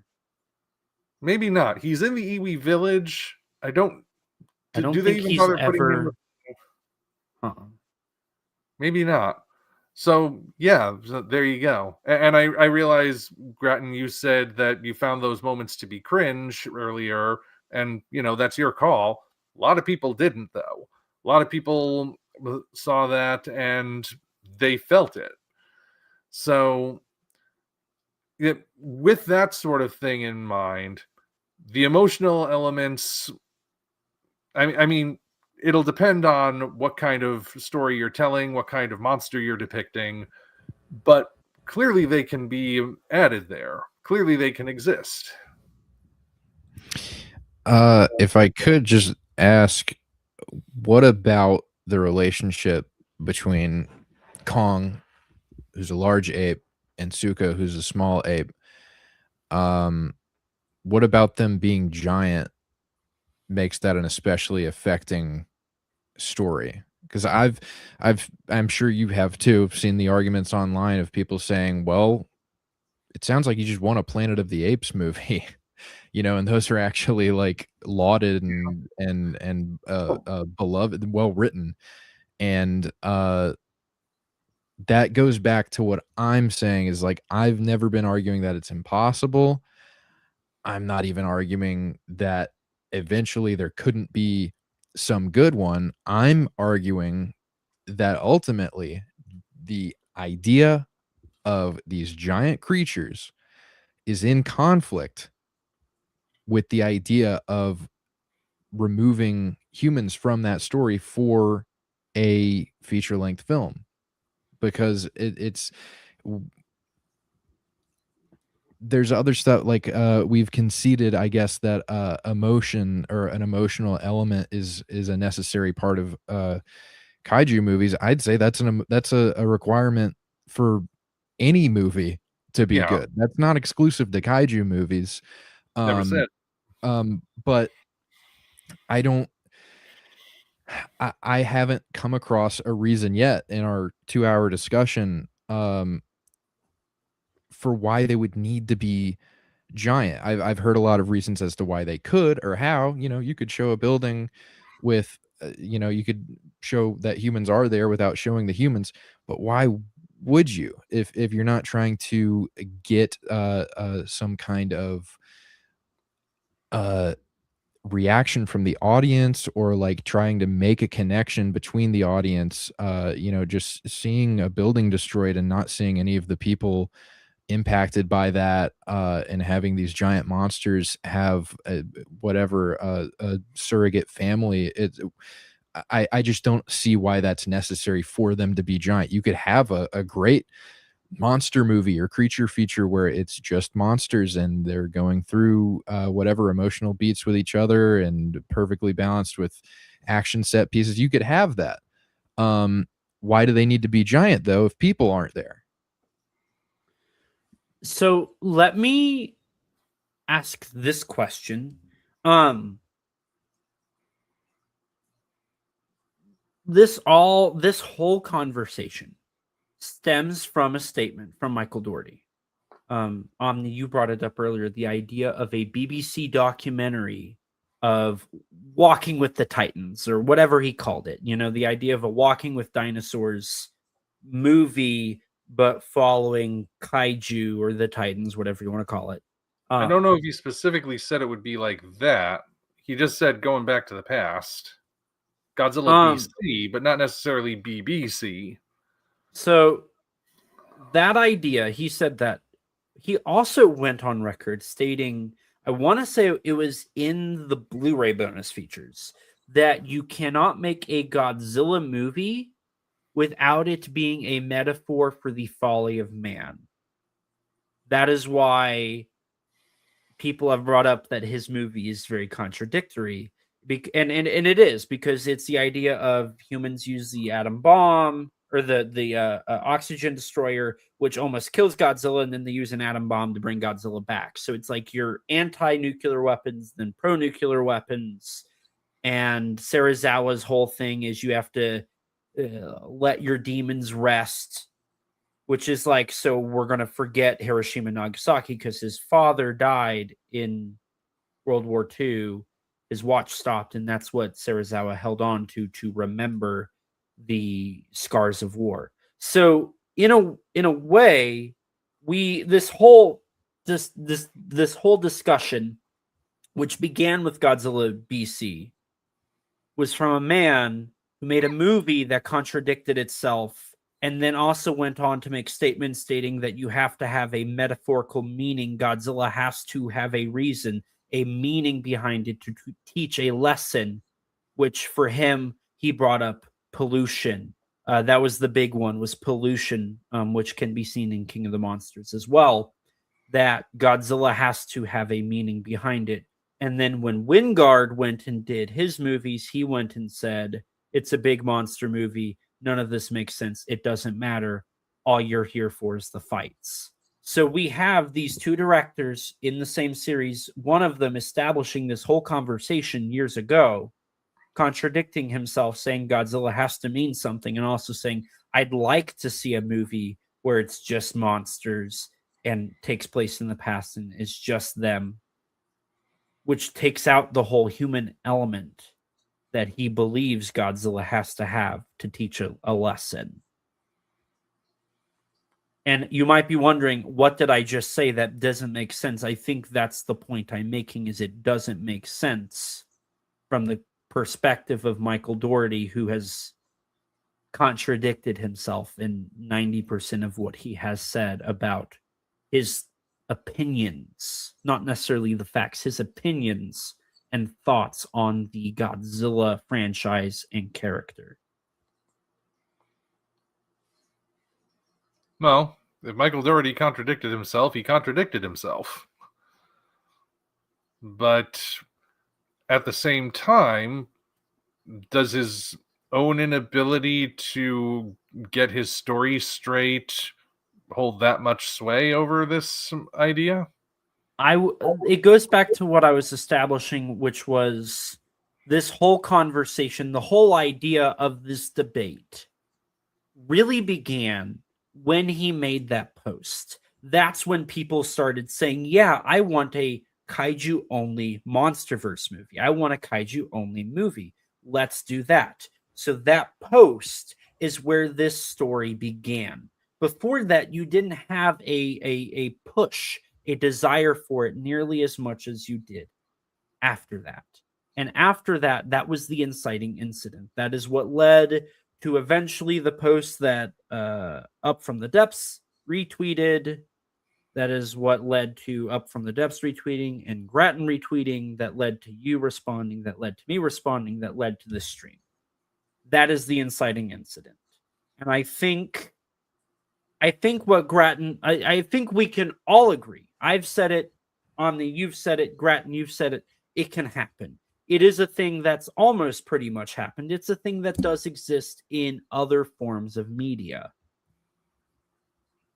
[SPEAKER 2] Maybe not. He's in the Iwi village. I don't do they
[SPEAKER 3] think
[SPEAKER 2] even
[SPEAKER 3] he's
[SPEAKER 2] bother putting him? Maybe not. So yeah, there you go. And I realize, Gratton, you said that you found those moments to be cringe earlier, and that's your call. A lot of people didn't, though. A lot of people saw that and they felt it. So with that sort of thing in mind, the emotional elements, I mean, it'll depend on what kind of story you're telling, what kind of monster you're depicting, but clearly they can be added there. Clearly they can exist.
[SPEAKER 1] If I could just ask, what about the relationship between Kong, who's a large ape, and Suko, who's a small ape? What about them being giant makes that an especially affecting story? Because I'm sure you have too, seen the arguments online of people saying, well, it sounds like you just want a Planet of the Apes movie. And those are actually like lauded and beloved, well written. And that goes back to what I'm saying is like, I've never been arguing that it's impossible. I'm not even arguing that eventually there couldn't be some good one. I'm arguing that ultimately the idea of these giant creatures is in conflict with the idea of removing humans from that story for a feature-length film, because it's there's other stuff like we've conceded, I guess, that emotion or an emotional element is a necessary part of kaiju movies. I'd say that's a requirement for any movie to be
[SPEAKER 2] Yeah.
[SPEAKER 1] good. That's not exclusive to kaiju movies.
[SPEAKER 2] Never said.
[SPEAKER 1] But I haven't come across a reason yet in our 2-hour discussion for why they would need to be giant. I've heard a lot of reasons as to why they could or how. You could show a building with you could show that humans are there without showing the humans, but why would you if you're not trying to get some kind of reaction from the audience, or like trying to make a connection between the audience, just seeing a building destroyed and not seeing any of the people impacted by that, and having these giant monsters have a surrogate family. I just don't see why that's necessary for them to be giant. You could have a great monster movie or creature feature where it's just monsters and they're going through whatever emotional beats with each other and perfectly balanced with action set pieces. You could have that. Why do they need to be giant though if people aren't there?
[SPEAKER 3] So let me ask this question. This whole conversation stems from a statement from Michael Dougherty. Omni, you brought it up earlier, the idea of a BBC documentary of Walking with the Titans, or whatever he called it. The idea of a Walking with Dinosaurs movie, but following kaiju or the Titans, whatever you want to call it.
[SPEAKER 2] I don't know if he specifically said it would be like that. He just said going back to the past. Godzilla BC, but not necessarily BBC.
[SPEAKER 3] So that idea, he said that. He also went on record stating, I want to say it was in the Blu-ray bonus features, that you cannot make a Godzilla movie without it being a metaphor for the folly of man. That is why people have brought up that his movie is very contradictory. And it is, because it's the idea of humans use the atom bomb or the oxygen destroyer, which almost kills Godzilla, and then they use an atom bomb to bring Godzilla back. So it's like you're anti-nuclear weapons, then pro-nuclear weapons. And Serizawa's whole thing is you have to let your demons rest, which is like, so we're going to forget Hiroshima and Nagasaki because his father died in World War II. His watch stopped, and that's what Serizawa held on to remember the scars of war. So in a way, this whole discussion, which began with Godzilla BC, was from a man who made a movie that contradicted itself, and then also went on to make statements stating that you have to have a metaphorical meaning. Godzilla has to have a reason, a meaning behind it to teach a lesson, which for him, he brought up pollution. That was the big one, was pollution, which can be seen in King of the Monsters as well, that Godzilla has to have a meaning behind it. And then when Wingard went and did his movies, he went and said, it's a big monster movie. None of this makes sense. It doesn't matter. All you're here for is the fights. So we have these two directors in the same series, one of them establishing this whole conversation years ago, contradicting himself, saying Godzilla has to mean something, and also saying, I'd like to see a movie where it's just monsters and takes place in the past and it's just them, which takes out the whole human element that he believes Godzilla has to have to teach a lesson. And you might be wondering, what did I just say that doesn't make sense? I think that's the point I'm making, is it doesn't make sense from the perspective of Michael Dougherty, who has contradicted himself in 90% of what he has said about his opinions, not necessarily the facts, his opinions and thoughts on the Godzilla franchise and character.
[SPEAKER 2] Well, if Michael Dougherty contradicted himself, he contradicted himself. But at the same time, does his own inability to get his story straight hold that much sway over this idea?
[SPEAKER 3] It goes back to what I was establishing, which was this whole conversation, the whole idea of this debate really began when he made that post. That's when people started saying, yeah, I want a kaiju only MonsterVerse movie. I want a kaiju only movie. Let's do that. So that post is where this story began. Before that, you didn't have a push, a desire for it nearly as much as you did after that. And after that, that was the inciting incident. That is what led to eventually the post that Up From the Depths retweeted. That is what led to Up From the Depths retweeting and Gratton retweeting, that led to you responding, that led to me responding, that led to this stream. That is the inciting incident. And I think what Gratton, I think we can all agree. I've said it, Omni, you've said it, Gratton, you've said it. It can happen. It is a thing that's almost pretty much happened. It's a thing that does exist in other forms of media.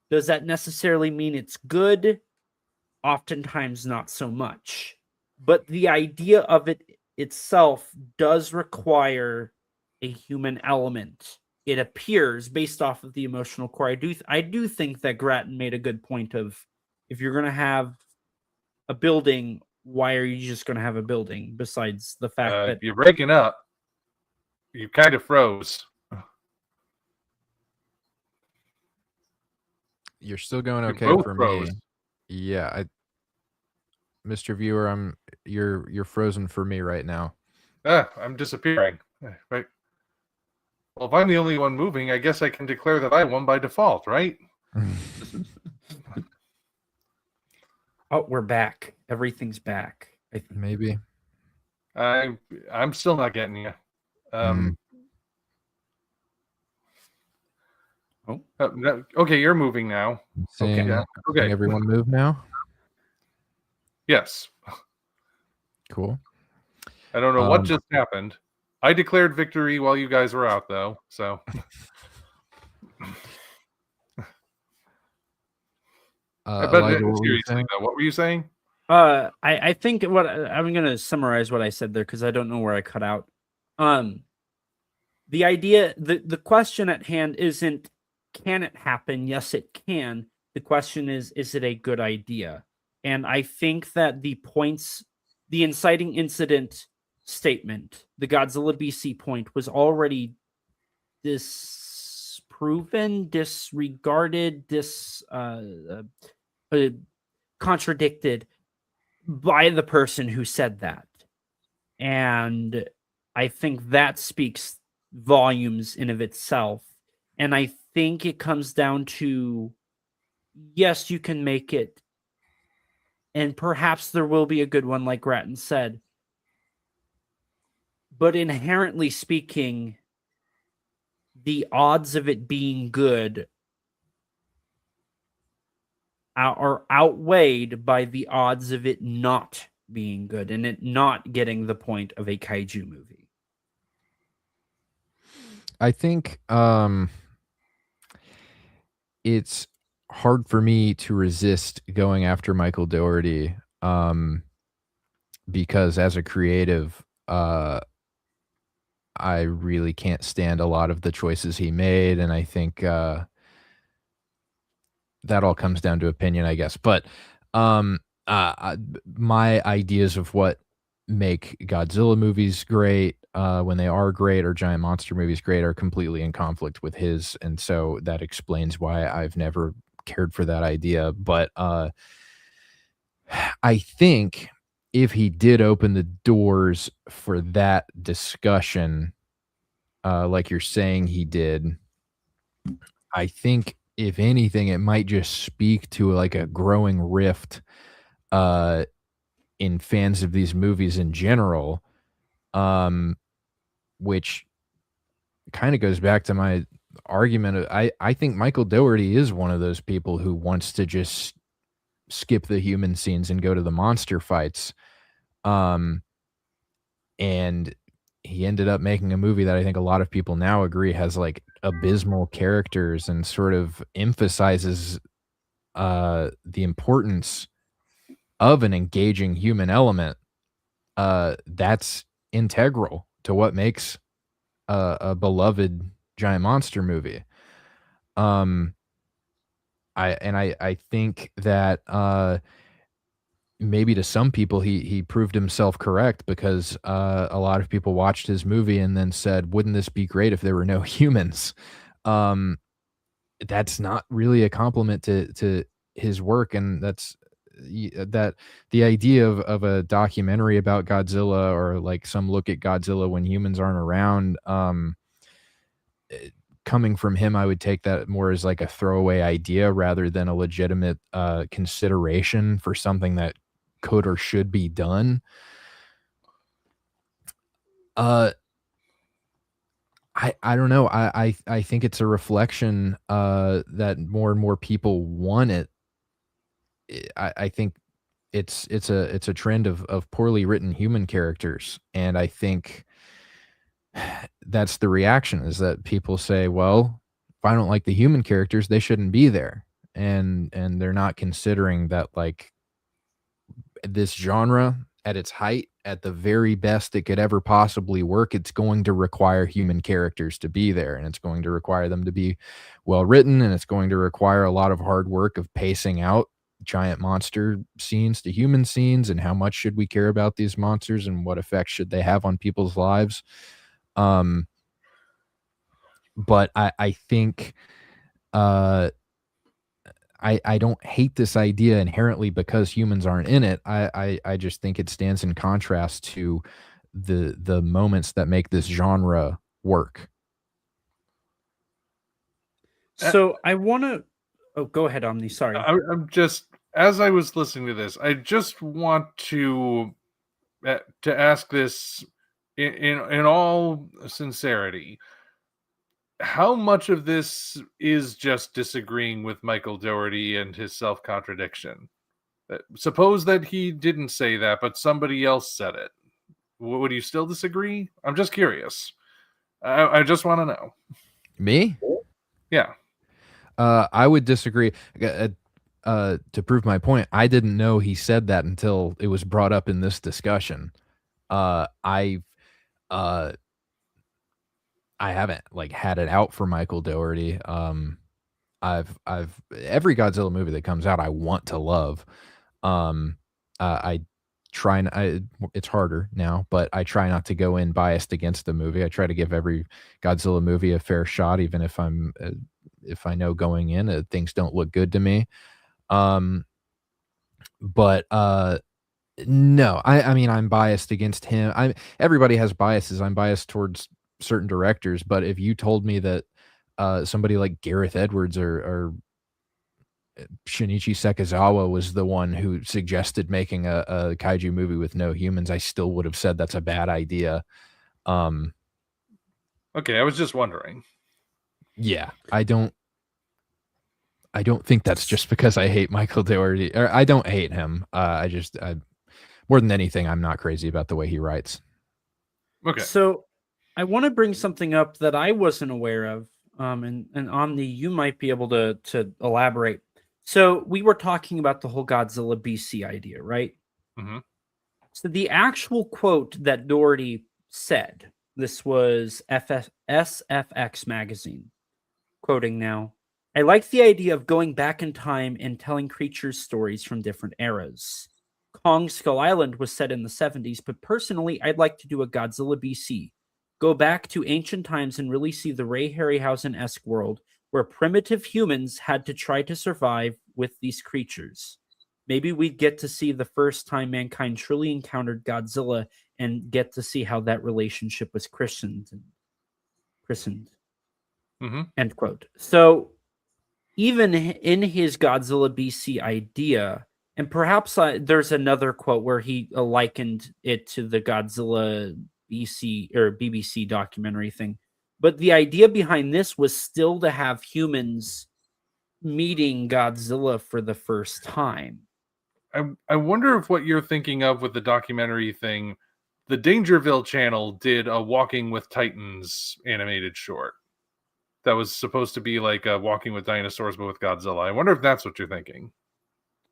[SPEAKER 3] Does that necessarily mean it's good? Oftentimes not so much. But the idea of it itself does require a human element. It appears, based off of the emotional core. I do think that Gratton made a good point of, if you're going to have a building, why are you just going to have a building? Besides the fact that
[SPEAKER 2] you're breaking up. You kind of froze.
[SPEAKER 1] You're still going okay for
[SPEAKER 2] froze.
[SPEAKER 1] me. Yeah, Mr. Viewer, you're frozen for me right now.
[SPEAKER 2] I'm disappearing. Right. Well, if I'm the only one moving, I guess I can declare that I won by default, right?
[SPEAKER 3] oh, we're back. Everything's back. I think.
[SPEAKER 1] Maybe.
[SPEAKER 2] I'm still not getting you. Okay, you're moving now.
[SPEAKER 1] Seeing everyone move now?
[SPEAKER 2] Yes.
[SPEAKER 1] Cool.
[SPEAKER 2] I don't know what just happened. I declared victory while you guys were out, though. So. But seriously, though, what were you saying?
[SPEAKER 3] I think what I'm going to summarize what I said there, because I don't know where I cut out. The idea, the question at hand isn't, can it happen? Yes, it can. The question is it a good idea? And I think that the inciting incident statement, the Godzilla BC point, was already disproven, disregarded, contradicted by the person who said that. And I think that speaks volumes in of itself. And I think it comes down to, yes, you can make it, and perhaps there will be a good one, like Gratton said. But inherently speaking, the odds of it being good are outweighed by the odds of it not being good and it not getting the point of a kaiju movie.
[SPEAKER 1] I think it's hard for me to resist going after Michael Dougherty because as a creative, I really can't stand a lot of the choices he made, and I think that all comes down to opinion, I guess. But my ideas of what make Godzilla movies great, when they are great, or giant monster movies great, are completely in conflict with his, and so that explains why I've never cared for that idea. But I think if he did open the doors for that discussion, like you're saying he did, I think if anything, it might just speak to like a growing rift uh, in fans of these movies in general, which kind of goes back to my argument. I think Michael Dougherty is one of those people who wants to just skip the human scenes and go to the monster fights. And he ended up making a movie that I think a lot of people now agree has like abysmal characters and sort of emphasizes the importance of an engaging human element. That's integral to what makes a beloved giant monster movie. I think that maybe to some people he proved himself correct, because a lot of people watched his movie and then said, "Wouldn't this be great if there were no humans?" That's not really a compliment to his work, and that the idea of a documentary about Godzilla, or like some look at Godzilla when humans aren't around, coming from him, I would take that more as like a throwaway idea rather than a legitimate consideration for something that could or should be done. I don't know. I think it's a reflection that more and more people want it. I think it's a trend of poorly written human characters, and I think that's the reaction, is that people say, well, if I don't like the human characters, they shouldn't be there, and they're not considering that like this genre at its height, at the very best it could ever possibly work, it's going to require human characters to be there, and it's going to require them to be well written, and it's going to require a lot of hard work of pacing out giant monster scenes to human scenes, and how much should we care about these monsters, and what effects should they have on people's lives. But I think I don't hate this idea inherently because humans aren't in it. I just think it stands in contrast to the moments that make this genre work.
[SPEAKER 3] So I want to. Oh, go ahead, Omni. Sorry.
[SPEAKER 2] I'm just, as I was listening to this, I just want to ask this in all sincerity. How much of this is just disagreeing with Michael Dougherty and his self-contradiction? Suppose that he didn't say that, but somebody else said it. Would you still disagree? I'm just curious. I just want to know.
[SPEAKER 1] Me?
[SPEAKER 2] Yeah.
[SPEAKER 1] I would disagree. To prove my point, I didn't know he said that until it was brought up in this discussion. I haven't like had it out for Michael Dougherty. I've every Godzilla movie that comes out, I want to love. I try and it's harder now, but I try not to go in biased against the movie. I try to give every Godzilla movie a fair shot, even if if I know going in things don't look good to me. But no, I mean, I'm biased against him. Everybody has biases. I'm biased towards certain directors, but if you told me that somebody like Gareth Edwards or Shinichi Sekizawa was the one who suggested making a kaiju movie with no humans, I still would have said that's a bad idea.
[SPEAKER 2] Okay, I was just wondering.
[SPEAKER 1] Yeah, I don't think that's just because I hate Michael Dougherty. Or I don't hate him. I more than anything, I'm not crazy about the way he writes.
[SPEAKER 2] Okay.
[SPEAKER 3] So I want to bring something up that I wasn't aware of, and Omni, you might be able to elaborate. So we were talking about the whole Godzilla BC idea, right?
[SPEAKER 2] Mm-hmm.
[SPEAKER 3] So the actual quote that Dougherty said This was SFX magazine. Quoting now, I like the idea of going back in time and telling creatures stories from different eras. Kong Skull Island was set in the 70s, but personally, I'd like to do a Godzilla BC. Go back to ancient times and really see the Ray Harryhausen-esque world where primitive humans had to try to survive with these creatures. Maybe we'd get to see the first time mankind truly encountered Godzilla and get to see how that relationship was christened.
[SPEAKER 2] Mm-hmm.
[SPEAKER 3] End quote. So even in his Godzilla BC idea, and perhaps there's another quote where he likened it to the Godzilla BC or BBC documentary thing. But the idea behind this was still to have humans meeting Godzilla for the first time.
[SPEAKER 2] I wonder if what you're thinking of with the documentary thing, the Dangerville channel did a Walking with Titans animated short that was supposed to be like a Walking with Dinosaurs, but with Godzilla. I wonder if that's what you're thinking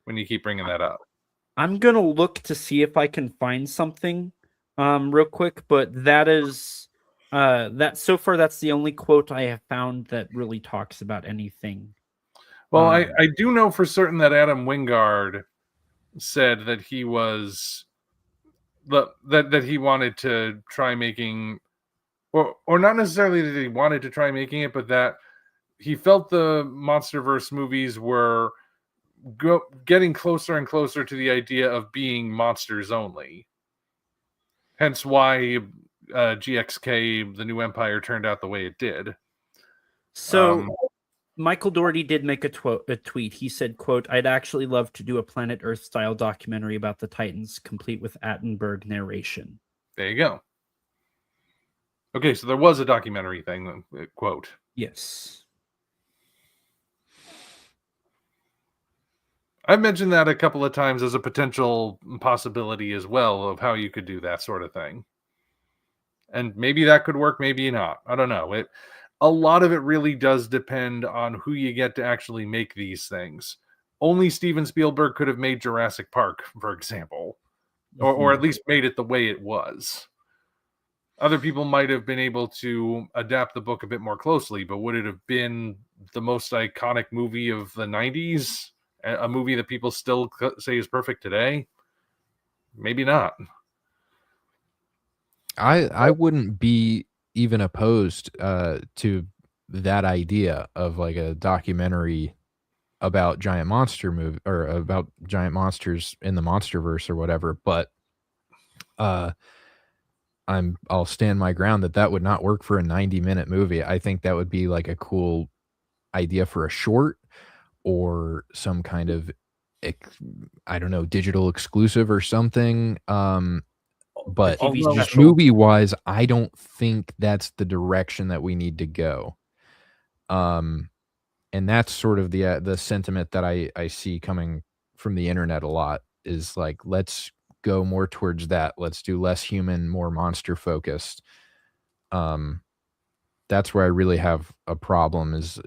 [SPEAKER 2] when you keep bringing that up.
[SPEAKER 3] I'm going to look to see if I can find something real quick, but that is that so far that's the only quote I have found that really talks about anything.
[SPEAKER 2] Well, I do know for certain that Adam Wingard said that he was that he wanted to try making, or not necessarily that he wanted to try making it, but that he felt the MonsterVerse movies were getting closer and closer to the idea of being monsters only. Hence why GXK, The New Empire, turned out the way it did.
[SPEAKER 3] So Michael Dougherty did make a tweet. He said, quote, I'd actually love to do a Planet Earth style documentary about the Titans, complete with Attenberg narration.
[SPEAKER 2] There you go. Okay, so there was a documentary thing, quote.
[SPEAKER 3] Yes.
[SPEAKER 2] I've mentioned that a couple of times as a potential possibility as well of how you could do that sort of thing. And maybe that could work, maybe not. I don't know. A lot of it really does depend on who you get to actually make these things. Only Steven Spielberg could have made Jurassic Park, for example, or at least made it the way it was. Other people might have been able to adapt the book a bit more closely, but would it have been the most iconic movie of the 90s? A movie that people still say is perfect today? Maybe not.
[SPEAKER 1] I wouldn't be even opposed to that idea of like a documentary about giant monster movie or about giant monsters in the MonsterVerse or whatever, but I'll stand my ground that would not work for a 90-minute movie. I think that would be like a cool idea for a short or some kind of I don't know, digital exclusive or something. But just movie wise, I don't think that's the direction that we need to go. And that's sort of the sentiment that I see coming from the internet a lot is like, let's go more towards that. Let's do less human, more monster focused. That's where I really have a problem is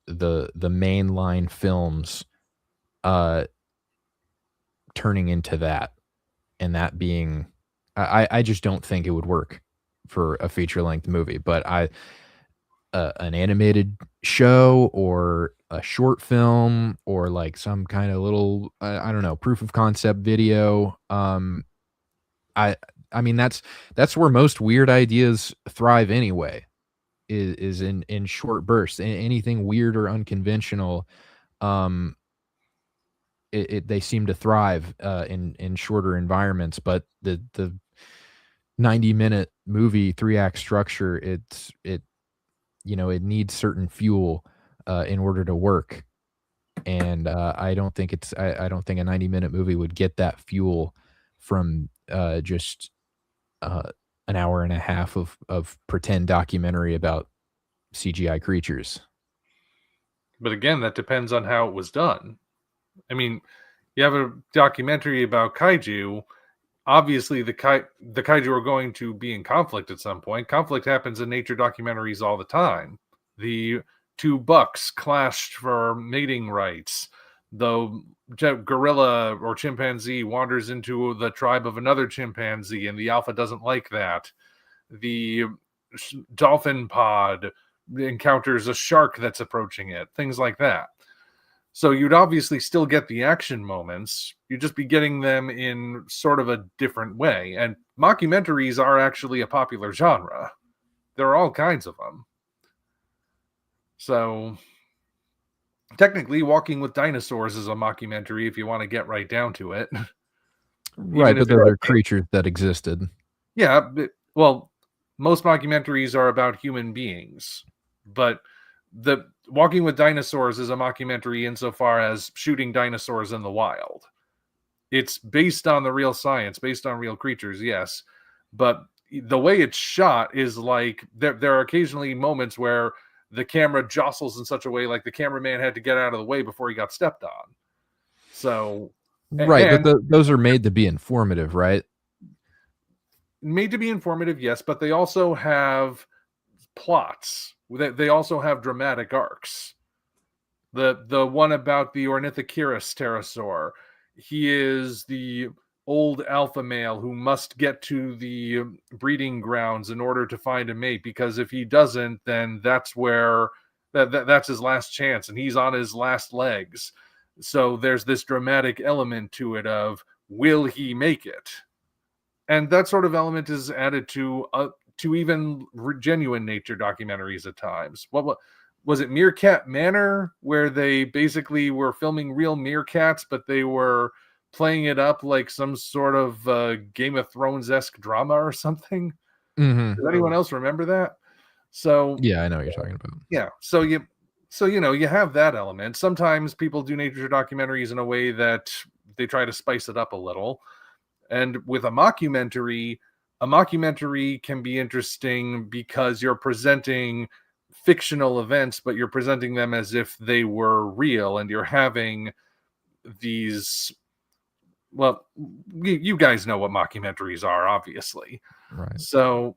[SPEAKER 1] the mainline films turning into that, and that being I just don't think it would work for a feature-length movie. But an animated show or a short film or like some kind of little I don't know, proof of concept video. I mean that's where most weird ideas thrive anyway. Is in short bursts. Anything weird or unconventional, they seem to thrive in shorter environments. But the 90-minute movie 3-act structure, it needs certain fuel in order to work. And I don't think a 90-minute movie would get that fuel from just an hour and a half of pretend documentary about CGI creatures.
[SPEAKER 2] But again, that depends on how it was done. I mean, you have a documentary about kaiju. Obviously, the kaiju are going to be in conflict at some point. Conflict happens in nature documentaries all the time. The two bucks clashed for mating rights. The gorilla or chimpanzee wanders into the tribe of another chimpanzee, and the alpha doesn't like that. the dolphin pod encounters a shark that's approaching it, things like that. So you'd obviously still get the action moments. You'd just be getting them in sort of a different way. And mockumentaries are actually a popular genre. There are all kinds of them. So technically, Walking with Dinosaurs is a mockumentary if you want to get right down to it.
[SPEAKER 1] Right, but those are creatures that existed.
[SPEAKER 2] Yeah, well, most mockumentaries are about human beings, but the Walking with Dinosaurs is a mockumentary insofar as shooting dinosaurs in the wild. It's based on the real science, based on real creatures, yes, but the way it's shot is like there are occasionally moments where the camera jostles in such a way like the cameraman had to get out of the way before he got stepped on. So
[SPEAKER 1] right, but those are made to be informative, right?
[SPEAKER 2] Made to be informative, yes, but they also have plots. They also have dramatic arcs. The one about the Ornithocheirus pterosaur, he is the old alpha male who must get to the breeding grounds in order to find a mate, because if he doesn't, then that's where that's his last chance, and he's on his last legs. So there's this dramatic element to it of, will he make it? And that sort of element is added to even genuine nature documentaries at times. What was it, Meerkat Manor, where they basically were filming real meerkats, but they were playing it up like some sort of Game of Thrones-esque drama or something?
[SPEAKER 1] Mm-hmm.
[SPEAKER 2] Does anyone else remember that? So
[SPEAKER 1] yeah, I know what you're talking about.
[SPEAKER 2] Yeah, so you have that element. Sometimes people do nature documentaries in a way that they try to spice it up a little. And with a mockumentary can be interesting because you're presenting fictional events, but you're presenting them as if they were real, and you're having these, well, you guys know what mockumentaries are, obviously.
[SPEAKER 1] Right.
[SPEAKER 2] So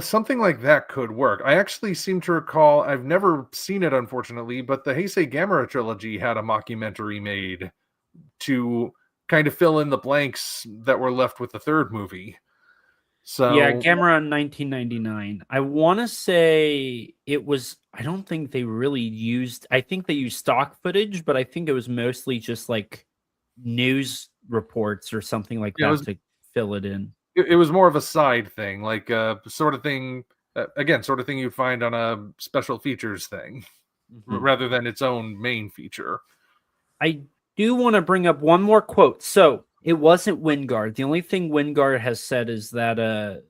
[SPEAKER 2] something like that could work. I actually seem to recall, I've never seen it, unfortunately, but the Heisei Gamera trilogy had a mockumentary made to kind of fill in the blanks that were left with the third movie. So
[SPEAKER 3] yeah, Gamera in 1999. I want to say it was, I don't think they really used, I think they used stock footage, but I think it was mostly just like news reports or something like that to fill it in.
[SPEAKER 2] It was more of a side thing, like sort of thing you'd find on a special features thing, rather than its own main feature.
[SPEAKER 3] I do want to bring up one more quote. So it wasn't Wingard. The only thing Wingard has said is that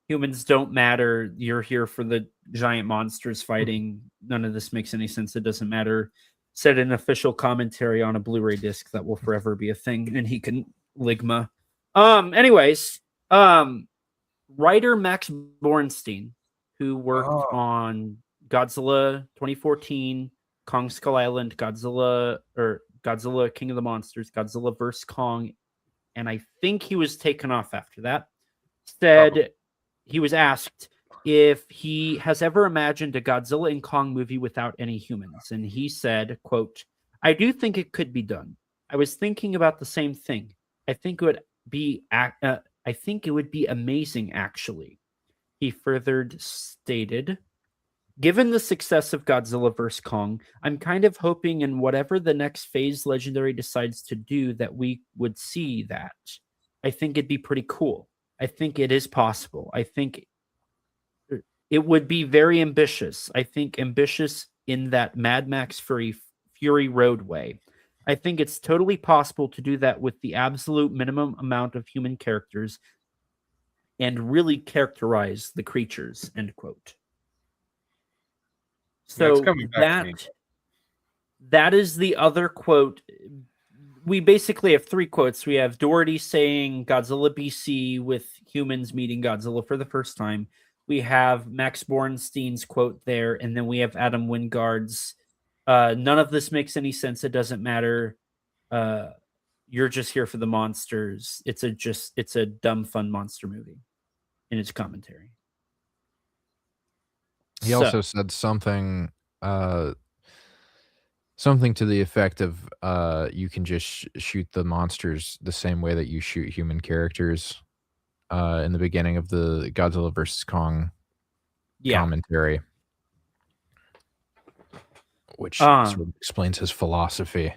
[SPEAKER 3] humans don't matter. You're here for the giant monsters fighting. None of this makes any sense. It doesn't matter. Said an official commentary on a Blu-ray disc that will forever be a thing, and he can ligma. Anyways, writer Max Bornstein, who worked on Godzilla 2014, Kong Skull Island, Godzilla King of the Monsters, Godzilla vs. Kong, and I think he was taken off after that, said he was asked if he has ever imagined a Godzilla and Kong movie without any humans, and he said, quote, "I do think it could be done. I was thinking about the same thing. I think it would be amazing, actually." He further stated, "Given the success of Godzilla vs. Kong, I'm kind of hoping in whatever the next phase Legendary decides to do that we would see that. I think it'd be pretty cool. I think it is possible. I think it would be very ambitious. I think ambitious in that Mad Max Fury Road way. I think it's totally possible to do that with the absolute minimum amount of human characters and really characterize the creatures," end quote. So that is the other quote. We basically have three quotes. We have Doherty saying Godzilla BC with humans meeting Godzilla for the first time. We have Max Bornstein's quote there, and then we have Adam Wingard's "None of this makes any sense. It doesn't matter. You're just here for the monsters. It's a dumb fun monster movie," in its commentary.
[SPEAKER 1] He also said something Something to the effect of you can just shoot the monsters the same way that you shoot human characters in the beginning of the Godzilla vs. Kong commentary, which sort of explains his philosophy.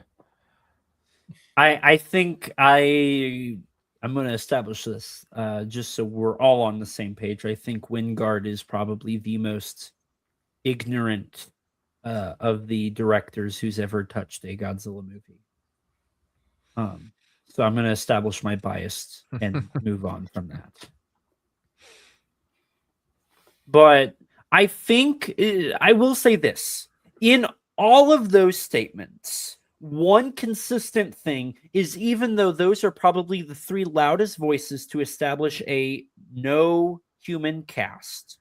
[SPEAKER 3] I think I'm going to establish this just so we're all on the same page. I think Wingard is probably the most ignorant of the directors who's ever touched a Godzilla movie. So I'm going to establish my bias and move on from that. But I think I will say this. In all of those statements, one consistent thing is, even though those are probably the three loudest voices to establish a no human cast,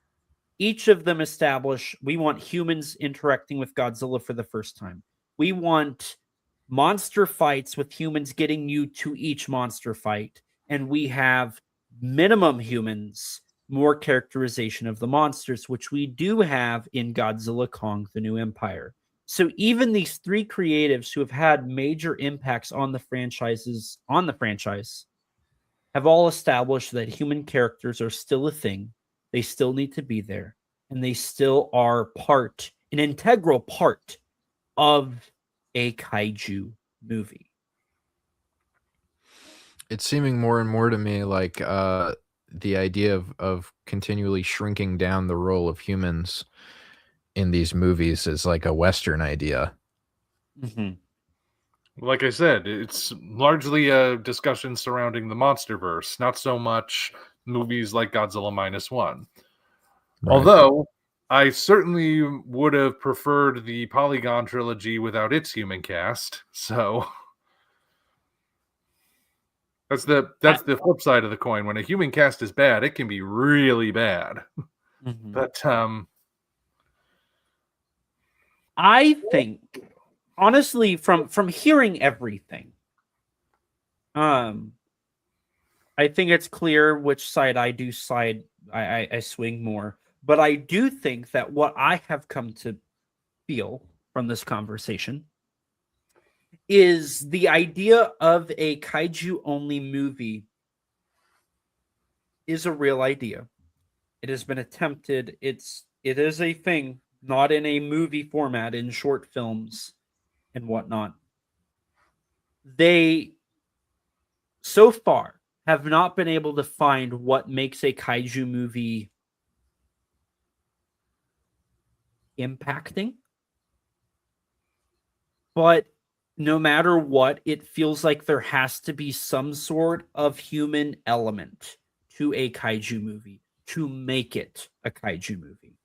[SPEAKER 3] each of them establish we want humans interacting with Godzilla for the first time. We want monster fights with humans getting you to each monster fight. And we have minimum humans, more characterization of the monsters, which we do have in Godzilla Kong, The New Empire. So even these three creatives who have had major impacts on the franchise have all established that human characters are still a thing. They still need to be there. And they still are an integral part of a kaiju movie.
[SPEAKER 1] It's seeming more and more to me like the idea of continually shrinking down the role of humans in these movies is like a Western idea.
[SPEAKER 3] Mm-hmm.
[SPEAKER 2] Like I said, it's largely a discussion surrounding the MonsterVerse, not so much movies like Godzilla -1. Right. Although I certainly would have preferred the Polygon trilogy without its human cast. So that's the flip side of the coin. When a human cast is bad, it can be really bad. Mm-hmm. But
[SPEAKER 3] I think, honestly, from hearing everything, I think it's clear which side I swing more. But I do think that what I have come to feel from this conversation is the idea of a kaiju-only movie is a real idea. It has been attempted. It is a thing, not in a movie format, in short films and whatnot. They, so far, have not been able to find what makes a kaiju movie impacting. But no matter what, it feels like there has to be some sort of human element to a kaiju movie to make it a kaiju movie.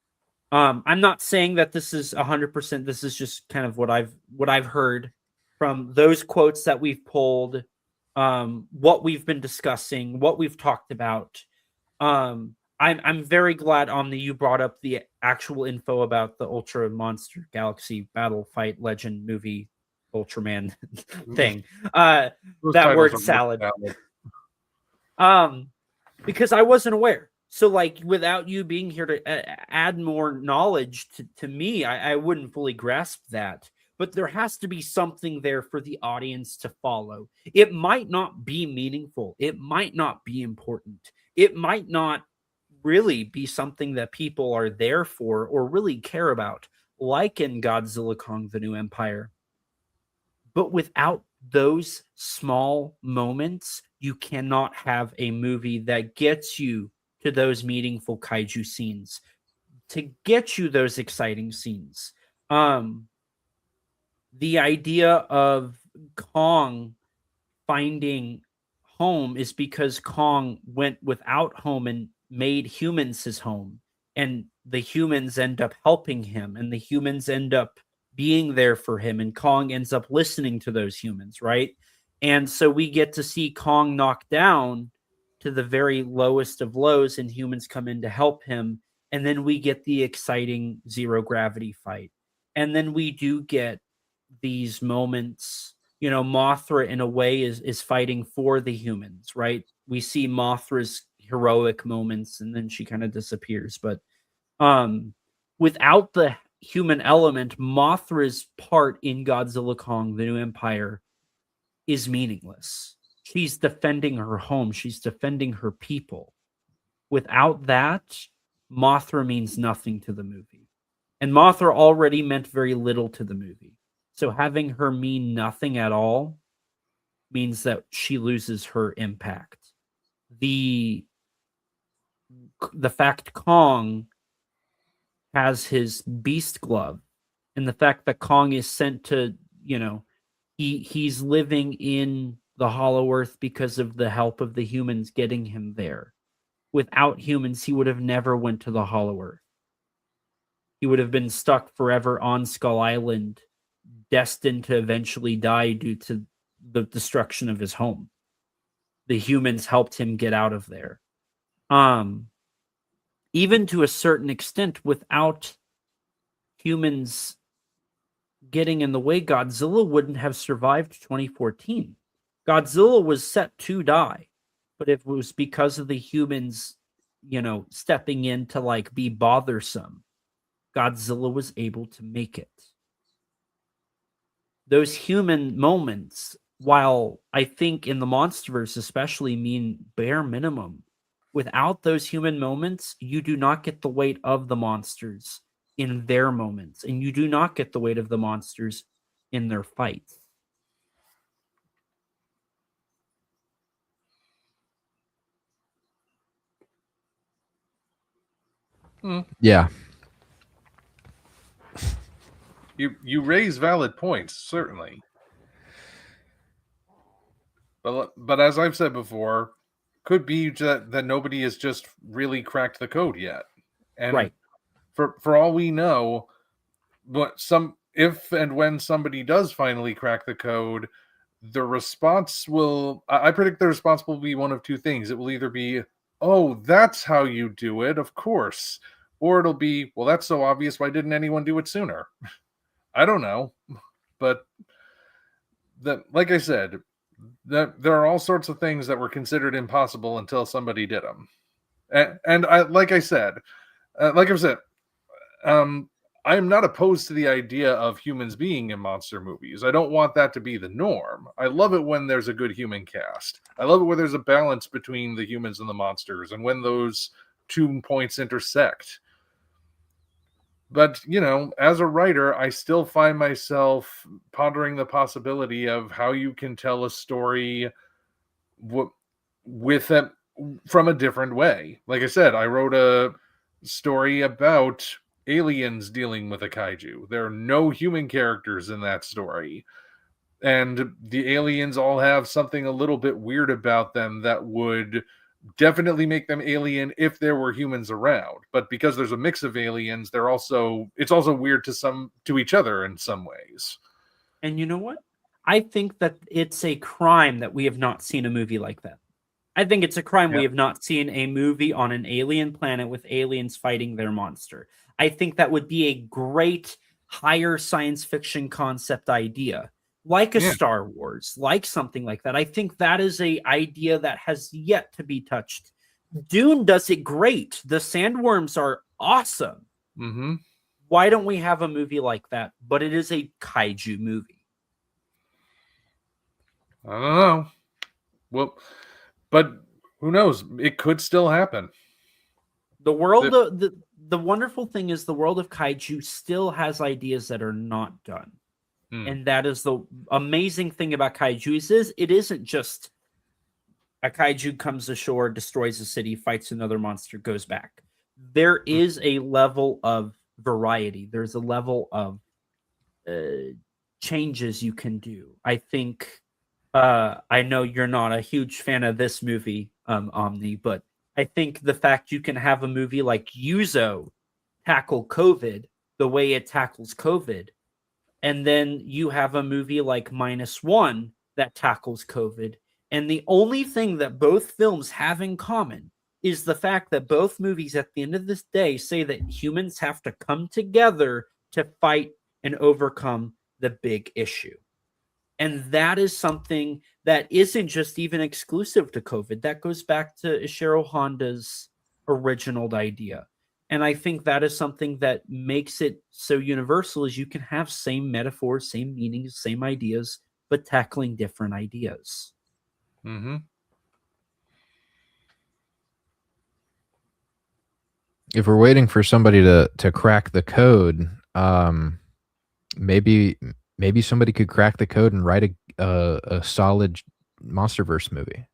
[SPEAKER 3] I'm not saying that this is 100%. This is just kind of what I've heard from those quotes that we've pulled, what we've been discussing, what we've talked about. I'm very glad, Omni, you brought up the actual info about the Ultra Monster Galaxy Battle Fight Legend movie, Ultraman thing. That word salad. Because I wasn't aware. So, like, without you being here to add more knowledge to me, I wouldn't fully grasp that. But there has to be something there for the audience to follow. It might not be meaningful. It might not be important. It might not really be something that people are there for or really care about, like in Godzilla Kong, The New Empire. But without those small moments, you cannot have a movie that gets you to those meaningful kaiju scenes, to get you those exciting scenes. The idea of Kong finding home is because Kong went without home and made humans his home, and the humans end up helping him, and the humans end up being there for him, and Kong ends up listening to those humans, right? And so we get to see Kong knocked down to the very lowest of lows, and humans come in to help him, and then we get the exciting zero gravity fight. And then we do get these moments, you know, Mothra in a way is fighting for the humans, right? We see Mothra's heroic moments, and then she kind of disappears. But without the human element, Mothra's part in Godzilla Kong, The New Empire, is meaningless. She's defending her home. She's defending her people. Without that, Mothra means nothing to the movie. And Mothra already meant very little to the movie. So having her mean nothing at all means that she loses her impact. The fact Kong has his beast glove, and the fact that Kong is sent to, he's living in the Hollow Earth because of the help of the humans getting him there. Without humans, he would have never went to the Hollow Earth. He would have been stuck forever on Skull Island, destined to eventually die due to the destruction of his home. The humans helped him get out of there. Even to a certain extent, without humans getting in the way, Godzilla wouldn't have survived 2014. Godzilla was set to die, but if it was because of the humans, stepping in to be bothersome, Godzilla was able to make it. Those human moments, while I think in the Monsterverse especially mean bare minimum, without those human moments, you do not get the weight of the monsters in their moments, and you do not get the weight of the monsters in their fights.
[SPEAKER 1] Yeah.
[SPEAKER 2] You raise valid points, certainly. But as I've said before, could be that nobody has just really cracked the code yet. And
[SPEAKER 3] right.
[SPEAKER 2] For all we know, if and when somebody does finally crack the code, the response I predict the response will be one of two things. It will either be, oh, that's how you do it, of course. Or it'll be, well, that's so obvious, why didn't anyone do it sooner? I don't know. But like I said, there are all sorts of things that were considered impossible until somebody did them. And like I've said, I am not opposed to the idea of humans being in monster movies. I don't want that to be the norm. I love it when there's a good human cast. I love it where there's a balance between the humans and the monsters, and when those 2 points intersect. But, as a writer, I still find myself pondering the possibility of how you can tell a story from a different way. Like I said, I wrote a story about aliens dealing with a kaiju. There are no human characters in that story. And the aliens all have something a little bit weird about them that would definitely make them alien if there were humans around. But because there's a mix of aliens, it's also weird to each other in some ways.
[SPEAKER 3] And you know what? I think that it's a crime that we have not seen a movie like that. I think it's a crime we have not seen a movie on an alien planet with aliens fighting their monster. I think that would be a great higher science fiction concept idea, like a Star Wars, like something like that. I think that is an idea that has yet to be touched. Dune does it great. The sandworms are awesome.
[SPEAKER 2] Mm-hmm.
[SPEAKER 3] Why don't we have a movie like that? But it is a kaiju movie.
[SPEAKER 2] I don't know. Well, but who knows? It could still happen.
[SPEAKER 3] The world, the wonderful thing is the world of kaiju still has ideas that are not done. And that is the amazing thing about kaiju is it isn't just a kaiju comes ashore, destroys a city, fights another monster, goes back. There is a level of variety. There's a level of changes you can do. I think I know you're not a huge fan of this movie, Omni, but I think the fact you can have a movie like Yuzo tackle COVID the way it tackles COVID, and then you have a movie like -1 that tackles COVID, and the only thing that both films have in common is the fact that both movies at the end of this day say that humans have to come together to fight and overcome the big issue. And that is something that isn't just even exclusive to COVID. That goes back to Ishiro Honda's original idea. And I think that is something that makes it so universal, is you can have same metaphors, same meanings, same ideas, but tackling different ideas.
[SPEAKER 2] Mm-hmm.
[SPEAKER 1] If we're waiting for somebody to crack the code, maybe somebody could crack the code and write a solid MonsterVerse movie.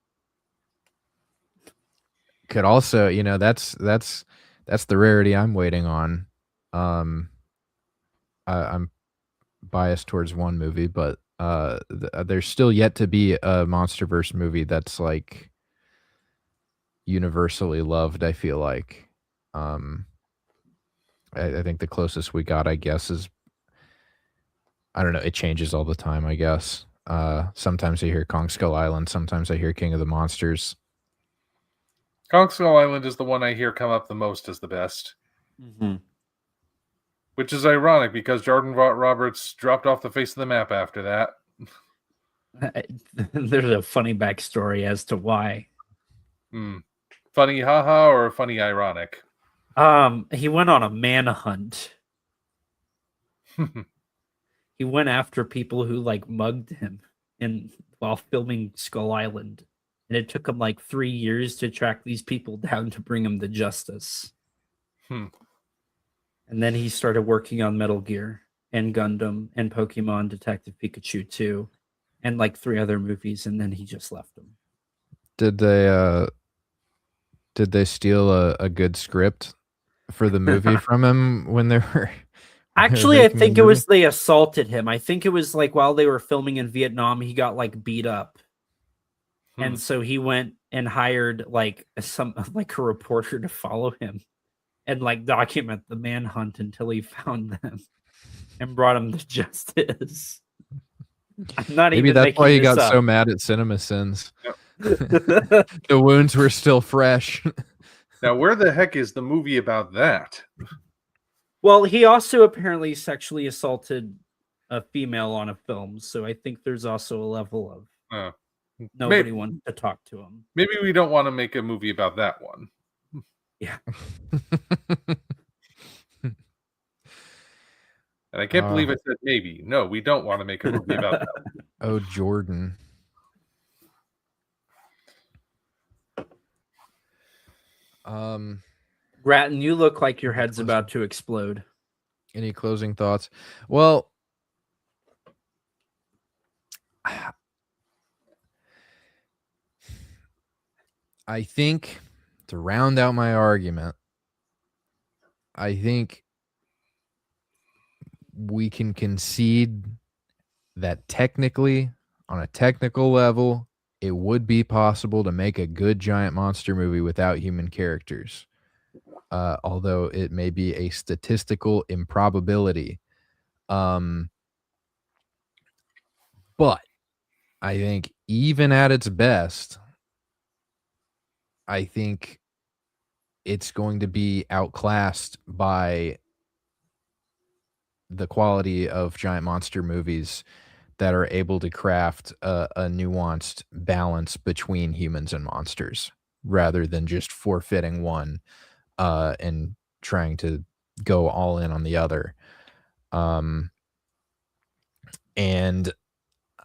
[SPEAKER 1] Could also, you know, that's the rarity I'm waiting on. I'm biased towards one movie, but there's still yet to be a MonsterVerse movie that's like universally loved. I feel like, I think the closest we got, I guess, is, I don't know. It changes all the time, I guess. Sometimes I hear Kong Skull Island. Sometimes I hear King of the Monsters.
[SPEAKER 2] Kong Skull Island is the one I hear come up the most as the best.
[SPEAKER 3] Mm-hmm.
[SPEAKER 2] Which is ironic because Jordan Roberts dropped off the face of the map after that.
[SPEAKER 3] There's a funny backstory as to why.
[SPEAKER 2] Funny haha or funny ironic?
[SPEAKER 3] He went on a manhunt. He went after people who like mugged him while filming Skull Island. And it took him like 3 years to track these people down to bring them to justice. And then he started working on Metal Gear and Gundam and Pokemon Detective Pikachu 2 and like 3 other movies, and then he just left them.
[SPEAKER 1] Did they steal a good script for the movie from him when they were
[SPEAKER 3] Actually, I think it was they assaulted him. I think it was like while they were filming in Vietnam, he got like beat up. And so he went and hired like a reporter to follow him and like document the manhunt until he found them and brought him to justice. I'm not
[SPEAKER 1] Maybe
[SPEAKER 3] even
[SPEAKER 1] that's why he got
[SPEAKER 3] up.
[SPEAKER 1] so mad at CinemaSins.
[SPEAKER 2] Yep.
[SPEAKER 1] The wounds were still fresh.
[SPEAKER 2] Now, where the heck is the movie about that?
[SPEAKER 3] Well, he also apparently sexually assaulted a female on a film, so I think there's also a level of nobody wants to talk to him.
[SPEAKER 2] Maybe we don't want to make a movie about that one.
[SPEAKER 3] Yeah.
[SPEAKER 2] And I can't believe I said maybe. No, we don't want to make a movie about that one.
[SPEAKER 1] Oh, Jordan.
[SPEAKER 3] Gratton, you look like your head's about to explode.
[SPEAKER 1] Any closing thoughts? Well, I think to round out my argument, I think we can concede that technically, on a technical level, it would be possible to make a good giant monster movie without human characters. Although it may be a statistical improbability. But I think even at its best, I think it's going to be outclassed by the quality of giant monster movies that are able to craft a nuanced balance between humans and monsters rather than just forfeiting one and trying to go all in on the other. And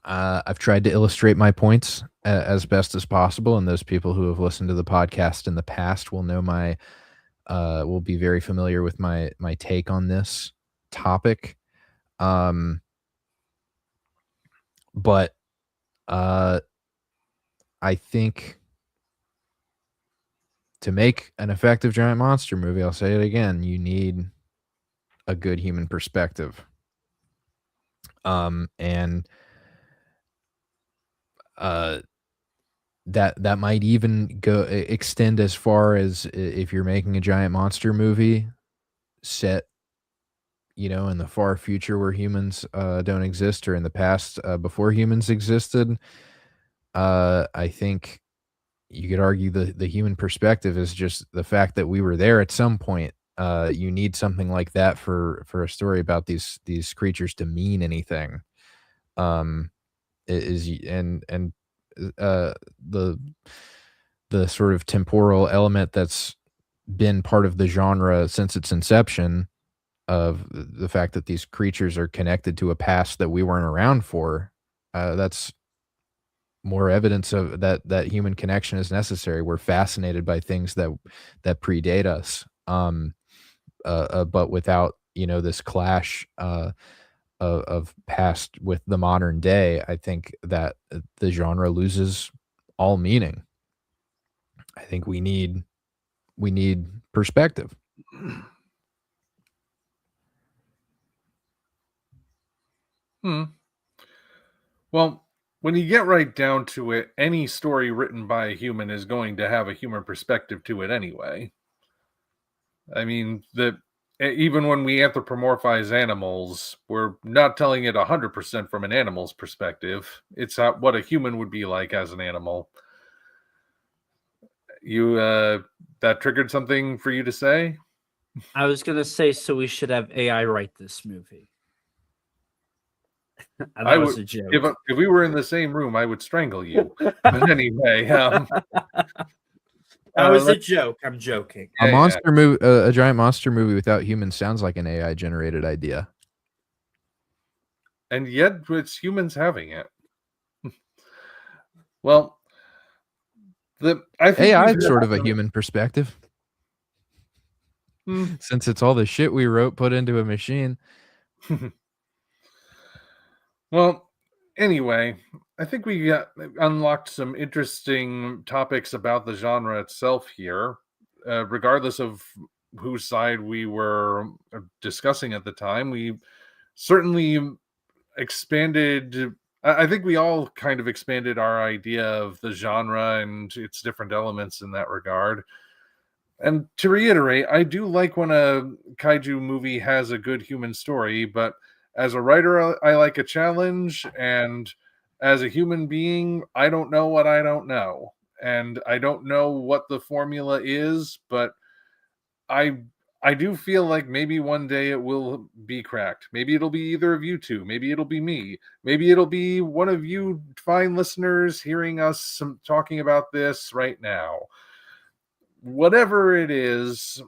[SPEAKER 1] I've tried to illustrate my points as best as possible, and those people who have listened to the podcast in the past will know will be very familiar with my take on this topic. But I think to make an effective giant monster movie, I'll say it again, you need a good human perspective. And that might even extend as far as if you're making a giant monster movie set, you know, in the far future where humans don't exist, or in the past before humans existed. I think you could argue the human perspective is just the fact that we were there at some point. You need something like that for a story about these creatures to mean anything. The sort of temporal element that's been part of the genre since its inception, of the fact that these creatures are connected to a past that we weren't around for, that's more evidence of that human connection is necessary. We're fascinated by things that predate us, but without, this clash, of past with the modern day. I think that the genre loses all meaning. I think we need perspective.
[SPEAKER 2] Well, when you get right down to it, any story written by a human is going to have a human perspective to it anyway. I mean, even when we anthropomorphize animals, we're not telling it 100% from an animal's perspective. It's what a human would be like as an animal. You that triggered something for you to say?
[SPEAKER 3] I was gonna say, so we should have AI write this movie. That was a joke.
[SPEAKER 2] If we were in the same room, I would strangle you. But anyway,
[SPEAKER 3] that was a joke. I'm joking.
[SPEAKER 1] A monster movie, a giant monster movie without humans sounds like an AI generated idea.
[SPEAKER 2] And yet it's humans having it. Well, I think
[SPEAKER 1] AI is sort of a human perspective. Since it's all the shit we wrote put into a machine.
[SPEAKER 2] Well, anyway, I think we unlocked some interesting topics about the genre itself here, regardless of whose side we were discussing at the time. We certainly expanded. I think we all kind of expanded our idea of the genre and its different elements in that regard. And to reiterate, I do like when a kaiju movie has a good human story, but as a writer, I like a challenge, and as a human being, I don't know what I don't know. And I don't know what the formula is, but I do feel like maybe one day it will be cracked. Maybe it'll be either of you two. Maybe it'll be me. Maybe it'll be one of you fine listeners hearing us talking about this right now. Whatever it is,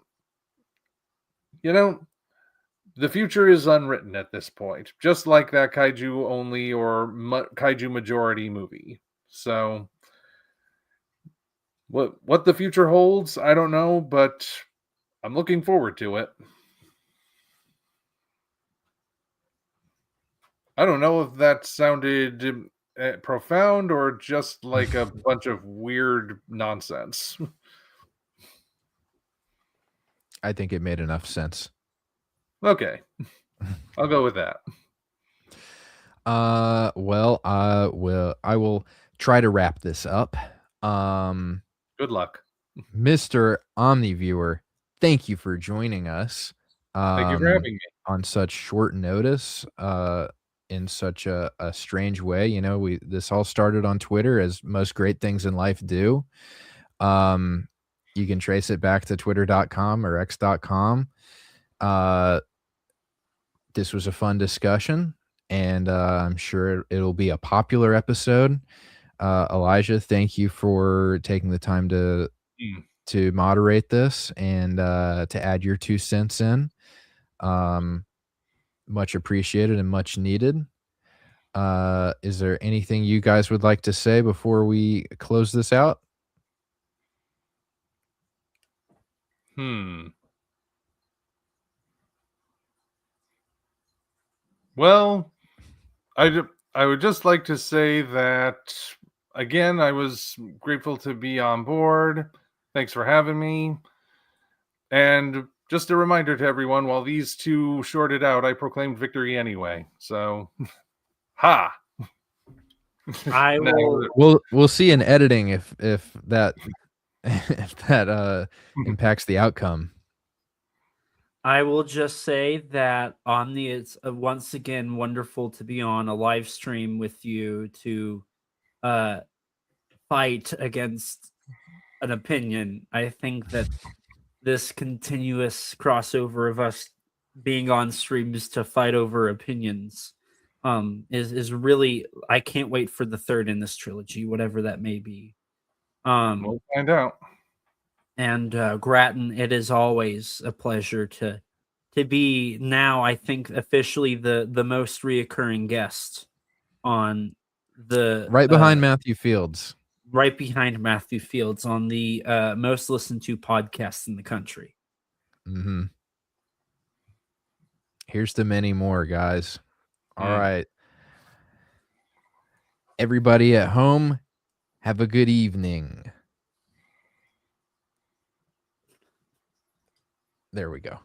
[SPEAKER 2] the future is unwritten at this point, just like that kaiju only or kaiju majority movie. So what the future holds, I don't know, but I'm looking forward to it. I don't know if that sounded profound or just like a bunch of weird nonsense.
[SPEAKER 1] I think it made enough sense.
[SPEAKER 2] Okay. I'll go with that.
[SPEAKER 1] Well, I will try to wrap this up.
[SPEAKER 2] Good luck.
[SPEAKER 1] Mr. Omni Viewer, thank you for joining us.
[SPEAKER 2] Thank you for having me.
[SPEAKER 1] On such short notice, in such a strange way. This all started on Twitter, as most great things in life do. You can trace it back to twitter.com or x.com. This was a fun discussion, and I'm sure it'll be a popular episode. Elijah, thank you for taking the time to moderate this and to add your 2 cents in. Much appreciated and much needed. Is there anything you guys would like to say before we close this out?
[SPEAKER 2] Well, I would just like to say that, again, I was grateful to be on board. Thanks for having me. And just a reminder to everyone, while these two shorted out, I proclaimed victory anyway. So, ha!
[SPEAKER 3] I will.
[SPEAKER 1] We'll see in editing if that if that impacts the outcome.
[SPEAKER 3] I will just say that Omni, it's once again wonderful to be on a live stream with you to fight against an opinion. I think that this continuous crossover of us being on streams to fight over opinions is really, I can't wait for the third in this trilogy, whatever that may be.
[SPEAKER 2] We'll find out.
[SPEAKER 3] And Gratton, it is always a pleasure to be now, I think, officially the most reoccurring guest on the
[SPEAKER 1] Right behind Matthew Fields.
[SPEAKER 3] right behind Matthew Fields on the most listened to podcasts in the country.
[SPEAKER 1] Mm-hmm. Here's to many more, guys. All right. Everybody at home, have a good evening. There we go.